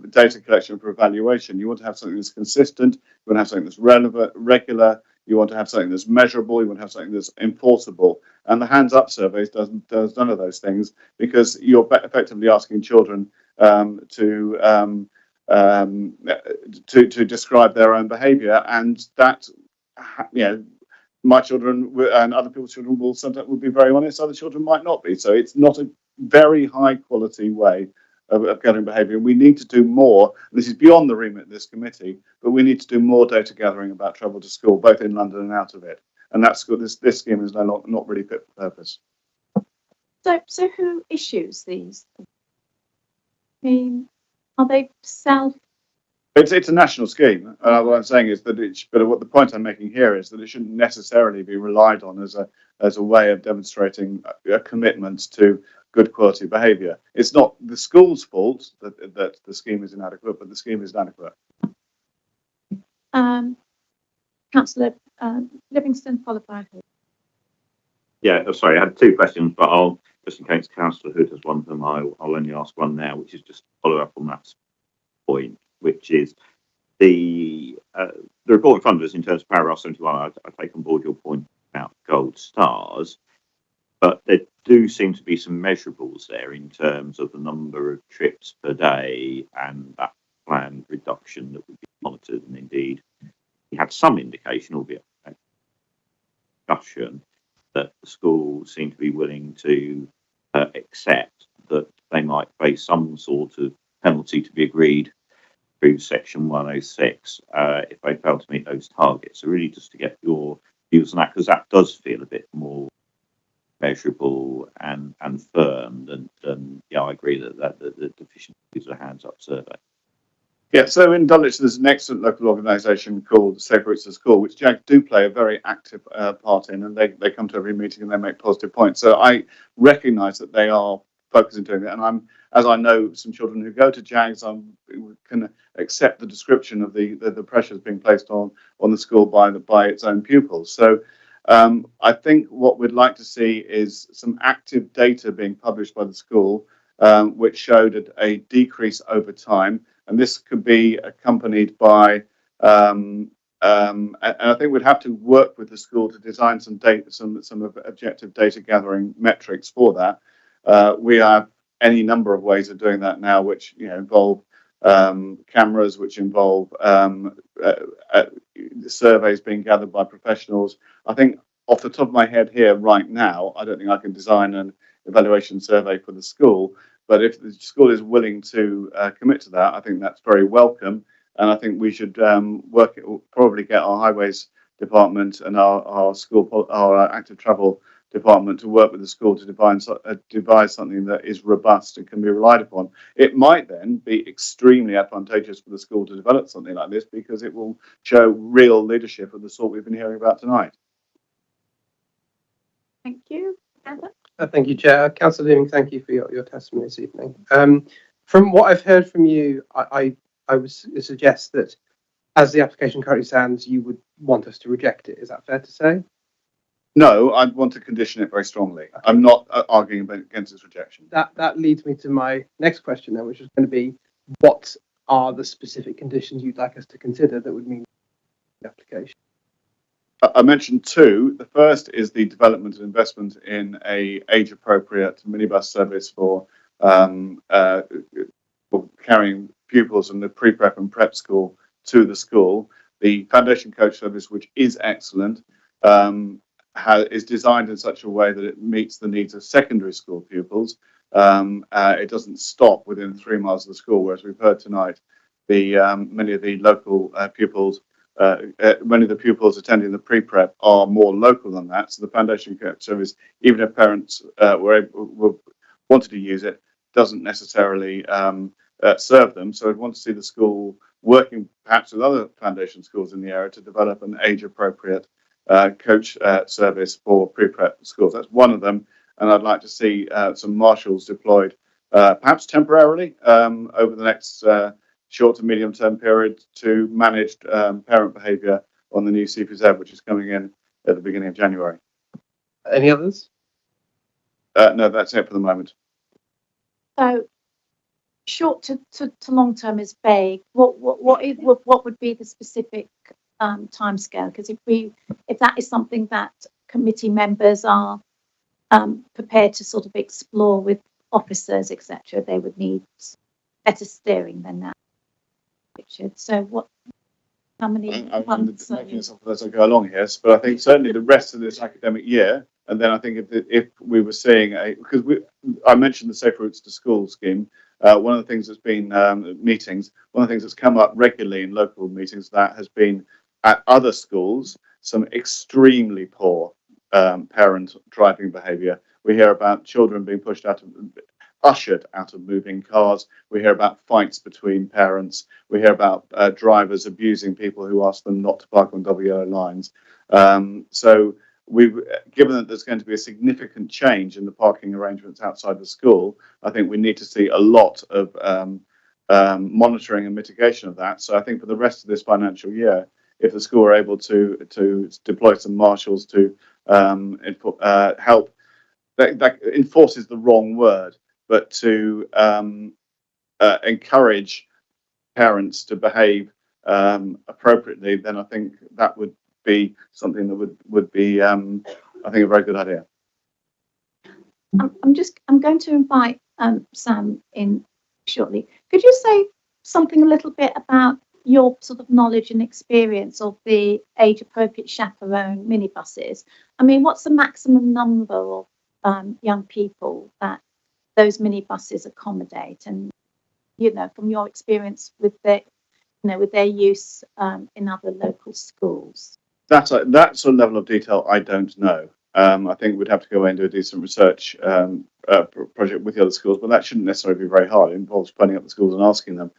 data collection for evaluation, you want to have something that's consistent, you want to have something that's relevant, regular, you want to have something that's measurable, you want to have something that's enforceable. And the hands-up surveys does none of those things, because you're effectively asking children to describe their own behaviour, and that, my children and other people's children will be very honest, other children might not be. So it's not a very high quality way of gathering behaviour. We need to do more. This is beyond the remit of this committee, but we need to do more data gathering about travel to school, both in London and out of it. And that's good. This scheme is not really fit for purpose. So who issues these? I mean, are they self? It's a national scheme. What I'm saying is that but the point I'm making here is that it shouldn't necessarily be relied on as a way of demonstrating a commitment to good quality behaviour. It's not the school's fault that the scheme is inadequate, but the scheme is inadequate. Councillor Livingston, followed by who? Yeah, sorry, I had two questions, but I'll, just in case Councillor Hood has one of them, I'll only ask one now, which is just to follow up on that point, which is the report in front of us in terms of paragraph 71. I take on board your point about gold stars, but there do seem to be some measurables there in terms of the number of trips per day and that planned reduction that would be monitored. And indeed, we had some indication, albeit discussion, that the school seemed to be willing to accept that they might face some sort of penalty to be agreed through Section 106 if they fail to meet those targets. So really just to get your views on that, because that does feel a bit more measurable and firm than yeah, I agree that the deficiency is a hands up survey. Yeah, so in Dulwich, there's an excellent local organisation called Safe Routes to School, which JAG do play a very active part in, and they come to every meeting and they make positive points. So I recognise that they are focusing on doing that, and as I know some children who go to JAGs, I can accept the description of the pressures being placed on the school by its own pupils. So I think what we'd like to see is some active data being published by the school, which showed a decrease over time. And this could be accompanied by, and I think we'd have to work with the school to design some data, some objective data gathering metrics for that. We have any number of ways of doing that now, which involve cameras, which involve surveys being gathered by professionals. I think off the top of my head here right now, I don't think I can design an evaluation survey for the school. But if the school is willing to commit to that, I think that's very welcome. And I think we should probably get our highways department and our active travel department to work with the school to devise something that is robust and can be relied upon. It might then be extremely advantageous for the school to develop something like this because it will show real leadership of the sort we've been hearing about tonight. Thank you. Heather? Thank you, Chair. Councillor Leeming, thank you for your testimony this evening. From what I've heard from you, I would suggest that as the application currently stands, you would want us to reject it. Is that fair to say? No, I'd want to condition it very strongly. Okay. I'm not arguing against its rejection. That leads me to my next question then, which is going to be, what are the specific conditions you'd like us to consider that would mean the application? I mentioned two. The first is the development and investment in a age-appropriate minibus service for carrying pupils in the pre-prep and prep school to the school. The foundation coach service, which is excellent, is designed in such a way that it meets the needs of secondary school pupils. It doesn't stop within 3 miles of the school, whereas we've heard tonight many of the local pupils. Many of the pupils attending the pre-prep are more local than that. So the foundation service, even if parents wanted to use it, doesn't necessarily serve them. So I'd want to see the school working perhaps with other foundation schools in the area to develop an age-appropriate coach service for pre-prep schools. That's one of them. And I'd like to see some marshals deployed, perhaps temporarily, over the next short to medium term period to manage parent behaviour on the new CPZ, which is coming in at the beginning of January. Any others? No, that's it for the moment. So short to long term is vague. What would be the specific timescale? Because if that is something that committee members are prepared to sort of explore with officers, etc., they would need better steering than that. Richard, so how many months? I'm making this up as I go along here, but I think certainly the rest of this academic year, and then I think if we were seeing I mentioned the Safe Routes to School scheme. One of the things that's been meetings, one of the things that's come up regularly in local meetings, that has been at other schools some extremely poor parent driving behaviour. We hear about children being ushered out of moving cars. We hear about fights between parents. We hear about drivers abusing people who ask them not to park on double yellow lines. So given that there's going to be a significant change in the parking arrangements outside the school, I think we need to see a lot of monitoring and mitigation of that. So I think for the rest of this financial year, if the school are able to deploy some marshals to help, that enforce is the wrong word, but to encourage parents to behave appropriately, then I think that would be something that would be, I think, a very good idea. I'm going to invite Sam in shortly. Could you say something a little bit about your sort of knowledge and experience of the age appropriate chaperone minibuses? I mean, what's the maximum number of young people that those minibuses accommodate? And, you know, from your experience with their, you know, with their use in other local schools. That sort of level of detail I don't know. I think we'd have to go away and do a decent research project with the other schools, but that shouldn't necessarily be very hard. It involves phoning up the schools and asking them.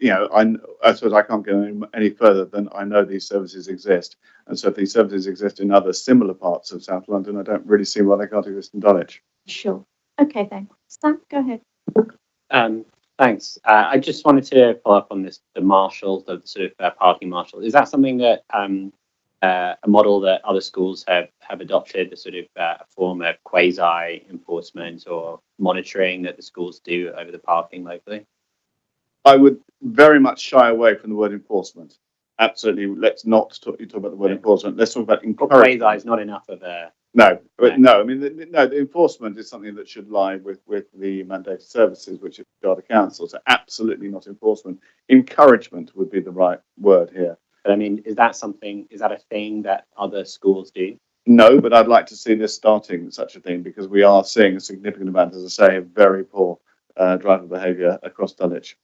You know, I suppose I can't go any further than I know these services exist. And so if these services exist in other similar parts of South London, I don't really see why they can't exist in Dulwich. Sure. Okay then. Sam, go ahead. Thanks. I just wanted to follow up on this, the marshal, the sort of parking marshal. Is that something that a model that other schools have adopted, a sort of a form of quasi enforcement or monitoring that the schools do over the parking locally? I would very much shy away from the word enforcement. Absolutely. Let's not talk about the word enforcement. Let's talk about encouragement. Quasi is not enough of a... No. I mean, the enforcement is something that should lie with the mandated services, which is the council. So absolutely not enforcement. Encouragement would be the right word here. But I mean, is that a thing that other schools do? No, but I'd like to see this starting such a thing, because we are seeing a significant amount, as I say, of very poor driver behaviour across Dulwich.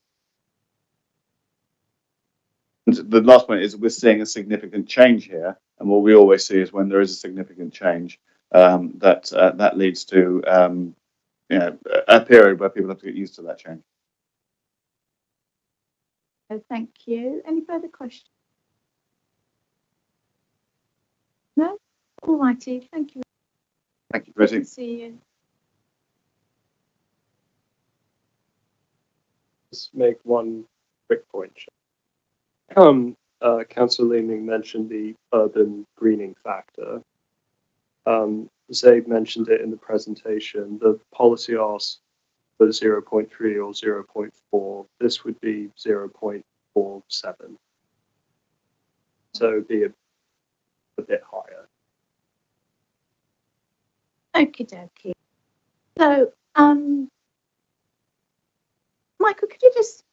And the last point is we're seeing a significant change here, and what we always see is when there is a significant change, that leads to you know, a period where people have to get used to that change. Thank you. Any further questions? No? All righty. Thank you. Thank you, Bridget. See you. Just make one quick point. Councillor Leeming mentioned the urban greening factor. Zaid mentioned it in the presentation. The policy asks for 0.3 or 0.4. This would be 0.47. So it would be a bit higher. Okie dokie. So, Michael, could you just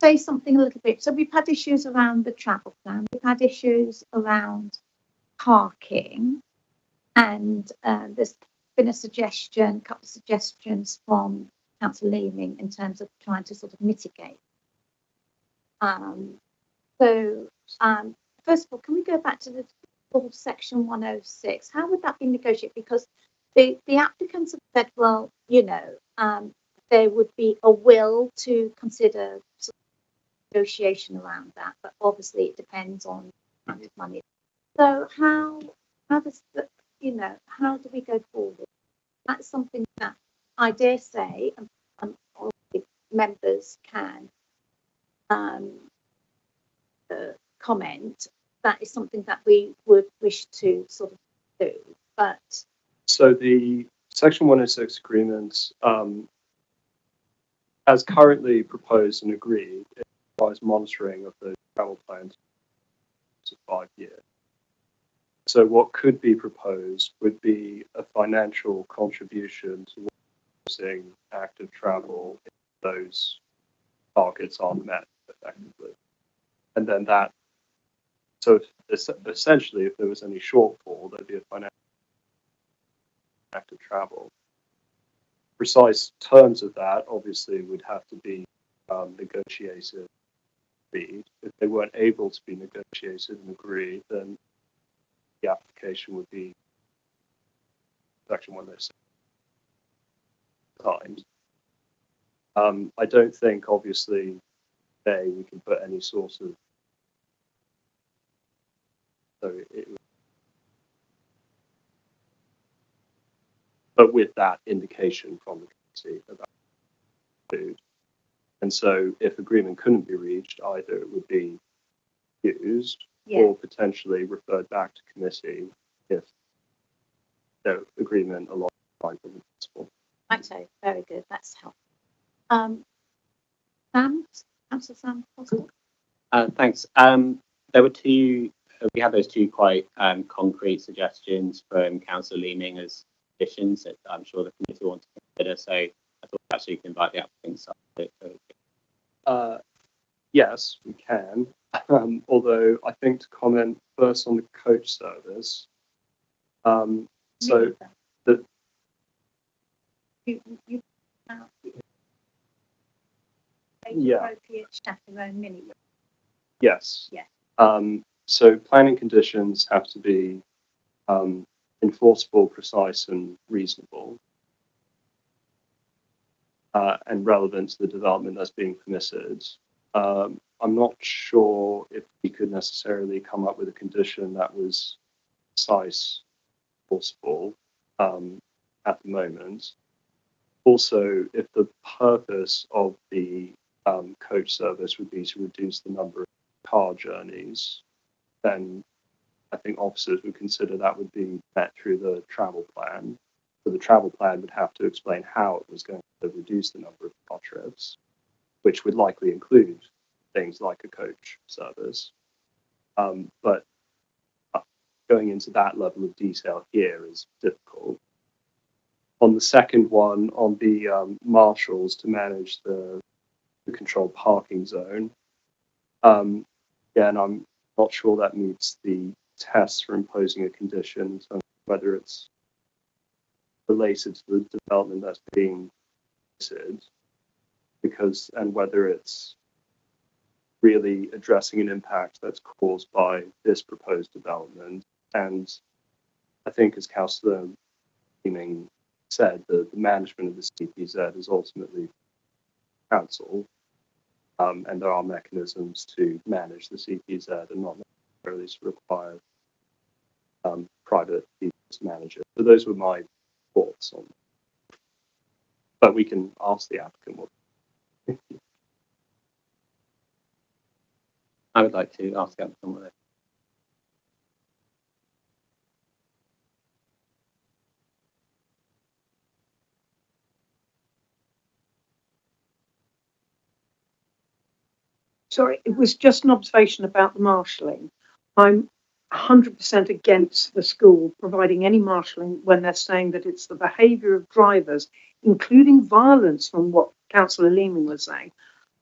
say something a little bit? So we've had issues around the travel plan. We've had issues around parking, and there's been a couple of suggestions from Councillor Leeming in terms of trying to sort of mitigate. First of all, can we go back to the sort of section 106? How would that be negotiated? Because the applicants have said, well, you know, there would be a will to consider sort of negotiation around that, but obviously it depends on the amount of money. So how does the, you know, how do we go forward? That's something that I dare say, and all the members can comment. That is something that we would wish to sort of do, but. So the Section 106 agreement, as currently proposed and agreed, it requires monitoring of the travel plans for 5 years. So what could be proposed would be a financial contribution towards using active travel if those targets aren't met effectively. And then that, so essentially if there was any shortfall, there'd be a financial active travel. Precise terms of that obviously would have to be negotiated. If they weren't able to be negotiated and agreed, then the application would be Section 106 times. I don't think, obviously, we can put any sort of. So but with that indication from the committee about food. And so if agreement couldn't be reached, either it would be used or potentially referred back to committee if the agreement along the lines of the principle. Okay, very good. That's helpful. Sam, Councillor Sam, possible? Thanks. There were two we had those two quite concrete suggestions from Councillor Leeming as additions that I'm sure the committee wants to consider. So I thought perhaps you can invite the applicants up. Yes, we can. Although I think to comment first on the coach service. So the appropriate chaperone minimum. Yes. Yeah. So planning conditions have to be enforceable, precise, and reasonable, and relevant to the development that's being permitted. I'm not sure if we could necessarily come up with a condition that was precise, enforceable at the moment. Also, if the purpose of the coach service would be to reduce the number of car journeys, then I think officers would consider that would be met through the travel plan. So the travel plan would have to explain how it was going to reduce the number of car trips, which would likely include things like a coach service. But going into that level of detail here is difficult. On the second one, on the marshals to manage the controlled parking zone, again, I'm not sure that meets the tests for imposing a condition in terms of whether it's related to the development that's being considered, and whether it's really addressing an impact that's caused by this proposed development. And I think, as Councillor Leeming said, the management of the CPZ is ultimately council, and there are mechanisms to manage the CPZ and not necessarily to require private people to manage it. So those were my thoughts on it. But we can ask the applicant what. I would like to ask the applicant what they. Sorry, it was just an observation about the marshalling. I'm 100% against the school providing any marshalling when they're saying that it's the behaviour of drivers, including violence, from what Councillor Leeming was saying.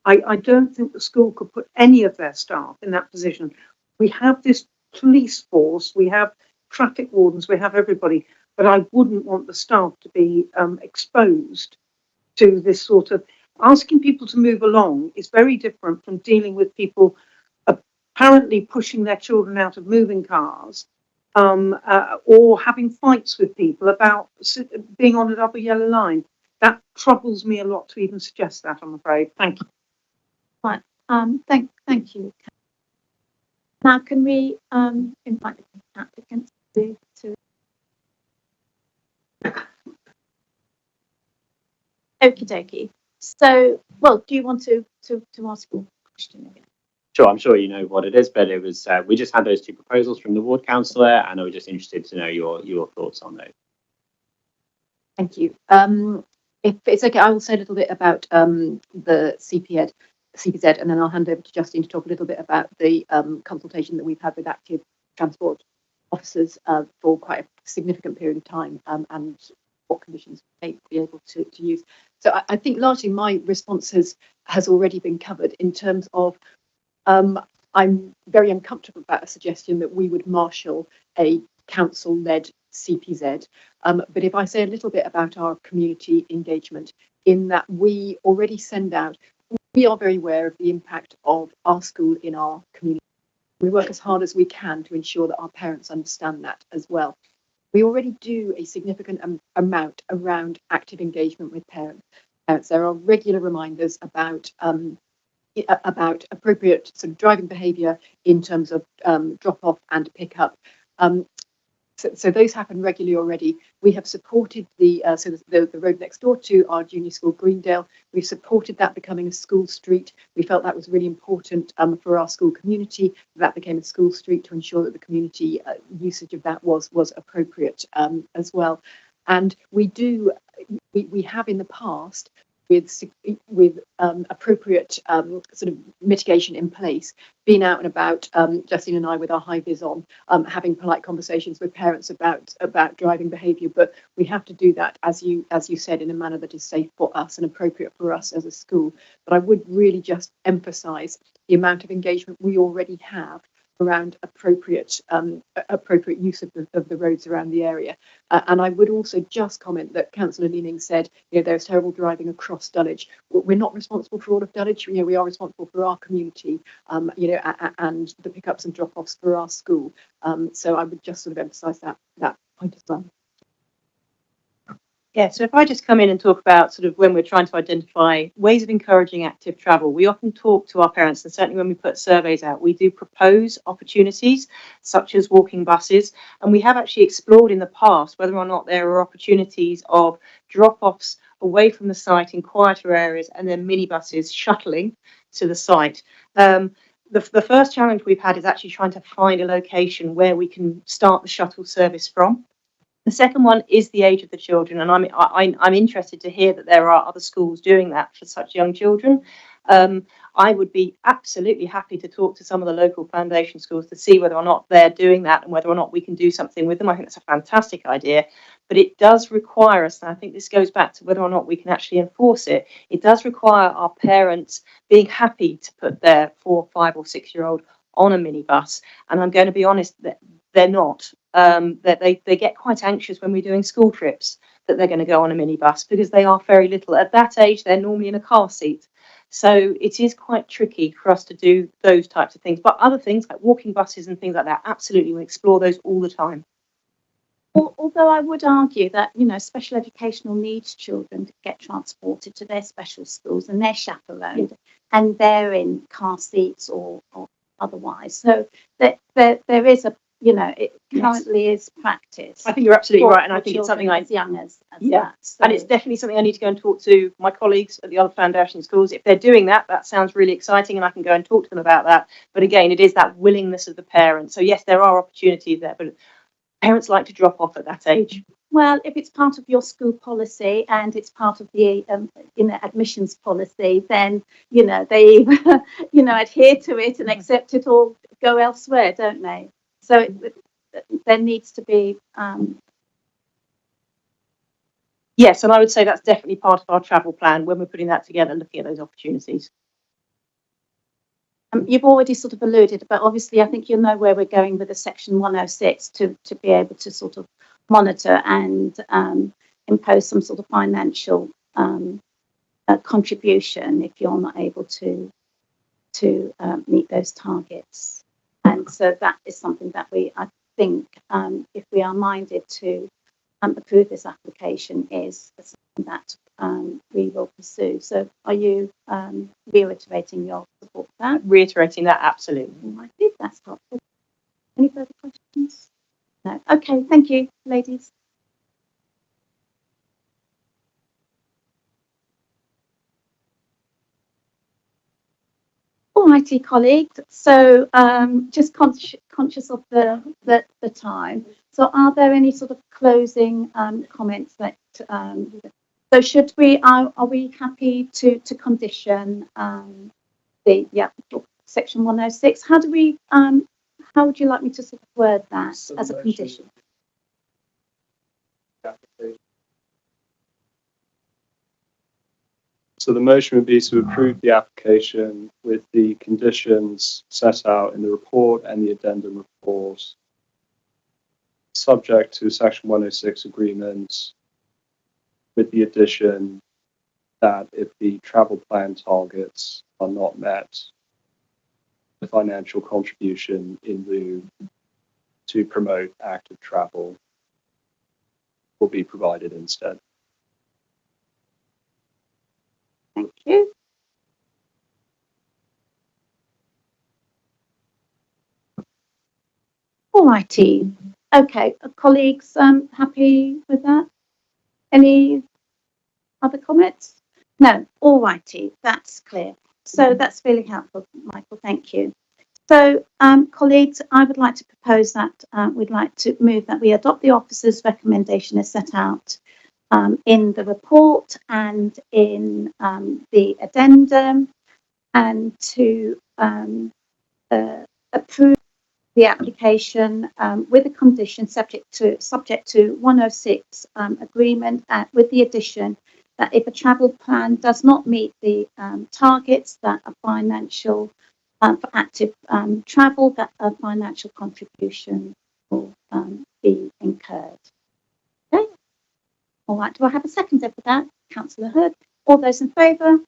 I don't think the school could put any of their staff in that position. We have this police force, we have traffic wardens, we have everybody, but I wouldn't want the staff to be exposed to this sort of. Asking people to move along is very different from dealing with people apparently pushing their children out of moving cars, or having fights with people about being on a double yellow line. That troubles me a lot to even suggest that, I'm afraid. Thank you. Right. Thank you. Now, can we invite the applicants to Okie dokie. So, well, do you want to ask a question again? Sure, I'm sure you know what it is, but it was we just had those two proposals from the ward councillor, and I was just interested to know your thoughts on those. Thank you. If it's okay, I will say a little bit about the CPZ, and then I'll hand over to Justine to talk a little bit about the consultation that we've had with active transport officers for quite a significant period of time, and what conditions we may be able to use. So I think largely my response has already been covered in terms of I'm very uncomfortable about a suggestion that we would marshal a council-led CPZ. But if I say a little bit about our community engagement, in that we already send out, we are very aware of the impact of our school in our community. We work as hard as we can to ensure that our parents understand that as well. We already do a significant amount around active engagement with parents. There are regular reminders about appropriate sort of driving behaviour in terms of drop off and pick up. So those happen regularly already. We have supported the road next door to our junior school, Greendale. We've supported that becoming a school street. We felt that was really important for our school community. That became a school street to ensure that the community usage of that was appropriate as well. And we have in the past with appropriate sort of mitigation in place, being out and about, Justine and I with our high vis on, having polite conversations with parents about driving behaviour. But we have to do that, as you said, in a manner that is safe for us and appropriate for us as a school. But I would really just emphasise the amount of engagement we already have around appropriate use of the roads around the area. And I would also just comment that Councillor Leaning said, there's terrible driving across Dulwich. We're not responsible for all of Dulwich. We are responsible for our community, and the pickups and drop-offs for our school. So I would just sort of emphasise that point as well. Yeah, so if I just come in and talk about sort of when we're trying to identify ways of encouraging active travel, we often talk to our parents, and certainly when we put surveys out, we do propose opportunities such as walking buses. And we have actually explored in the past whether or not there are opportunities of drop-offs away from the site in quieter areas and then minibuses shuttling to the site. The first challenge we've had is actually trying to find a location where we can start the shuttle service from. The second one is the age of the children, and I'm interested to hear that there are other schools doing that for such young children. I would be absolutely happy to talk to some of the local foundation schools to see whether or not they're doing that and whether or not we can do something with them. I think that's a fantastic idea, but it does require us, and I think this goes back to whether or not we can actually enforce it. It does require our parents being happy to put their 4, 5 or 6 year old on a minibus, and I'm going to be honest that they're not. That they get quite anxious when we're doing school trips that they're going to go on a minibus because they are very little. At that age, they're normally in a car seat. So it is quite tricky for us to do those types of things. But other things like walking buses and things like that, absolutely, we explore those all the time. Although I would argue that, special educational needs children get transported to their special schools and they're chaperoned and they're in car seats or otherwise. So there is a it currently is practice. I think you're absolutely right, and I think it's something as young as that. So. And it's definitely something I need to go and talk to my colleagues at the other foundation schools. If they're doing that, that sounds really exciting, and I can go and talk to them about that. But again, it is that willingness of the parents. So yes, there are opportunities there, but parents like to drop off at that age. Well, if it's part of your school policy and it's part of the admissions policy, then they adhere to it and accept it or go elsewhere, don't they? So there needs to be. Yes, and I would say that's definitely part of our travel plan when we're putting that together, looking at those opportunities. You've already sort of alluded, but obviously I think you'll know where we're going with the Section 106 to be able to sort of monitor and impose some sort of financial contribution if you're not able to meet those targets. And so that is something that I think, if we are minded to approve this application, is something that we will pursue. So are you reiterating your support for that? Reiterating that, absolutely. I think that's helpful. Any further questions? No. Okay, thank you, ladies. All righty, colleagues. So just conscious of the time. So are there any sort of closing comments that? So should we? Are we happy to condition Section 106? How do we? How would you like me to sort of word that as a condition? So the motion would be to approve the application with the conditions set out in the report and the addendum report, subject to Section 106 agreement, with the addition that if the travel plan targets are not met, the financial contribution in lieu to promote active travel will be provided instead. Thank you. All righty. Okay, colleagues, happy with that? Any other comments? No. All righty. That's clear. So that's really helpful, Michael. Thank you. So, colleagues, I would like to propose that we'd like to move that we adopt the officer's recommendation as set out in the report and in the addendum, and to approve the application with a condition subject to 106 agreement, with the addition that if a travel plan does not meet the targets that are financial for active travel, that a financial contribution will be incurred. Okay. All right. Do I have a seconder for that? Councillor Hood. All those in favour?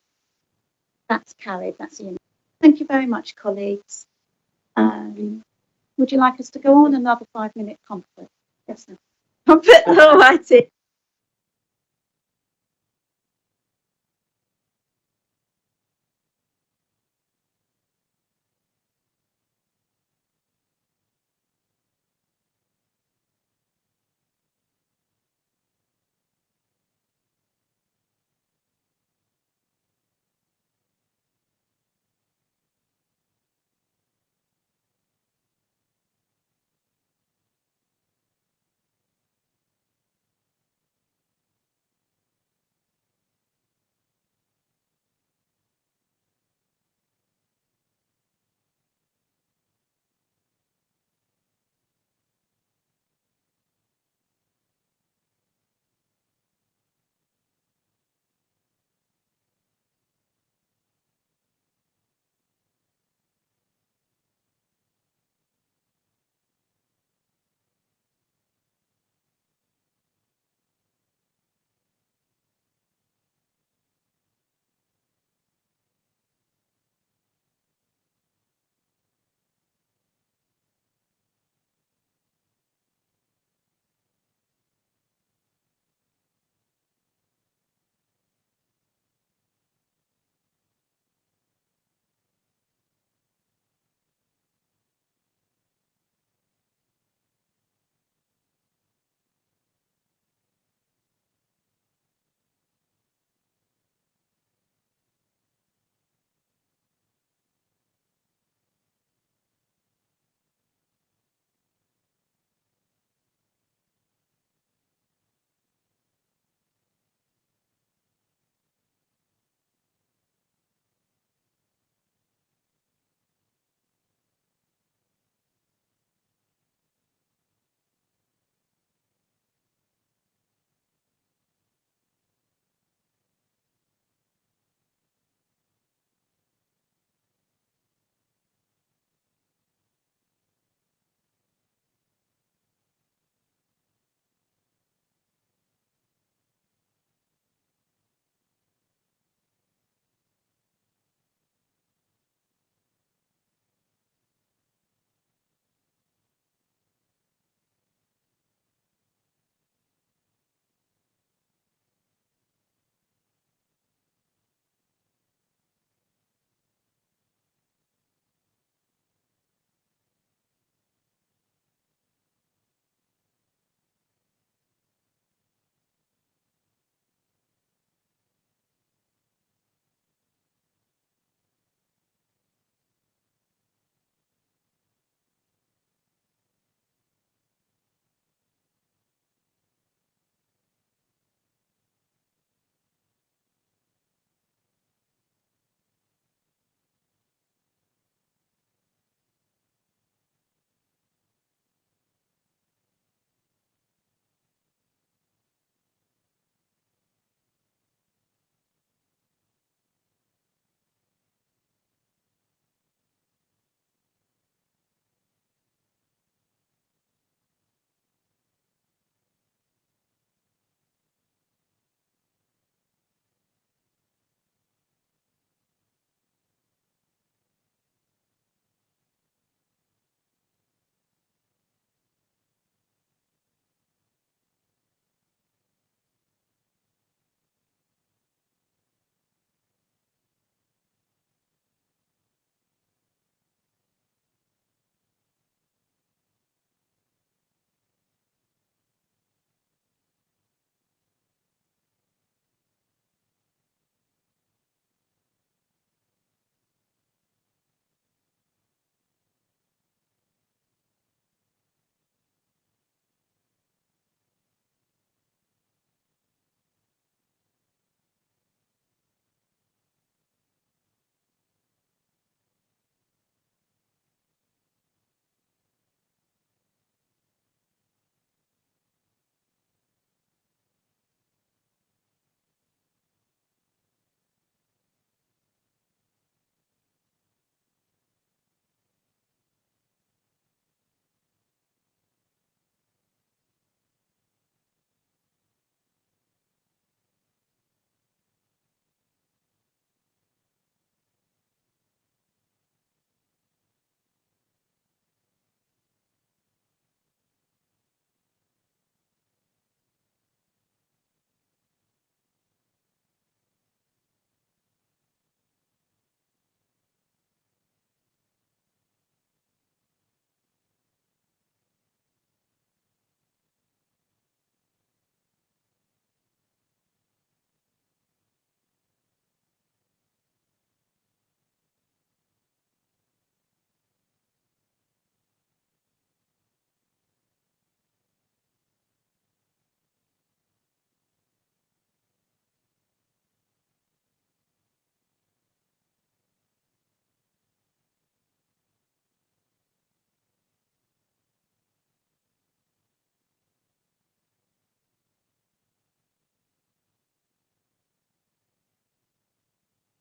That's carried. That's unanimous. Thank you very much, colleagues. Would you like us to go on another 5-minute comfort? Yes, sir. Comfort. All righty.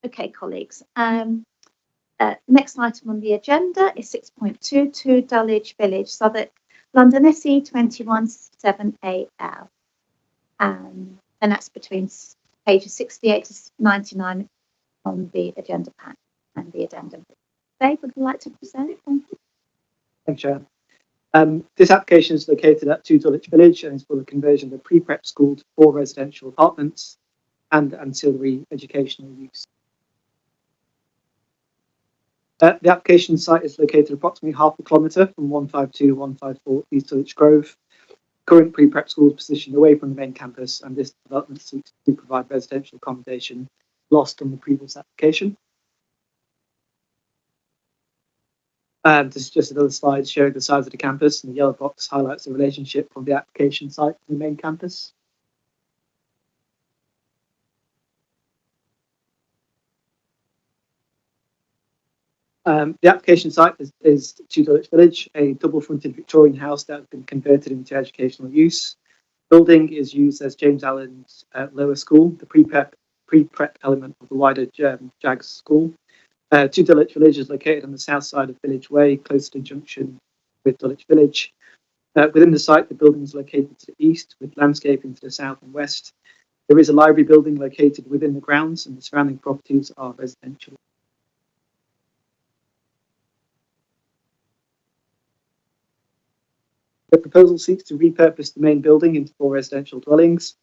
Okay, colleagues. Next item on the agenda is 6.22 Dulwich Village, Southwark, London SE 217AL. And that's between pages 68 to 99 on the agenda pack and the addendum. Dave, would you like to present? Thank you. Thanks, Chair. This application is located at 2 Dulwich Village and is for the conversion of a pre-prep school to 4 residential apartments and ancillary educational use. The application site is located approximately half a kilometre from 152-154 East Dulwich Grove. Current pre-prep school is positioned away from the main campus, and this development seeks to provide residential accommodation lost on the previous application. This is just another slide showing the size of the campus, and the yellow box highlights the relationship from the application site to the main campus. The application site is 2 Dulwich Village, a double-fronted Victorian house that has been converted into educational use. Building is used as James Allen's lower school, the pre-prep element of the wider JAGS school. 2 Dulwich Village is located on the south side of Village Way, close to the junction with Dulwich Village. Within the site, the building is located to the east, with landscaping to the south and west. There is a library building located within the grounds, and the surrounding properties are residential. The proposal seeks to repurpose the main building into 4 residential dwellings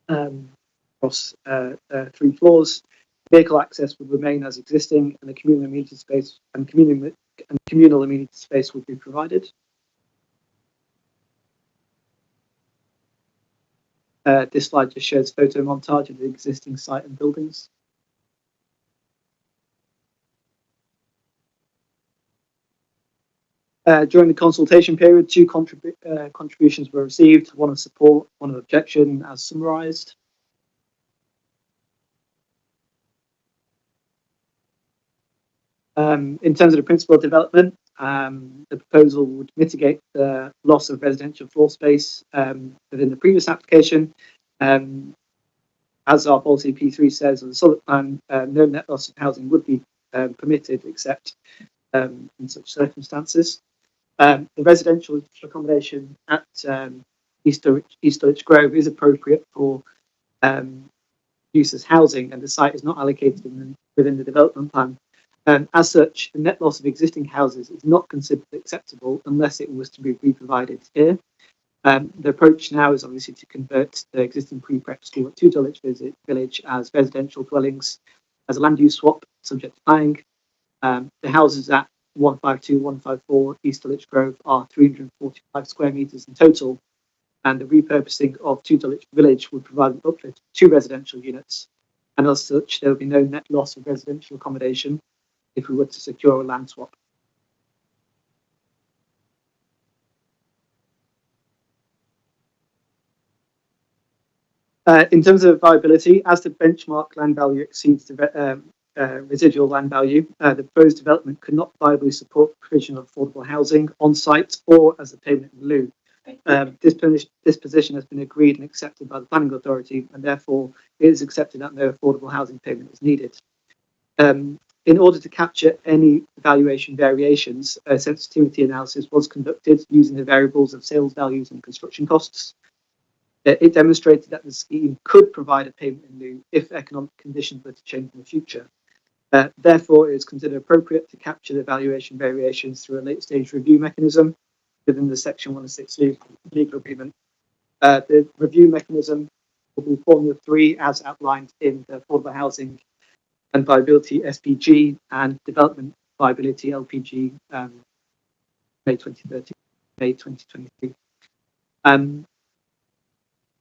across 3 floors. Vehicle access would remain as existing, and the communal amenity space and communal amenity space would be provided. This slide just shows photo montage of the existing site and buildings. During the consultation period, 2 contributions were received, one of support, one of objection, as summarised. In terms of the principal development, the proposal would mitigate the loss of residential floor space within the previous application. As our policy P3 says on the Southwark plan, no net loss of housing would be permitted except in such circumstances. The residential accommodation at East Dulwich Grove is appropriate for use as housing, and the site is not allocated within the development plan. As such, the net loss of existing houses is not considered acceptable unless it was to be re-provided here. The approach now is obviously to convert the existing pre-prep school at 2 Dulwich Village as residential dwellings as a land use swap subject to planning. The houses at 152, 154 East Dulwich Grove are 345 square metres in total, and the repurposing of 2 Dulwich Village would provide an uplift of 2 residential units, and as such there would be no net loss of residential accommodation if we were to secure a land swap. In terms of viability, as the benchmark land value exceeds the residual land value, the proposed development could not viably support provision of affordable housing on site or as a payment in lieu. This position has been agreed and accepted by the planning authority, and therefore it is accepted that no affordable housing payment is needed. In order to capture any valuation variations, a sensitivity analysis was conducted using the variables of sales values and construction costs. It demonstrated that the scheme could provide a payment in lieu if economic conditions were to change in the future. Therefore, it is considered appropriate to capture the valuation variations through a late-stage review mechanism within the Section 106 legal agreement. The review mechanism will be Formula 3 as outlined in the Affordable Housing and Viability SPG and Development Viability LPG, May 2030, May 2023.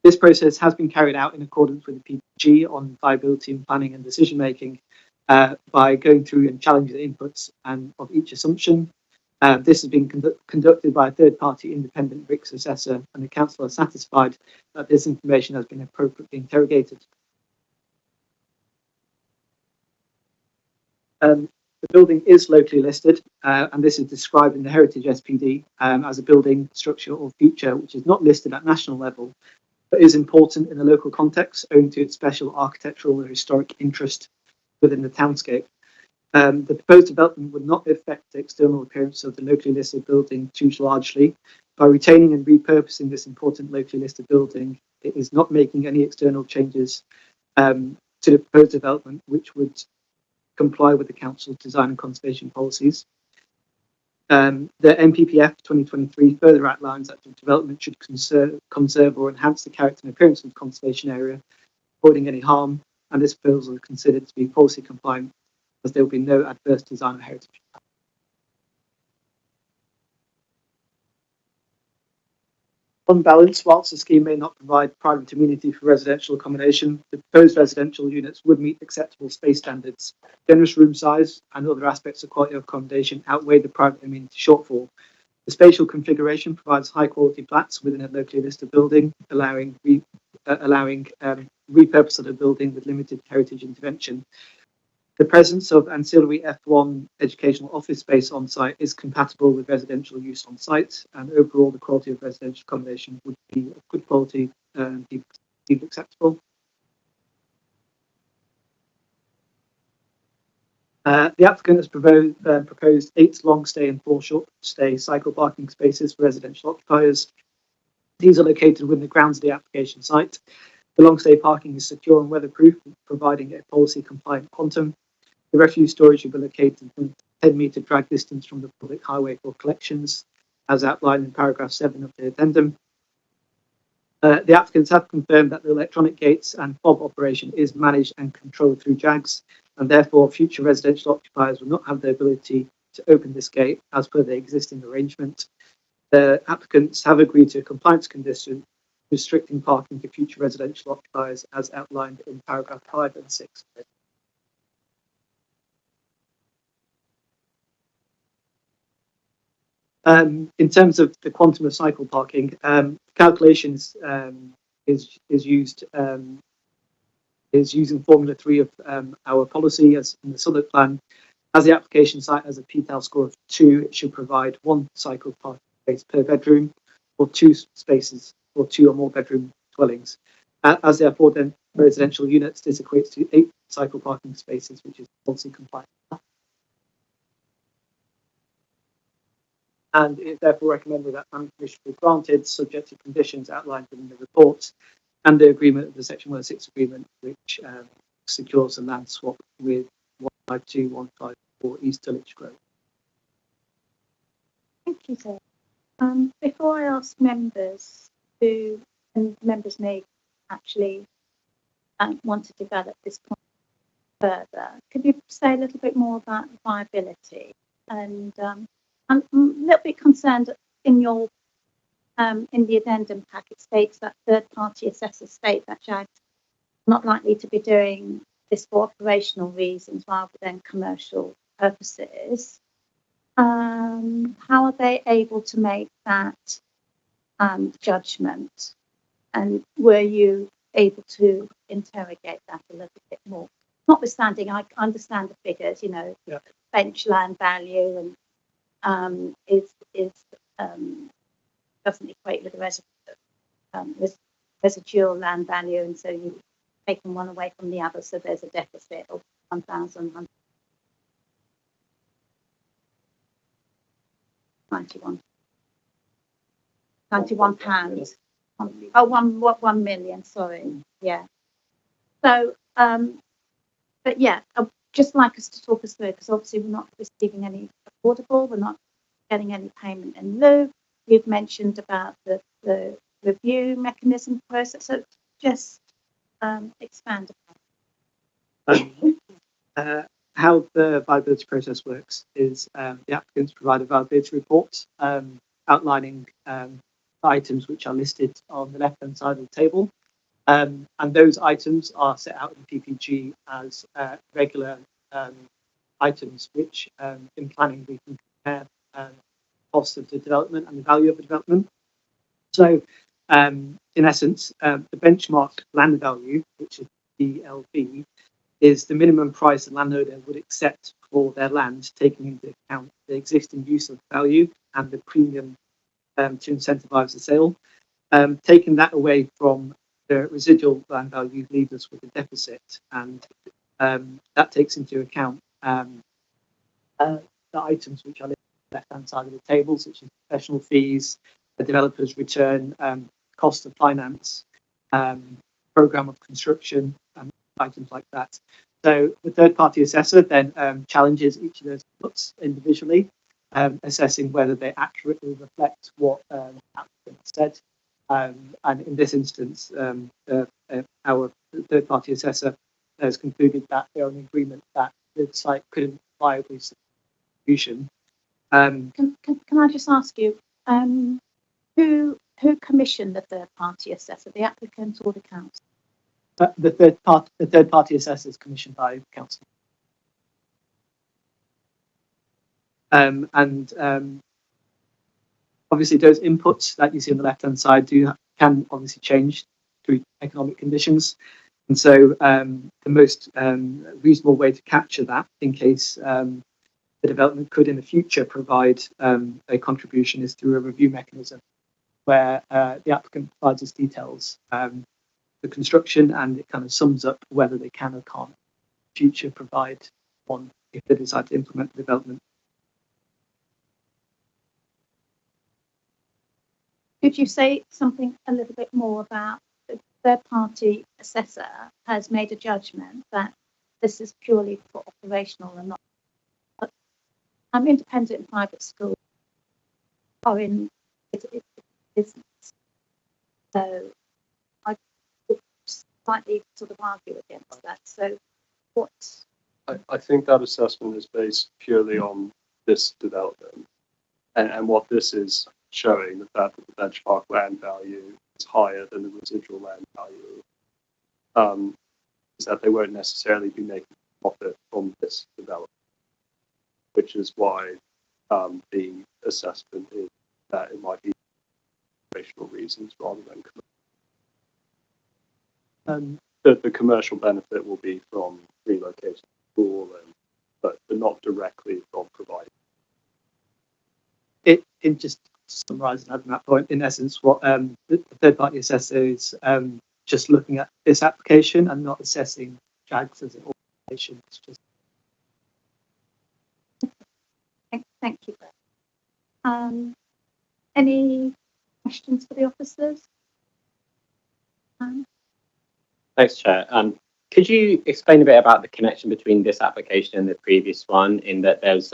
This process has been carried out in accordance with the PPG on viability and planning and decision making by going through and challenging the inputs of each assumption. This has been conducted by a third-party independent RICS assessor, and the council are satisfied that this information has been appropriately interrogated. The building is locally listed, and this is described in the Heritage SPD as a building, structure or feature which is not listed at national level, but is important in the local context owing to its special architectural or historic interest. within the townscape. The proposed development would not affect the external appearance of the locally listed building too largely. By retaining and repurposing this important locally listed building, it is not making any external changes to the proposed development, which would comply with the council's design and conservation policies. The NPPF 2023 further outlines that the development should conserve or enhance the character and appearance of the conservation area, avoiding any harm, and this proposal is considered to be policy compliant, as there will be no adverse design or heritage. On balance, whilst the scheme may not provide private amenity for residential accommodation, the proposed residential units would meet acceptable space standards. Generous room size and other aspects of quality of accommodation outweigh the private amenity shortfall. The spatial configuration provides high quality flats within a locally listed building, allowing repurpose of the building with limited heritage intervention. The presence of ancillary F1 educational office space on site is compatible with residential use on site, and overall the quality of residential accommodation would be of good quality and be acceptable. The applicant has proposed 8 long stay and 4 short stay cycle parking spaces for residential occupiers. These are located within the grounds of the application site. The long stay parking is secure and weatherproof, providing a policy compliant quantum. The refuse storage will be located within 10-metre drag distance from the public highway for collections, as outlined in paragraph 7 of the addendum. The applicants have confirmed that the electronic gates and fob operation is managed and controlled through JAGS, and therefore future residential occupiers will not have the ability to open this gate as per the existing arrangement. The applicants have agreed to a compliance condition restricting parking to future residential occupiers as outlined in paragraph 5 and 6. In terms of the quantum of cycle parking, calculations is using Formula 3 of our policy as in the Southwark plan. As the application site has a PTAL score of 2, it should provide 1 cycle parking space per bedroom, or 2 spaces for 2 or more bedroom dwellings. As there are 4 residential units, this equates to 8 cycle parking spaces, which is policy compliant. And it is therefore recommended that planning permission be granted, subject to conditions outlined within the report and the agreement of the Section 106 agreement, which secures a land swap with 152-154 East Dulwich Grove. Thank you, sir. Before I ask members who, and members may actually want to develop this point further, could you say a little bit more about viability? And I'm a little bit concerned in your in the addendum pack, it states that third-party assessors state that JAG's not likely to be doing this for operational reasons rather than commercial purposes. How are they able to make that judgment? And were you able to interrogate that a little bit more? Notwithstanding, I understand the figures, you know, yeah. Bench land value and doesn't equate with the residual land value, and so you've taken one away from the other, so there's a deficit of 91 pounds. Oh, 1 million, sorry. Yeah. So, but yeah, I'd just like us to talk us through, because obviously we're not receiving any affordable, we're not getting any payment in lieu. You've mentioned about the review mechanism process, so just expand upon how the viability process works is the applicants provide a viability report outlining items which are listed on the left-hand side of the table. And those items are set out in PPG as regular items which in planning we can compare cost of the development and the value of the development. So in essence, the benchmark land value, which is DLV, is the minimum price the landowner would accept for their land, taking into account the existing use of value and the premium to incentivise the sale. Taking that away from the residual land value leaves us with a deficit, and that takes into account the items which are listed on the left-hand side of the table, such as professional fees, the developer's return, cost of finance, program of construction, items like that. So the third-party assessor then challenges each of those inputs individually, assessing whether they accurately reflect what the applicant said. And in this instance, our third-party assessor has concluded that they're in agreement that the site couldn't viably solution. Can I just ask you, who commissioned the third-party assessor, the applicant or the council? The third party assessor is commissioned by council. Obviously those inputs that you see on the left hand side can obviously change through economic conditions, and so the most reasonable way to capture that in case the development could in the future provide a contribution is through a review mechanism where the applicant provides us details the construction, and it kind of sums up whether they can or can't in future provide one if they decide to implement the development. Could you say something a little bit more about the third-party assessor has made a judgment that this is purely for operational and not independent and private schools are in business. So I would slightly sort of argue against that. So what? I think that assessment is based purely on this development and what this is showing, the fact that the benchmark land value is higher than the residual land value, is that they won't necessarily be making profit from this development, which is why the assessment is that it might be operational reasons rather than commercial. The commercial benefit will be from relocating the school, but not directly from providing. It just summarising at that point, in essence, what the third-party assessor is just looking at this application and not assessing JAGS as an organisation. It's just. Thank you. Any questions for the officers? Thanks, Chair. Could you explain a bit about the connection between this application and the previous one, in that there's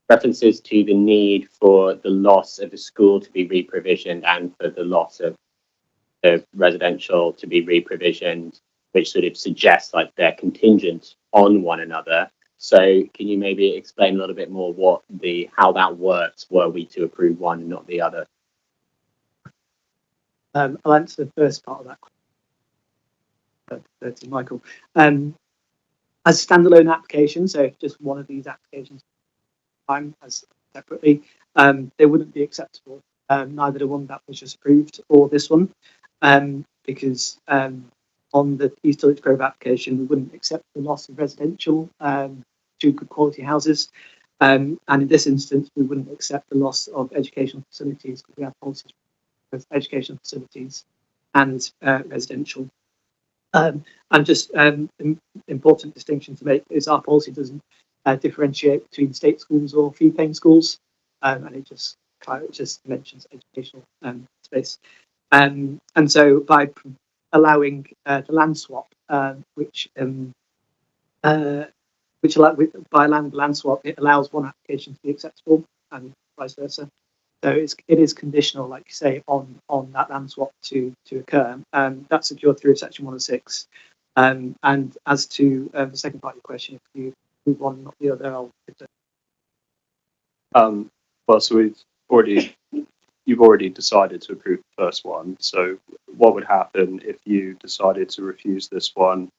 references to the need for the loss of the school to be reprovisioned and for the loss of the residential to be reprovisioned, which sort of suggests like they're contingent on one another. So can you maybe explain a little bit more how that works were we to approve one and not the other? I'll answer the first part of that question to Michael. As a standalone application, so if just one of these applications as separately, they wouldn't be acceptable, neither the one that was just approved or this one, because on the East Dulwich Grove application, we wouldn't accept the loss of residential to good quality houses, and in this instance, we wouldn't accept the loss of educational facilities because we have policies for educational facilities and residential. And just important distinction to make is our policy doesn't differentiate between state schools or fee-paying schools, and it just mentions educational space. And so by allowing the land swap, by allowing the land swap, it allows one application to be acceptable and vice versa. So it is conditional, like you say, on that land swap to occur. That's secured through Section 106. And as to the second part of your question, if you move one, not the other, I'll. Well, so you've already decided to approve the first one. So what would happen if you decided to refuse this one?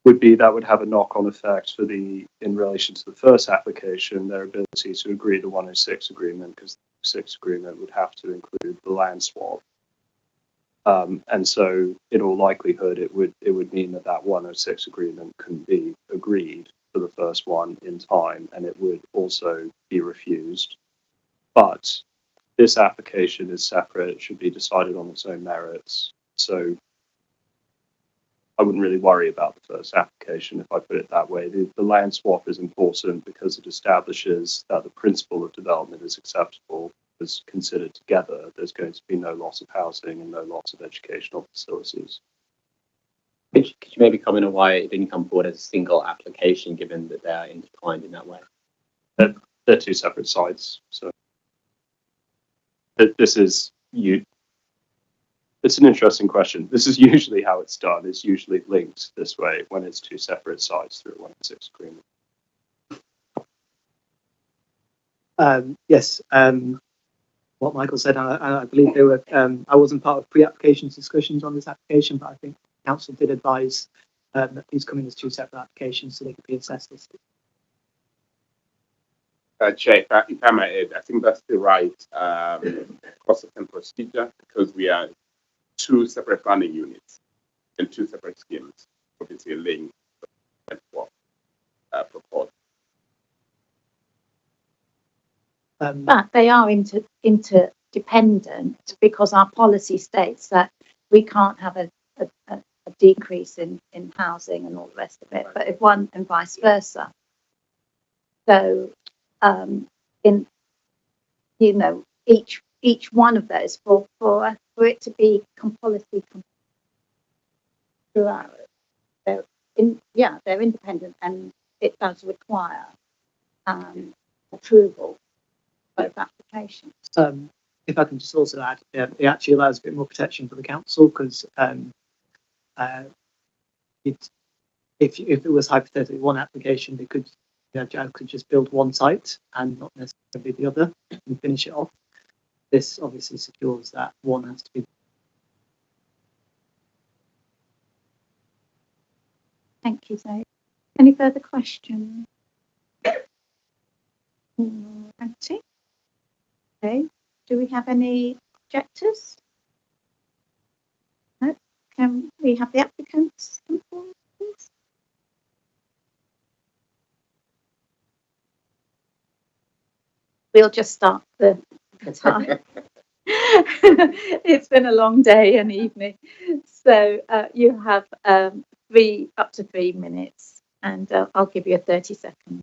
Would be that would have a knock-on effect for in relation to the first application, their ability to agree to 106 agreement, because the 106 agreement would have to include the land swap. And so in all likelihood, it would mean that 106 agreement couldn't be agreed for the first one in time, and it would also be refused. But this application is separate, it should be decided on its own merits. So I wouldn't really worry about the first application if I put it that way. The land swap is important because it establishes that the principle of development is acceptable, is considered together. There's going to be no loss of housing and no loss of educational facilities. Could you maybe comment on why it didn't come forward as a single application, given that they are intertwined in that way? They're two separate sites, so this is you. It's an interesting question. This is usually how it's done. It's usually linked this way when it's two separate sites through a 1/6 agreement. Yes, what Michael said, I believe they were. I wasn't part of pre-application discussions on this application, but I think council did advise that these come in as two separate applications, so they could be assessed as. Chair, if I may add, I think that's the right process and procedure, because we are two separate planning units and two separate schemes, obviously linked and what proposed. But they are interdependent, because our policy states that we can't have a decrease in housing and all the rest of it, but if one and vice versa. So in each one of those for it to be policy throughout, they're independent, and it does require approval of both applications. If I can just also add, it actually allows a bit more protection for the council, because if it was hypothetically one application, they could. JAG could just build one site and not necessarily the other and finish it off. This obviously secures that one has to be. Thank you, Zoe. Any further questions? Empty. Okay. Do we have any objectors? No. Can we have the applicants come forward, please? We'll just start the time. It's been a long day and evening. So you have up to 3 minutes, and I'll give you a 30 seconds.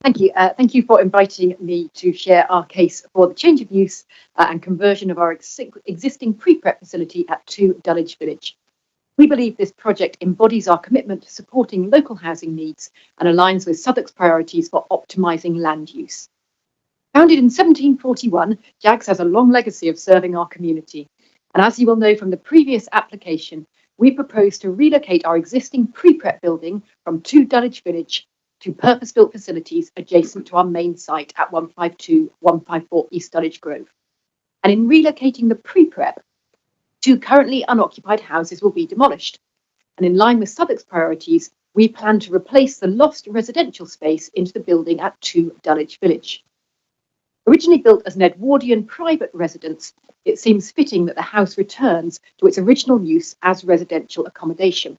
Thank you. Thank you for inviting me to share our case for the change of use and conversion of our existing pre-prep facility at 2 Dulwich Village. We believe this project embodies our commitment to supporting local housing needs and aligns with Southwark's priorities for optimising land use. Founded in 1741, JAGS has a long legacy of serving our community. And as you will know from the previous application, we propose to relocate our existing pre-prep building from 2 Dulwich Village to purpose-built facilities adjacent to our main site at 152-154 East Dulwich Grove. And in relocating the pre-prep, 2 currently unoccupied houses will be demolished. And in line with Southwark's priorities, we plan to replace the lost residential space into the building at 2 Dulwich Village. Originally built as an Edwardian private residence, it seems fitting that the house returns to its original use as residential accommodation.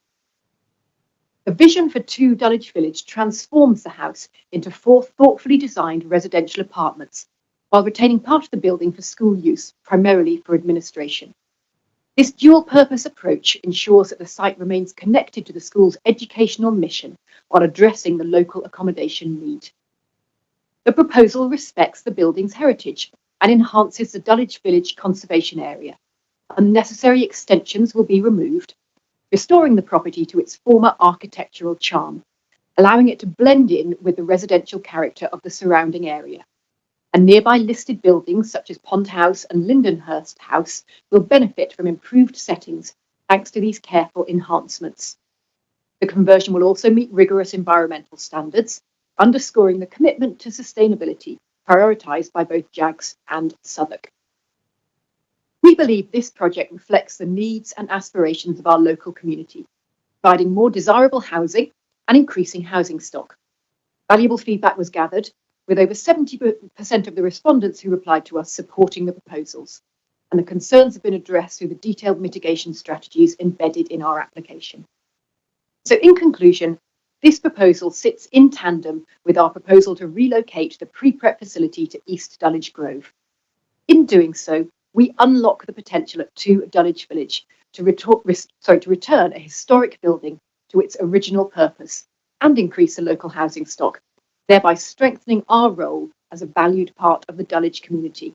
The vision for 2 Dulwich Village transforms the house into 4 thoughtfully designed residential apartments, while retaining part of the building for school use, primarily for administration. This dual-purpose approach ensures that the site remains connected to the school's educational mission while addressing the local accommodation need. The proposal respects the building's heritage and enhances the Dulwich Village conservation area. Unnecessary extensions will be removed, restoring the property to its former architectural charm, allowing it to blend in with the residential character of the surrounding area. And nearby listed buildings such as Pond House and Lindenhurst House will benefit from improved settings thanks to these careful enhancements. The conversion will also meet rigorous environmental standards, underscoring the commitment to sustainability prioritised by both JAGS and Southwark. We believe this project reflects the needs and aspirations of our local community, providing more desirable housing and increasing housing stock. Valuable feedback was gathered, with over 70% of the respondents who replied to us supporting the proposals, and the concerns have been addressed through the detailed mitigation strategies embedded in our application. So in conclusion, this proposal sits in tandem with our proposal to relocate the pre-prep facility to East Dulwich Grove. In doing so, we unlock the potential at 2 Dulwich Village to return a historic building to its original purpose and increase the local housing stock, thereby strengthening our role as a valued part of the Dulwich community.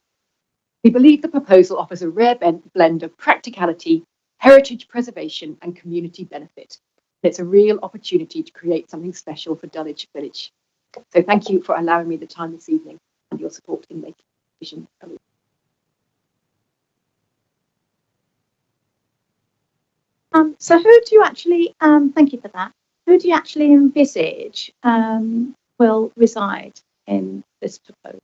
We believe the proposal offers a rare blend of practicality, heritage preservation and community benefit. It's a real opportunity to create something special for Dulwich Village. So thank you for allowing me the time this evening and your support in making the decision. So who do you actually, thank you for that, who do you actually envisage will reside in this proposal?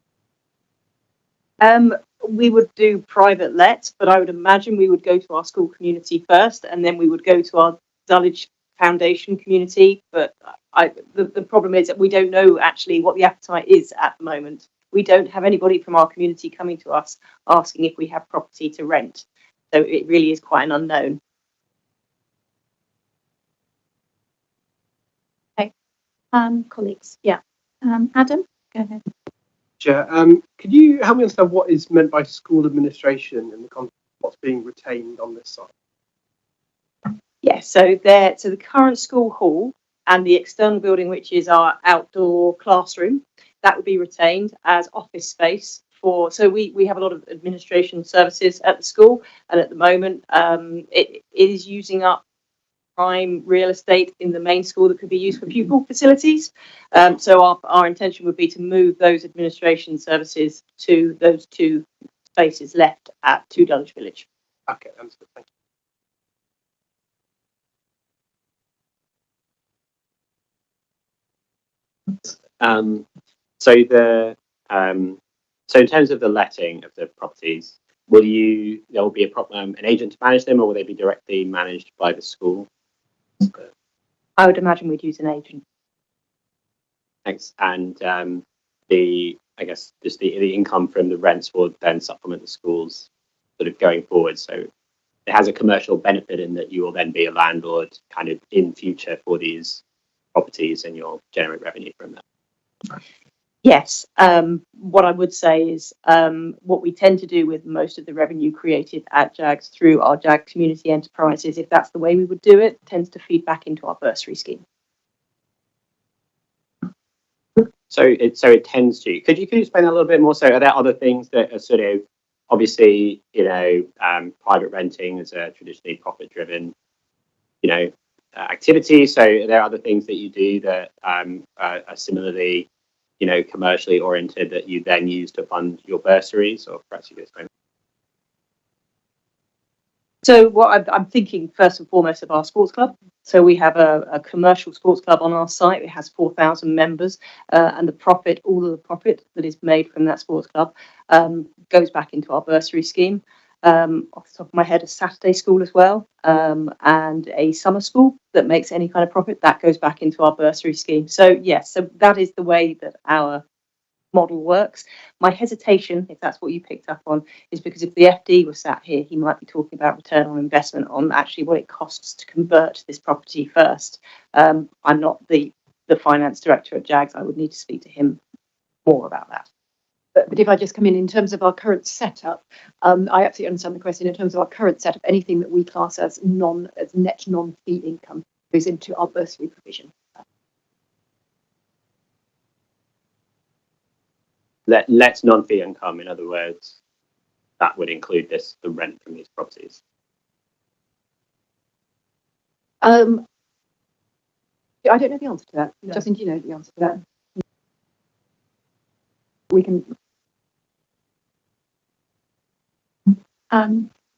We would do private let, but I would imagine we would go to our school community first, and then we would go to our Dulwich Foundation community. But the problem is that we don't know actually what the appetite is at the moment. We don't have anybody from our community coming to us asking if we have property to rent. So it really is quite an unknown. Okay, colleagues, yeah. Adam, go ahead. Chair, could you help me understand what is meant by school administration in the context of what's being retained on this site? Yes, so the current school hall and the external building, which is our outdoor classroom, that would be retained as office space for. So we have a lot of administration services at the school, and at the moment it is using up prime real estate in the main school that could be used for pupil facilities. So our intention would be to move those administration services to those two spaces left at 2 Dulwich Village. Okay, understood. Thank you. So in terms of the letting of the properties, there will be an agent to manage them, or will they be directly managed by the school? I would imagine we'd use an agent. Thanks. And the income from the rents will then supplement the schools sort of going forward. So it has a commercial benefit in that you will then be a landlord kind of in future for these properties, and you'll generate revenue from that. Yes. What I would say is what we tend to do with most of the revenue created at JAGS through our JAG community enterprises, if that's the way we would do it, tends to feed back into our bursary scheme. So it tends to. Could you explain that a little bit more? So are there other things that are sort of obviously, private renting is a traditionally profit-driven, activity. So are there other things that you do that are similarly commercially oriented that you then use to fund your bursaries, or perhaps you could explain? So what I'm thinking first and foremost of our sports club. So we have a commercial sports club on our site. It has 4,000 members, and all of the profit that is made from that sports club goes back into our bursary scheme. Off the top of my head, a Saturday school as well, and a summer school that makes any kind of profit that goes back into our bursary scheme. So yes, so that is the way that our model works. My hesitation, if that's what you picked up on, is because if the FD was sat here, he might be talking about return on investment on actually what it costs to convert this property first. I'm not the finance director at JAGS. I would need to speak to him more about that. But if I just come in terms of our current setup, I absolutely understand the question. In terms of our current setup, anything that we class as net non-fee income goes into our bursary provision. Let non-fee income, in other words, that would include the rent from these properties. I don't know the answer to that. No. Justin, do you know the answer to that? We can.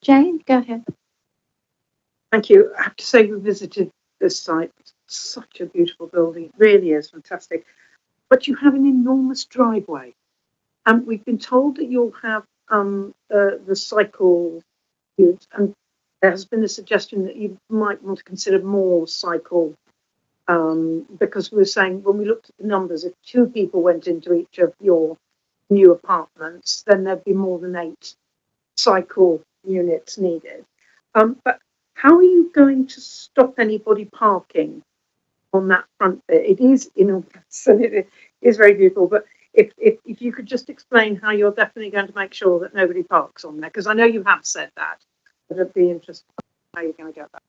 Jane, go ahead. Thank you. I have to say we visited this site. It's such a beautiful building. It really is fantastic. But you have an enormous driveway. And we've been told that you'll have the cycle route, and there has been a suggestion that you might want to consider more cycle, because we were saying when we looked at the numbers, if 2 people went into each of your new apartments, then there'd be more than 8 cycle units needed. But how are you going to stop anybody parking on that front bit? It is enormous and it is very beautiful, but if you could just explain how you're definitely going to make sure that nobody parks on there, because I know you have said that, but I'd be interested. how you're going to get that.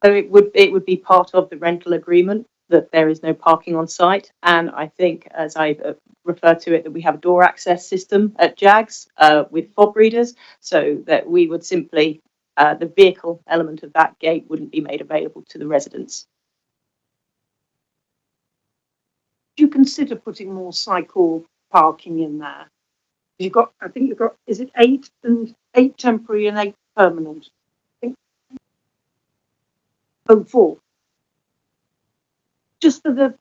So it would be part of the rental agreement that there is no parking on site, and I think, as I refer to it, that we have a door access system at JAGS with fob readers, so that we would simply the vehicle element of that gate wouldn't be made available to the residents. Do you consider putting more cycle parking in there? You've got, I think you've got, is it 8 temporary and 8 permanent? I think. Oh, 4. Just for the,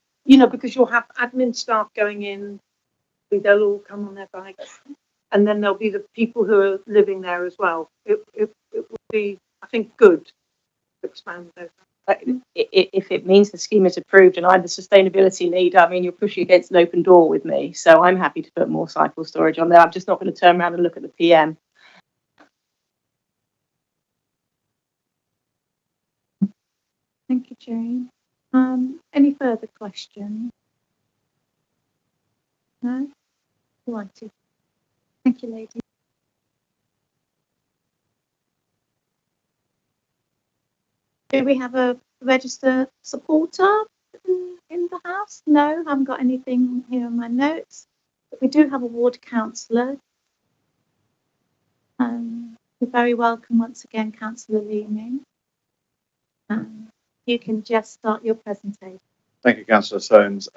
because you'll have admin staff going in, they'll all come on their bikes, and then there'll be the people who are living there as well. It would be, I think, good to expand those. If it means the scheme is approved and I'm the sustainability leader, I mean, you're pushing against an open door with me. So I'm happy to put more cycle storage on there. I'm just not going to turn around and look at the PM. Thank you, Jane. Any further questions? No? Righty. Thank you, lady. Do we have a register supporter in the house? No, I haven't got anything here in my notes. But we do have a ward councillor. You're very welcome once again, Councillor Leeming. You can just start your presentation. Thank you, Councillor Soanes.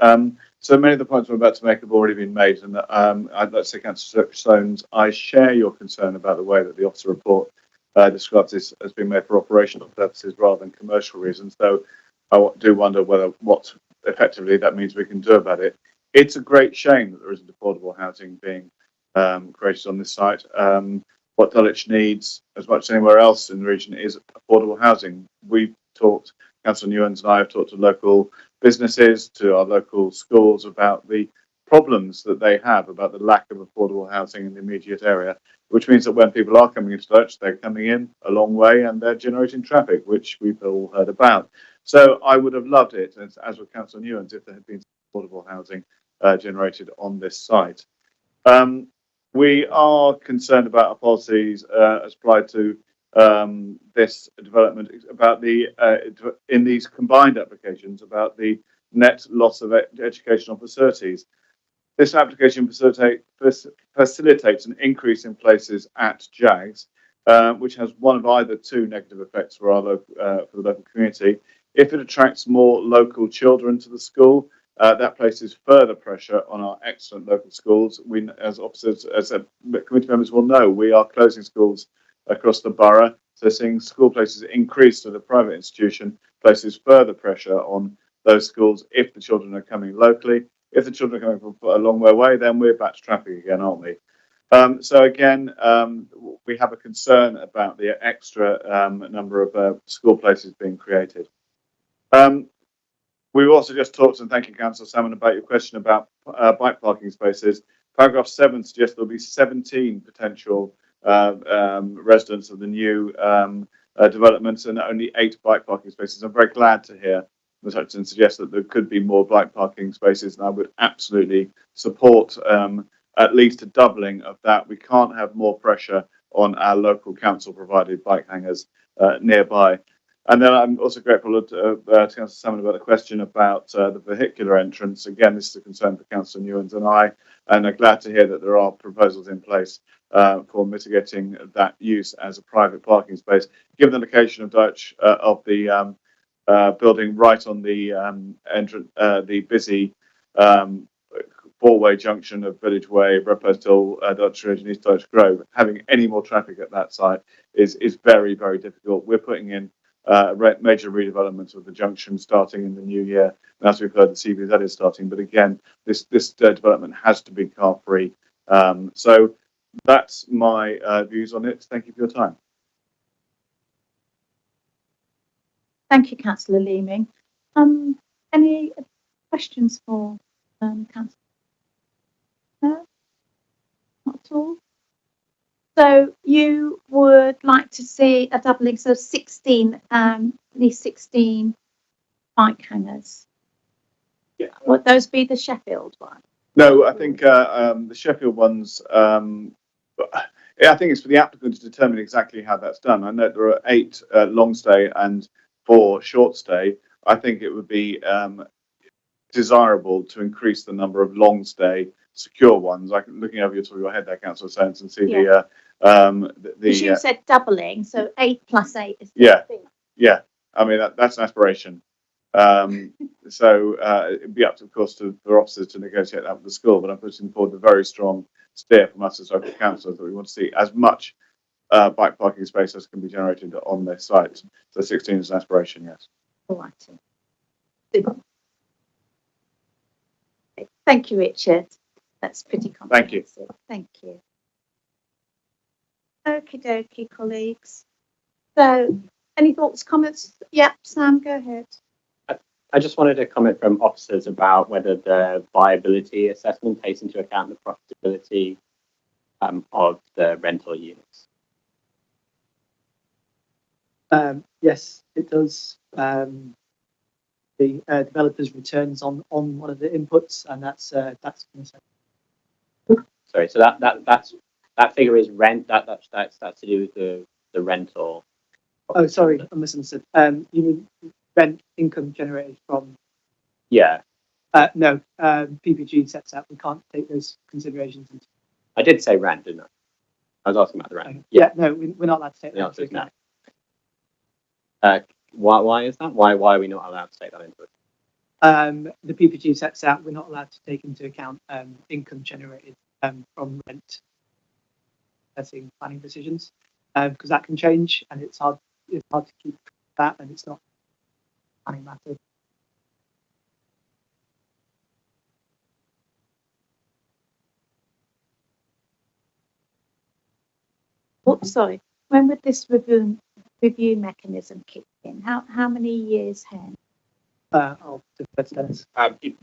So many of the points I'm about to make have already been made, and I'd like to say, Councillor Soanes, I share your concern about the way that the officer report describes this as being made for operational purposes rather than commercial reasons, though I do wonder what effectively that means we can do about it. It's a great shame that there isn't affordable housing being created on this site. What Dulwich needs, as much as anywhere else in the region, is affordable housing. We've talked, Councillor Newens and I have talked to local businesses, to our local schools about the problems that they have about the lack of affordable housing in the immediate area, which means that when people are coming into Dulwich, they're coming in a long way and they're generating traffic, which we've all heard about. So I would have loved it, as with Councillor Newens, if there had been affordable housing generated on this site. We are concerned about our policies as applied to this development about the in these combined applications about the net loss of educational facilities. This application facilitates an increase in places at JAGS, which has one of either two negative effects for our for the local community. If it attracts more local children to the school, that places further pressure on our excellent local schools. We, as officers, as committee members will know, we are closing schools across the borough. So seeing school places increase at a private institution places further pressure on those schools if the children are coming locally. If the children are coming from a long way away, then we're back to traffic again, aren't we? So again, we have a concern about the extra number of school places being created. We also just talked, and thank you, Councillor Salmon, about your question about bike parking spaces. Paragraph 7 suggests there'll be 17 potential residents of the new developments and only 8 bike parking spaces. I'm very glad to hear Ms. Hutchinson suggest that there could be more bike parking spaces, and I would absolutely support at least a doubling of that. We can't have more pressure on our local council provided bike hangers nearby. And then I'm also grateful to Councillor Salmon about the question about the vehicular entrance. Again, this is a concern for Councillor Newens and I, and I'm glad to hear that there are proposals in place for mitigating that use as a private parking space. Given the location of Dulwich of the building right on the entrance, the busy four-way junction of Village Way, Redpost Hill, Dulwich Ridge and East Dulwich Grove, having any more traffic at that site is very, very difficult. We're putting in major redevelopment of the junction starting in the new year. And as we've heard, the CBZ is starting. But again, this development has to be car-free. So that's my views on it. Thank you for your time. Thank you, Councillor Leeming. Any questions for Councillor? No? Not at all? So you would like to see a doubling, so 16, at least 16 bike hangers? Yeah. Would those be the Sheffield ones? No, I think the Sheffield ones, Yeah, I think it's for the applicant to determine exactly how that's done. I know there are 8 long stay and 4 short stay. I think it would be desirable to increase the number of long stay secure ones. I can, looking over your top of your head there, Councillor Soames, and see Because you said doubling, so 8 plus 8 is yeah, 16. yeah. I mean that's an aspiration. So it'd be up to, of course, for officers to negotiate that with the school. But I'm putting forward a very strong steer from us as local councillors that we want to see as much bike parking space as can be generated on this site. So 16 is an aspiration, yes. All right. Thank you, Richard. That's pretty comprehensive. Thank you. Okie dokie, colleagues. So, any thoughts, comments? Yeah, Sam, go ahead. I just wanted to comment from officers about whether the viability assessment takes into account the profitability of the rental units. Yes, it does. The developer's returns on one of the inputs, and that's Sorry, so that figure is rent. That's to do with the rental. Oh, sorry, I misunderstood. You mean rent income generated from? Yeah. No, PPG sets out we can't take those considerations into. I did say rent, didn't I? I was asking about the rent. Yeah, no, we're not allowed to take that into account. Why is that? Why are we not allowed to take that into account? The PPG sets out we're not allowed to take into account income generated from rent setting planning decisions because that can change and it's hard to keep that, and it's not planning matter. Oh, sorry. When would this review mechanism kick in? How many years hence? I'll defer to Dennis. It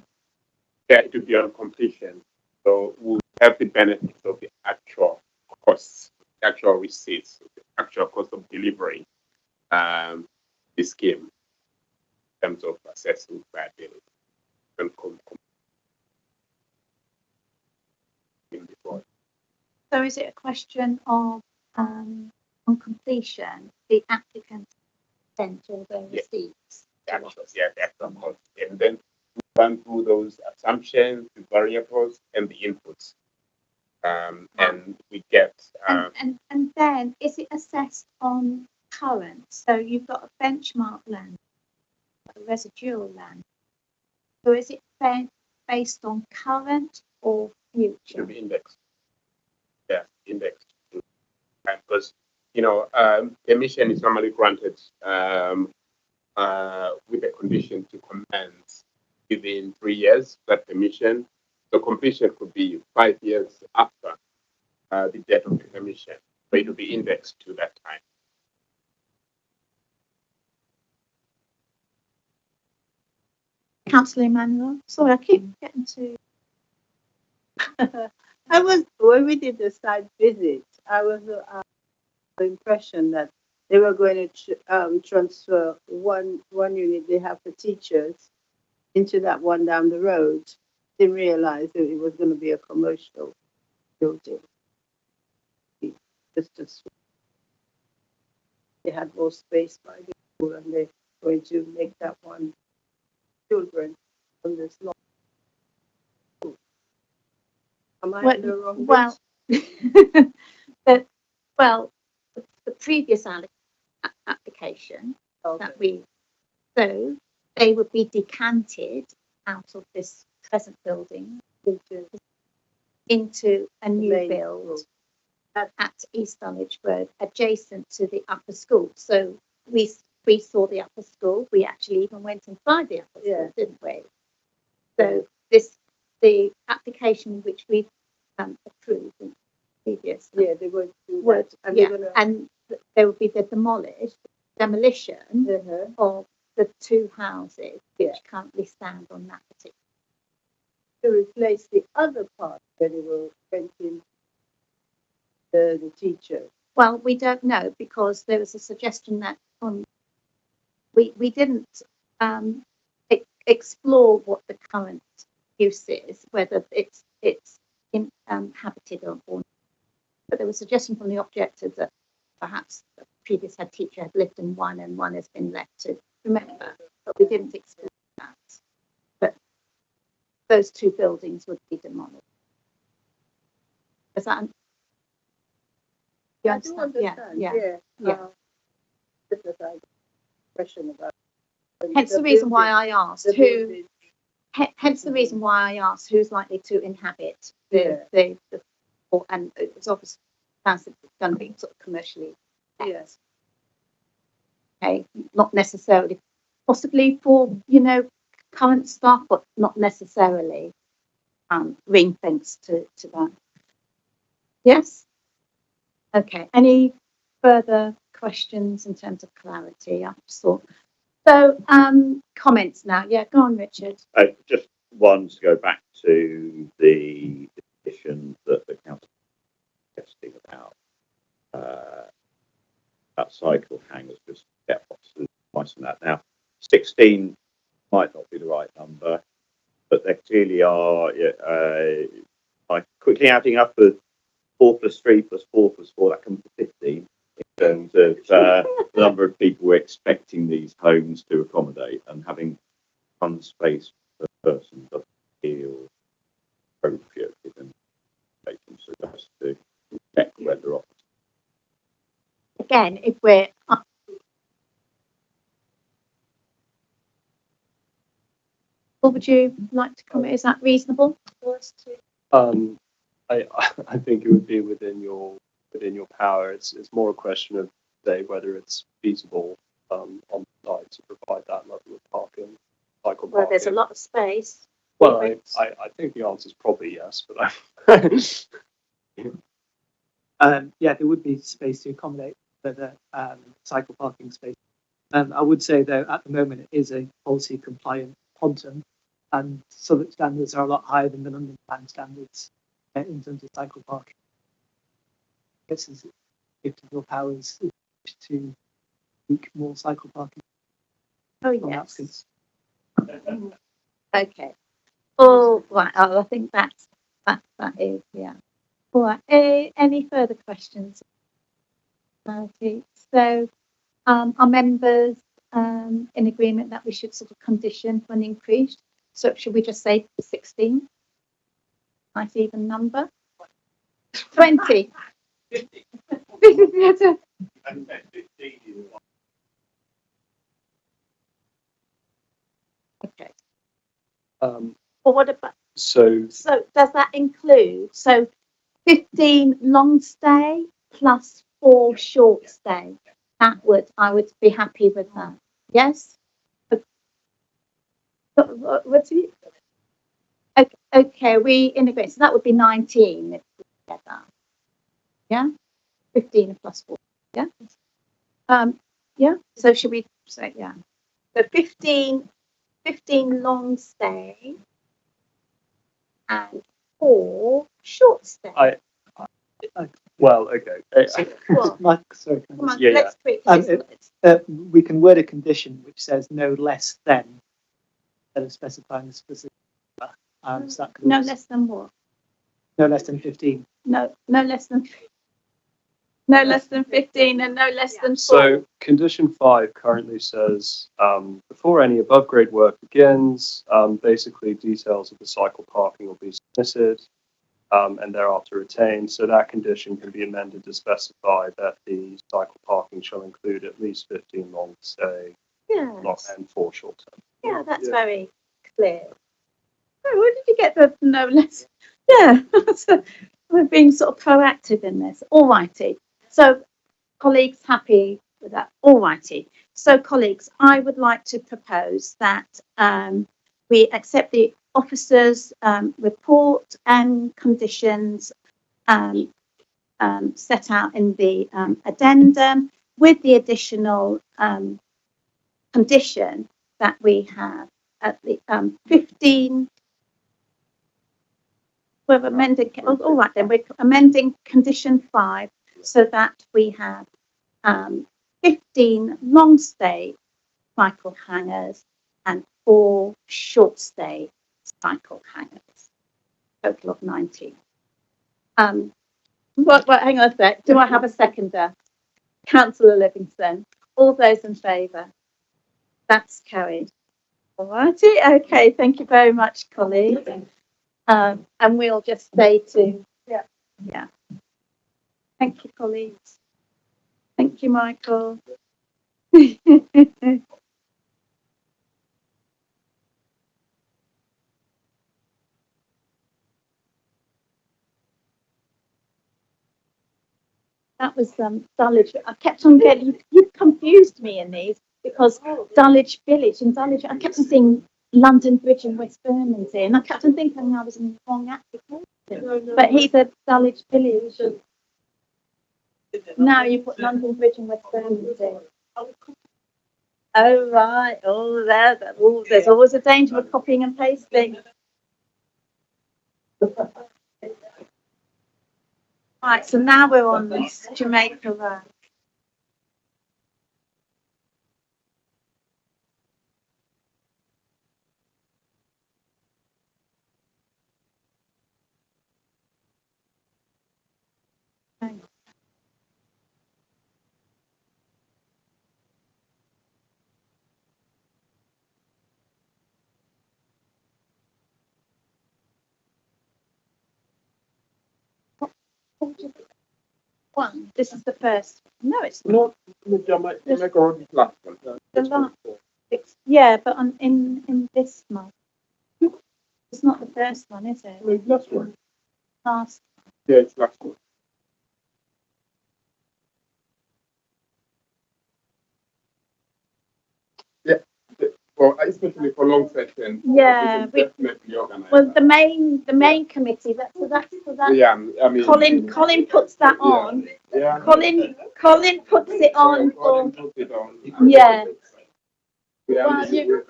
will be on completion. So we'll have the benefits of the actual costs, actual receipts, the actual cost of delivering the scheme in terms of assessing viability and So is it a question of on completion, the applicant sent all their receipts? Yeah, that's the cost. And then we run through those assumptions, the variables, and the inputs. And we get. And then is it assessed on current? So you've got a benchmark land, a residual land. So is it based on current or future? It should be indexed. Yeah, indexed. Because permission is normally granted with a condition to commence within 3 years. That permission, the completion could be 5 years after the date of the permission, but it will be indexed to that time. Councillor Emmanuel, sorry, I keep getting to. When we did the site visit, I was the impression that they were going to transfer one unit they have for teachers into that one down the road. Didn't realize that it was going to be a commercial building. They had more space by the school, and they're going to make that one children on this lot. Am I in the wrong bit? The previous application that so they would be decanted out of this present building into a new build at East Dulwich Road, adjacent to the upper school. So we saw the upper school. We actually even went inside the upper school, didn't we? So the application which we approved in previous. Yeah, they were. And there will be the demolition of the 2 houses which currently stand on that particular. To replace the other part where they were renting the teachers. Well, we don't know because there was a suggestion that we didn't explore what the current use is, whether it's inhabited or not. but there was a suggestion from the objectors that perhaps the previous head teacher had lived in one and one has been let to remember, but we didn't explain that. But those two buildings would be demolished. Is that? You I do understand. Yeah. Question about. Hence the reason why I asked who. Hence the reason why I asked who's likely to inhabit the and it's obviously sounds like it's going to be sort of commercially. Yes. Okay, not necessarily, possibly for current staff, but not necessarily ring fence to that. Yes. Okay. Any further questions in terms of clarity? I just thought. So, comments now. Yeah, go on, Richard. Just one to go back to the petition that the council is suggesting about cycle hangers, just get what's the price on that. Now, 16 might not be the right number, but there clearly are, by quickly adding up the 4 plus 3 plus 4 plus 4, that comes to 15 in terms of the number of people we're expecting these homes to accommodate, and having one space per person doesn't feel appropriate given so that's to check whether or again, if we're what would you like to comment? Is that reasonable for us to? I think it would be within your power. It's more a question of say whether it's feasible on site to provide that level of parking, cycle parking. Well, there's a lot of space. Well, I think the answer is probably yes, but yeah, there would be space to accommodate the cycle parking space. I would say though, at the moment it is a policy compliant quantum, and Southwark standards are a lot higher than the London plan standards in terms of cycle parking. I guess it's gift of your powers to seek more cycle parking. Oh yes. Okay. Oh right. Oh, I think that is All right. Any further questions? Okay. So, are members in agreement that we should sort of condition for an increase? So, should we just say 16? Nice even number. 20. 50. Okay. Well, what about? So does that include 15 long stay plus 4 short stay? I would be happy with that. Yes. What's it? Okay, we integrate. So that would be 19 if we get that. Yeah, 15 plus 4. Yeah. Yeah. So should we say So 15 long stay and 4 short stay. Well, okay. Sorry. Come on, let's tweak this. We can word a condition which says no less than, instead of specifying a specific number. So that could no less than what? No less than 15. No less than 15 and no less than 4. So condition 5 currently says before any above grade work begins, basically details of the cycle parking will be submitted and thereafter retained. So that condition can be amended to specify that the cycle parking shall include at least 15 long stay and 4 short term. Yeah, that's very clear. Oh, where did you get the no less? Yeah, we're being sort of proactive in this. All righty. So, colleagues, happy with that? All righty. So, colleagues, I would like to propose that we accept the officers' report and conditions set out in the addendum, with the additional condition that we have at the 15. We're amending. All right, then we're amending condition 5 so that we have 15 long stay cycle hangers and 4 short stay cycle hangers, total of 19. What, hang on a sec. Do I have a seconder? Councillor Livingston. All those in favour? That's carried. All righty. Okay. Thank you very much, colleagues. And we'll just stay to. Yeah. Thank you, colleagues. Thank you, Michael. That was Dulwich. I kept on getting, you confused me in these because Dulwich Village and Dulwich, I kept on seeing London Bridge and West Bermondsey, and I kept on thinking I was in the wrong application. But he said Dulwich Village. Now you put London Bridge and West Bermondsey. Oh, right. Oh, there's always a danger of copying and pasting. Right, so now we're on this Jamaica Road. One. This is the first. No, it's not. The Jamaica Road is last one. The last. Yeah, but in this month, it's not the first one, is it? No, it's last one. Last. Yeah, it's last one. Yeah. Well, especially for long sessions. Yeah, definitely organized. Well, the main committee. That's Yeah, I mean. Colin puts that on. Yeah. Colin puts it on. Colin puts it on. Yeah. Yeah,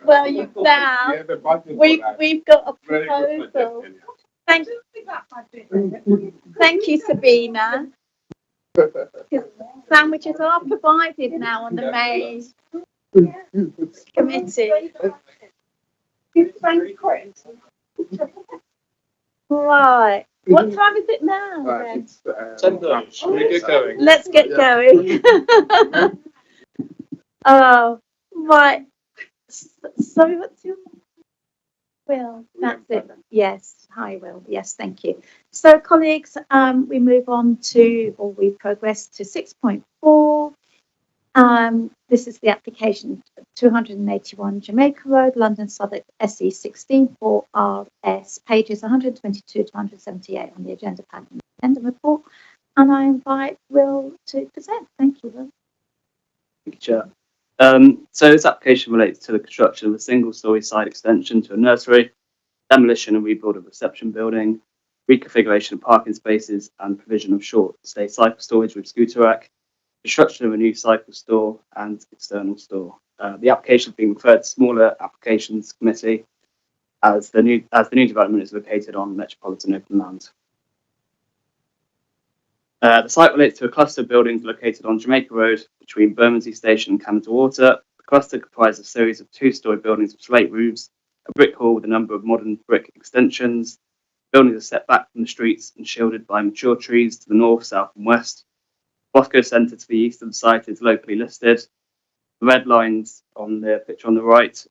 Well, you now. Yeah, the budget We've got a very good proposal. suggestion, Thank you, Sabina. Sandwiches are provided now on the main committee. Right. What time is it now? Then? Let's get going. Oh, right. Sorry, what's your Will? That's it. Yes. Hi, Will. Yes, thank you. So, colleagues, we move on to, or we progress to 6.4. This is the application 281 Jamaica Road, London, Southwark, SE 16 4RS, pages 122 to 178 on the agenda pack and the agenda report. And I invite Will to present. Thank you, Will. Thank you, Chair. So this application relates to the construction of a single-storey side extension to a nursery, demolition and rebuild of reception building, reconfiguration of parking spaces, and provision of short-stay cycle storage with scooter rack, construction of a new cycle store, and external store. The application is being referred to smaller applications committee as the new development is located on metropolitan open land. The site relates to a cluster of buildings located on Jamaica Road between Bermondsey Station and Canada Water. The cluster comprises a series of two-storey buildings with slate roofs, a brick hall with a number of modern brick extensions. Buildings are set back from the streets and shielded by mature trees to the north, south, and west. Bosco Centre to the east of the site is locally listed. The red lines on the picture on the right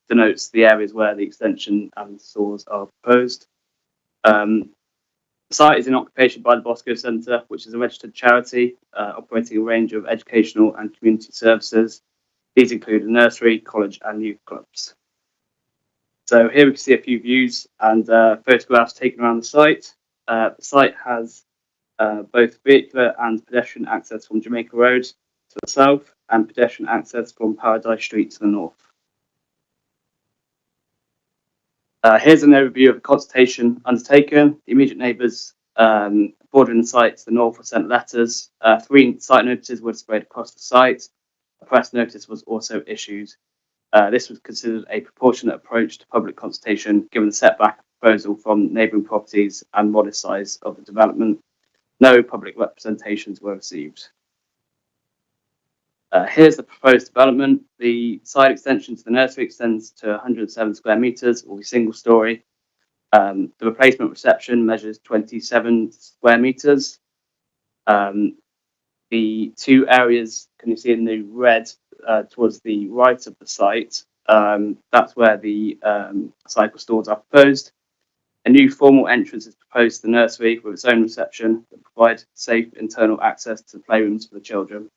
denotes the areas where the extension and stores are proposed. The site is in occupation by the Bosco Centre, which is a registered charity operating a range of educational and community services. These include a nursery, college, and youth clubs. So here we can see a few views and photographs taken around the site. The site has both vehicular and pedestrian access from Jamaica Road to the south and pedestrian access from Paradise Street to the north. Here's an overview of the consultation undertaken. The immediate neighbours bordering the site to the north were sent letters. 3 site notices were displayed across the site. A press notice was also issued. This was considered a proportionate approach to public consultation given the setback proposal from neighbouring properties and modest size of the development. No public representations were received. Here's the proposed development. The side extension to the nursery extends to 107 square metres, will be single storey. The replacement reception measures 27 square meters. The two areas, can you see in the red towards the right of the site? That's where the cycle stores are proposed. A new formal entrance is proposed to the nursery with its own reception that provides safe internal access to the playrooms for the children.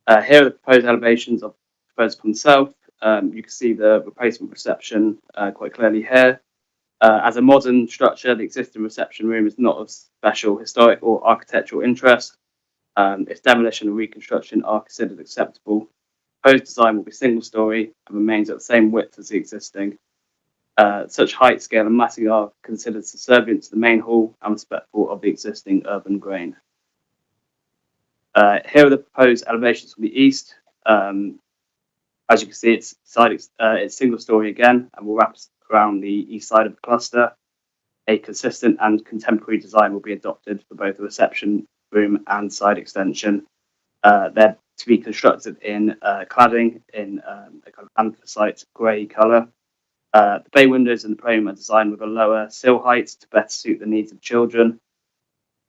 Here are the proposed elevations of the proposed from the south. You can see the replacement reception quite clearly here. As a modern structure, the existing reception room is not of special historic or architectural interest. If demolition and reconstruction are considered acceptable, proposed design will be single story and remains at the same width as the existing. Such height, scale and massing are considered subservient to the main hall and respectful of the existing urban grain. Here are the proposed elevations from the east. As you can see, it's single story again and will wrap around the east side of the cluster. A consistent and contemporary design will be adopted for both the reception room and side extension. They're to be constructed in cladding in a kind of anthracite grey colour. The bay windows in the playroom are designed with a lower sill height to better suit the needs of children.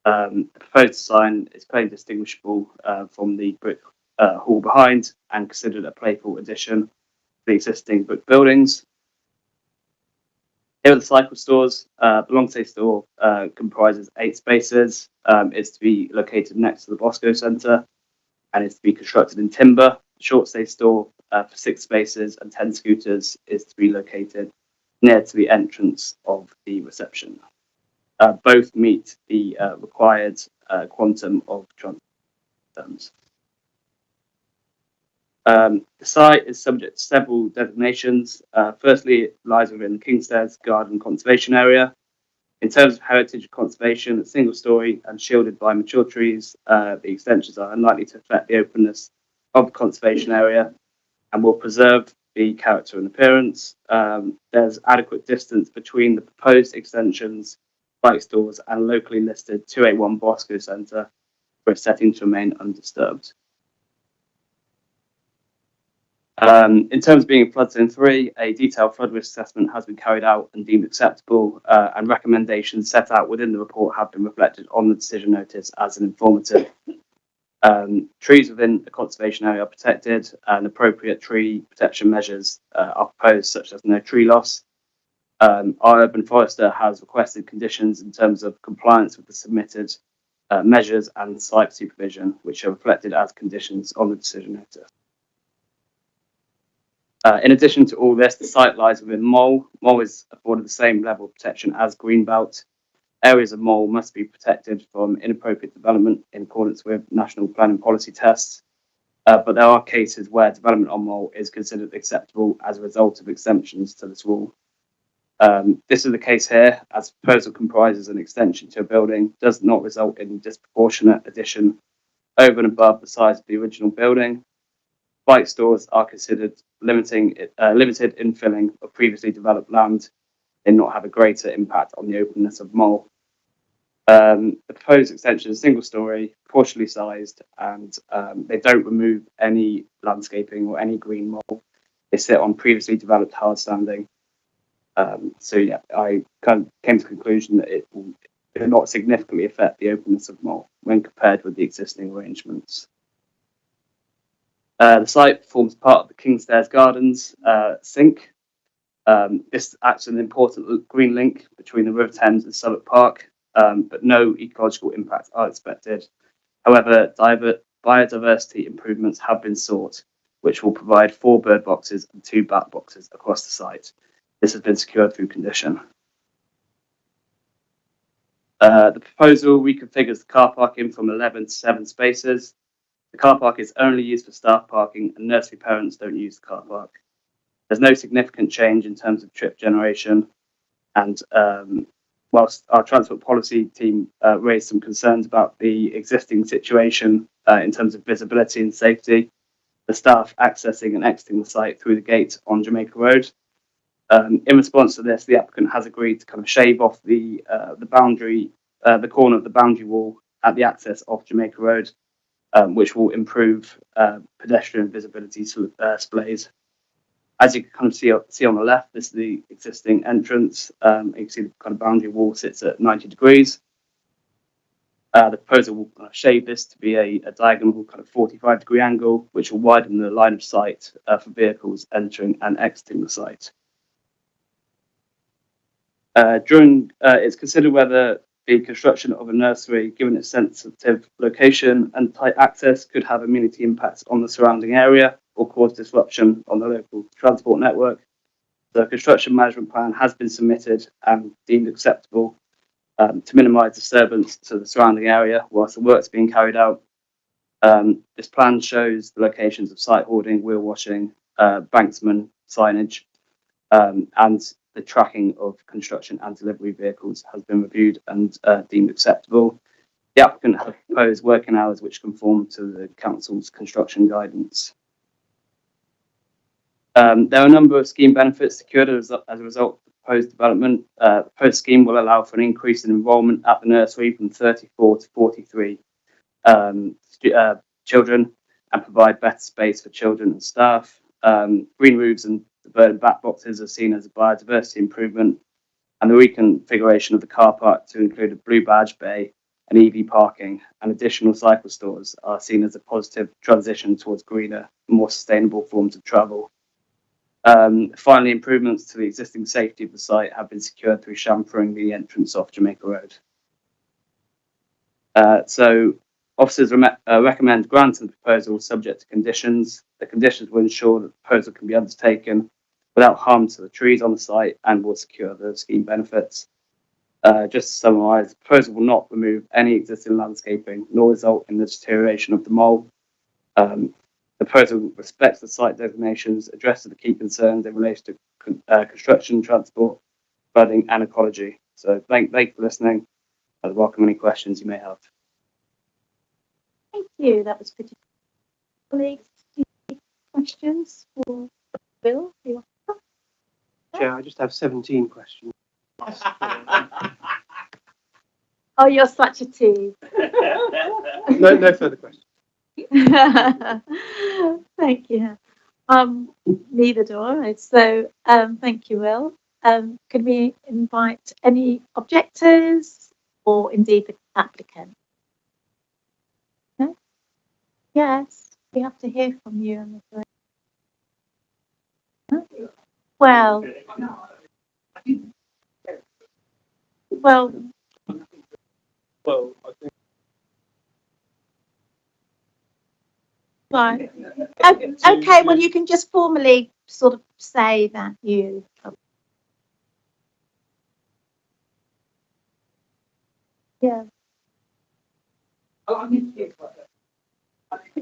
The proposed design is clearly distinguishable from the brick hall behind and considered a playful addition to the existing brick buildings. Here are the cycle stores. The long stay store comprises 8 spaces. It's to be located next to the Bosco Centre and it's to be constructed in timber. The short stay store for 6 spaces and 10 scooters is to be located near to the entrance of the reception. Both meet the required quantum of transport terms. The site is subject to several designations. Firstly, it lies within the Kingstairs Garden Conservation Area. In terms of heritage conservation, it's single story and shielded by mature trees. The extensions are unlikely to affect the openness of the conservation area and will preserve the character and appearance. There's adequate distance between the proposed extensions, bike stores and locally listed 281 Bosco Centre for a setting to remain undisturbed. In terms of being in flood zone 3, a detailed flood risk assessment has been carried out and deemed acceptable, and recommendations set out within the report have been reflected on the decision notice as an informative. Trees within the conservation area are protected and appropriate tree protection measures are proposed, such as no tree loss. Our urban forester has requested conditions in terms of compliance with the submitted measures and site supervision, which are reflected as conditions on the decision notice. In addition to all this, the site lies within Mole. Mole is afforded the same level of protection as Greenbelt. Areas of Mole must be protected from inappropriate development in accordance with national planning policy tests. But there are cases where development on Mole is considered acceptable as a result of exemptions to this rule. This is the case here, as the proposal comprises an extension to a building, does not result in disproportionate addition over and above the size of the original building. Bike stores are considered limited infilling of previously developed land and not have a greater impact on the openness of Mole. The proposed extension is single story, proportionally sized, and they don't remove any landscaping or any green Mole. They sit on previously developed hard standing. So yeah, I kind of came to the conclusion that it will not significantly affect the openness of Mole when compared with the existing arrangements. The site forms part of the Kingstairs Gardens sink. This acts as an important green link between the River Thames and Southwark Park, but no ecological impacts are expected. However, biodiversity improvements have been sought, which will provide 4 bird boxes and 2 bat boxes across the site. This has been secured through condition. The proposal reconfigures the car parking from 11 to 7 spaces. The car park is only used for staff parking and nursery parents don't use the car park. There's no significant change in terms of trip generation. And whilst our transport policy team raised some concerns about the existing situation in terms of visibility and safety, the staff accessing and exiting the site through the gate on Jamaica Road. In response to this, the applicant has agreed to kind of shave off the boundary, the corner of the boundary wall at the access off Jamaica Road, which will improve pedestrian visibility displays. As you can kind of see on the left, this is the existing entrance. You can see the kind of boundary wall sits at 90 degrees. The proposal will kind of shave this to be a diagonal kind of 45-degree angle, which will widen the line of sight for vehicles entering and exiting the site. It's considered whether the construction of a nursery, given its sensitive location and tight access, could have amenity impacts on the surrounding area or cause disruption on the local transport network. The construction management plan has been submitted and deemed acceptable to minimise disturbance to the surrounding area whilst the work's being carried out. This plan shows the locations of site hoarding, wheel washing, banksman signage, and the tracking of construction and delivery vehicles has been reviewed and deemed acceptable. The applicant has proposed working hours which conform to the council's construction guidance. There are a number of scheme benefits secured as a result of the proposed development. The proposed scheme will allow for an increase in enrolment at the nursery from 34 to 43 children and provide better space for children and staff. Green roofs and the bird and bat boxes are seen as a biodiversity improvement, and the reconfiguration of the car park to include a blue badge bay and EV parking and additional cycle stores are seen as a positive transition towards greener, more sustainable forms of travel. Finally, improvements to the existing safety of the site have been secured through chamfering the entrance off Jamaica Road. So officers recommend granting the proposal subject to conditions. The conditions will ensure that the proposal can be undertaken without harm to the trees on the site and will secure the scheme benefits. Just to summarise, the proposal will not remove any existing landscaping nor result in the deterioration of the mole. The proposal respects the site designations, addresses the key concerns in relation to construction, transport, flooding and ecology. So thank you for listening. I'd welcome any questions you may have. Thank you. That was pretty. Colleagues, do you have questions for Bill? Chair, I just have 17 questions. Oh, you're such a tease. No further questions. Thank you. Neither do I. So, thank you, Will. Could we invite any objectors or indeed the applicant? No? Yes, we have to hear from you, I'm afraid. Huh? Well, I think. Right. Okay, well, you can just formally sort of say that you. Yeah.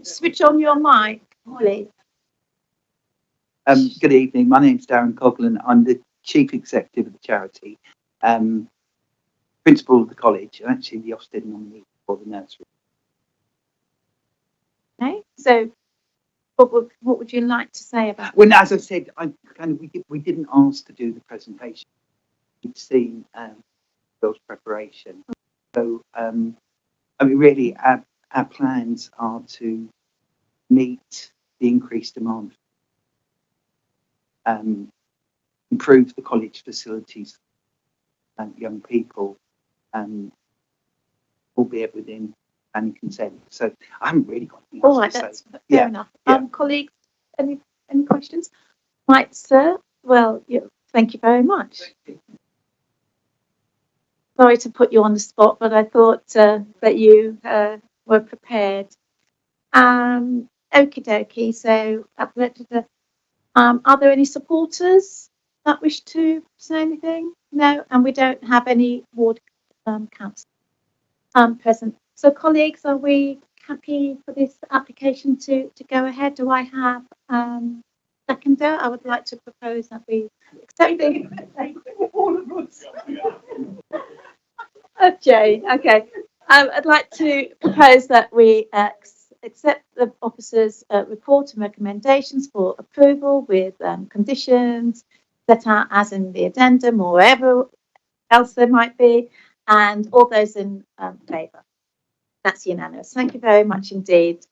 Switch on your mic, please. Good evening. My name's Darren Coughlin. I'm the Chief Executive of the charity, Principal of the college, and actually the Ofsted nominee for the nursery. Okay, so what would you like to say about? Well, as I said, we didn't ask to do the presentation. We've seen Bill's preparation, so I mean, really, our plans are to meet the increased demand, improve the college facilities and young people, albeit within planning consent. So I haven't really got anything All right, else to that's say. fair enough. Colleagues, any questions? Right, sir. Well, thank you very much. Sorry to put you on the spot, but I thought that you were prepared. Okie dokie. So, are there any supporters that wish to say anything? No, and we don't have any ward council present. So, colleagues, are we happy for this application to go ahead? Do I have seconder? I would like to propose that we accept the. Jane, okay. I'd like to propose that we accept the officer's report and recommendations for approval with conditions set out as in the addendum or wherever else there might be, and all those in favour. That's unanimous. Thank you very much indeed.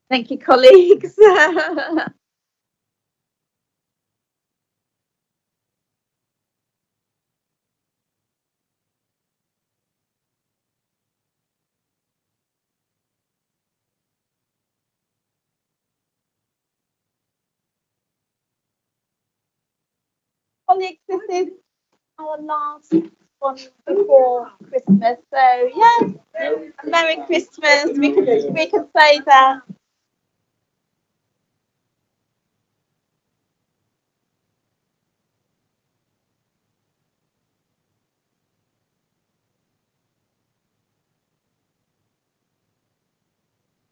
Thank you, colleagues. colleagues, this is our last one before Christmas. So yeah, Merry Christmas. We can say that.